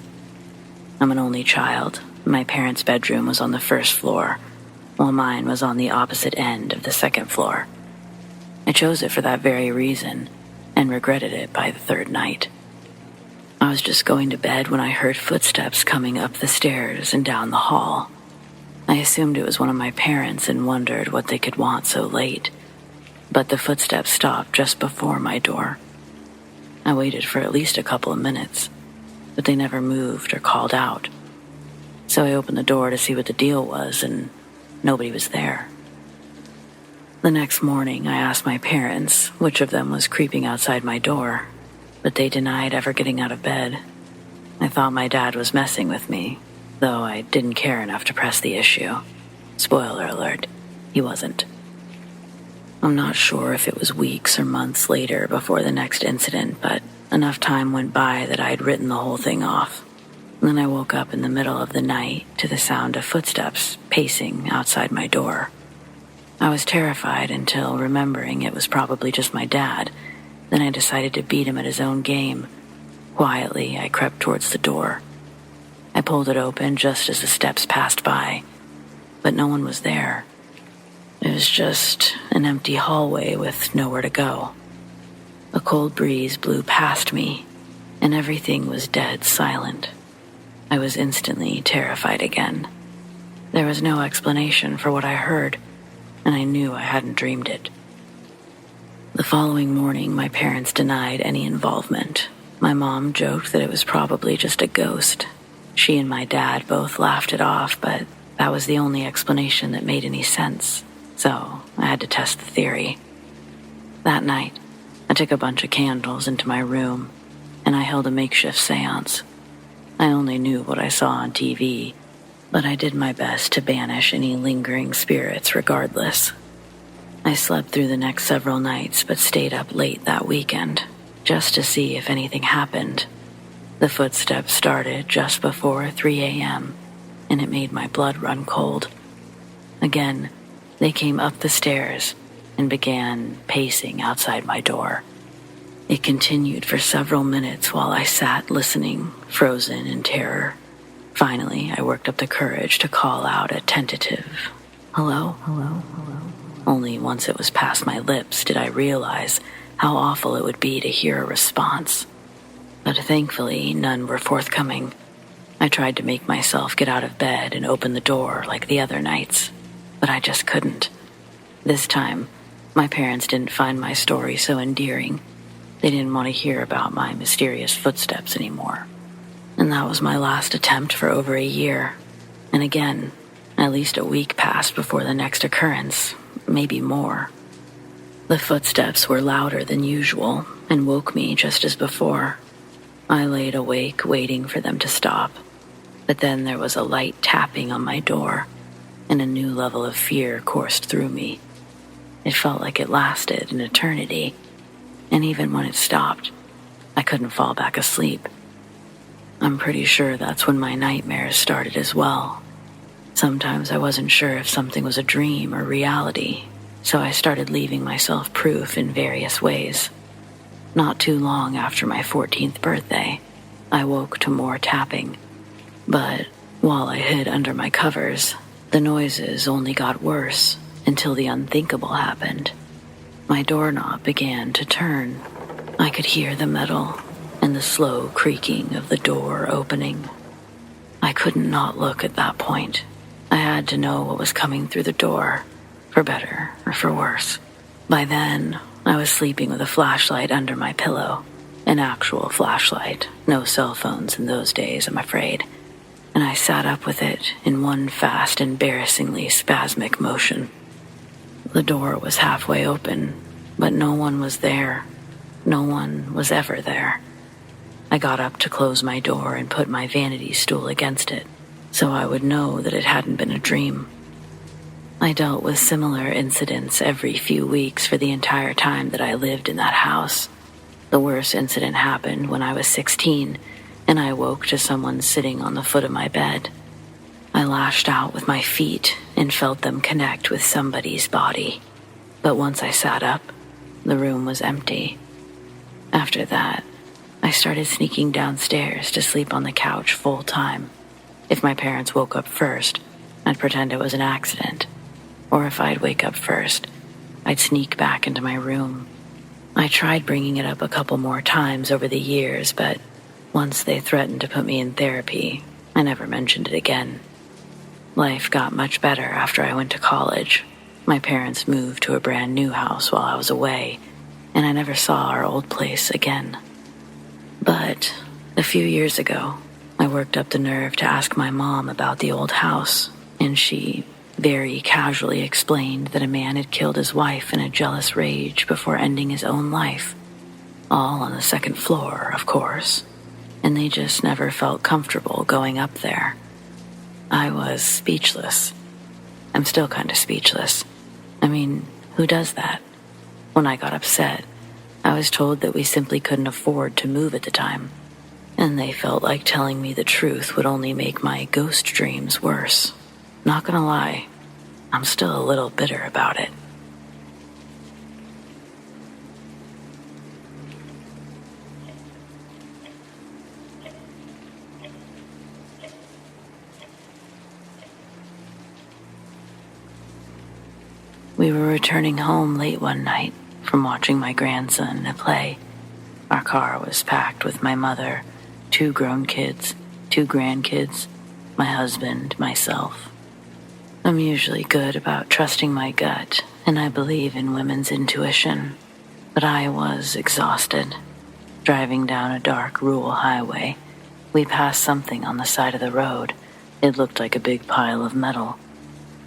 I'm an only child. My parents' bedroom was on the first floor, while mine was on the opposite end of the second floor. I chose it for that very reason, and regretted it by the third night. I was just going to bed when I heard footsteps coming up the stairs and down the hall. I assumed it was one of my parents and wondered what they could want so late. But the footsteps stopped just before my door. I waited for at least a couple of minutes, but they never moved or called out. So I opened the door to see what the deal was, and nobody was there. The next morning, I asked my parents which of them was creeping outside my door, but they denied ever getting out of bed. I thought my dad was messing with me, though I didn't care enough to press the issue. Spoiler alert, he wasn't. I'm not sure if it was weeks or months later before the next incident, but enough time went by that I had written the whole thing off. Then I woke up in the middle of the night to the sound of footsteps pacing outside my door. I was terrified until remembering it was probably just my dad. Then I decided to beat him at his own game. Quietly, I crept towards the door. I pulled it open just as the steps passed by, but no one was there. It was just an empty hallway with nowhere to go. A cold breeze blew past me, and everything was dead silent. I was instantly terrified again. There was no explanation for what I heard, and I knew I hadn't dreamed it. The following morning, my parents denied any involvement. My mom joked that it was probably just a ghost. She and my dad both laughed it off, but that was the only explanation that made any sense. So I had to test the theory. That night, I took a bunch of candles into my room, and I held a makeshift seance. I only knew what I saw on TV, but I did my best to banish any lingering spirits regardless. I slept through the next several nights, but stayed up late that weekend, just to see if anything happened. The footsteps started just before 3 a.m., and it made my blood run cold. Again, they came up the stairs and began pacing outside my door. It continued for several minutes while I sat listening, frozen in terror. Finally, I worked up the courage to call out a tentative, "Hello?" Only once it was past my lips did I realize how awful it would be to hear a response. But thankfully, none were forthcoming. I tried to make myself get out of bed and open the door like the other nights, but I just couldn't. This time, my parents didn't find my story so endearing. They didn't want to hear about my mysterious footsteps anymore. And that was my last attempt for over a year. And again, at least a week passed before the next occurrence, maybe more. The footsteps were louder than usual and woke me just as before. I laid awake waiting for them to stop. But then there was a light tapping on my door, and a new level of fear coursed through me. It felt like it lasted an eternity, and even when it stopped, I couldn't fall back asleep. I'm pretty sure that's when my nightmares started as well. Sometimes I wasn't sure if something was a dream or reality, so I started leaving myself proof in various ways. Not too long after my 14th birthday, I woke to more tapping. But while I hid under my covers, the noises only got worse until the unthinkable happened. My doorknob began to turn. I could hear the metal, and and the slow creaking of the door opening. I couldn't not look at that point. I had to know what was coming through the door, for better or for worse. By then, I was sleeping with a flashlight under my pillow, an actual flashlight, no cell phones in those days, I'm afraid, and I sat up with it in one fast, embarrassingly spasmic motion. The door was halfway open, but no one was there. No one was ever there. I got up to close my door and put my vanity stool against it, so I would know that it hadn't been a dream. I dealt with similar incidents every few weeks for the entire time that I lived in that house. The worst incident happened when I was 16, and I woke to someone sitting on the foot of my bed. I lashed out with my feet and felt them connect with somebody's body. But once I sat up, the room was empty. After that, I started sneaking downstairs to sleep on the couch full time. If my parents woke up first, I'd pretend it was an accident. Or if I'd wake up first, I'd sneak back into my room. I tried bringing it up a couple more times over the years, but once they threatened to put me in therapy, I never mentioned it again. Life got much better after I went to college. My parents moved to a brand new house while I was away, and I never saw our old place again. But a few years ago, I worked up the nerve to ask my mom about the old house, and she very casually explained that a man had killed his wife in a jealous rage before ending his own life. All on the second floor, of course, and they just never felt comfortable going up there. I was speechless. I'm still kind of speechless. I mean, who does that? When I got upset, I was told that we simply couldn't afford to move at the time, and they felt like telling me the truth would only make my ghost dreams worse. Not gonna lie, I'm still a little bitter about it. We were returning home late one night from watching my grandson play. Our car was packed with my mother, 2 grown kids, 2 grandkids, my husband, myself. I'm usually good about trusting my gut, and I believe in women's intuition, but I was exhausted. Driving down a dark rural highway, we passed something on the side of the road. It looked like a big pile of metal.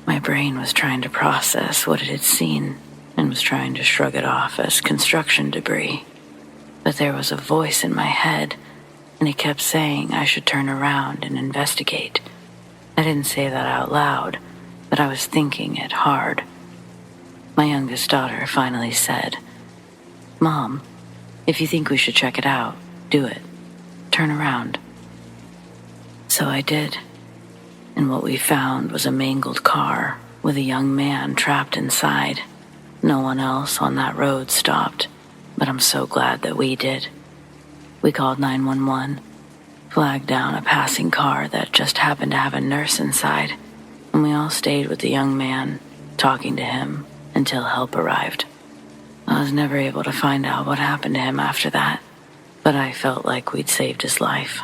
My brain was trying to process what it had seen and was trying to shrug it off as construction debris. But there was a voice in my head, and it kept saying I should turn around and investigate. I didn't say that out loud, but I was thinking it hard. My youngest daughter finally said, "Mom, if you think we should check it out, do it. Turn around." So I did. And what we found was a mangled car with a young man trapped inside. No one else on that road stopped, but I'm so glad that we did. We called 911, flagged down a passing car that just happened to have a nurse inside, and we all stayed with the young man, talking to him until help arrived. I was never able to find out what happened to him after that, but I felt like we'd saved his life.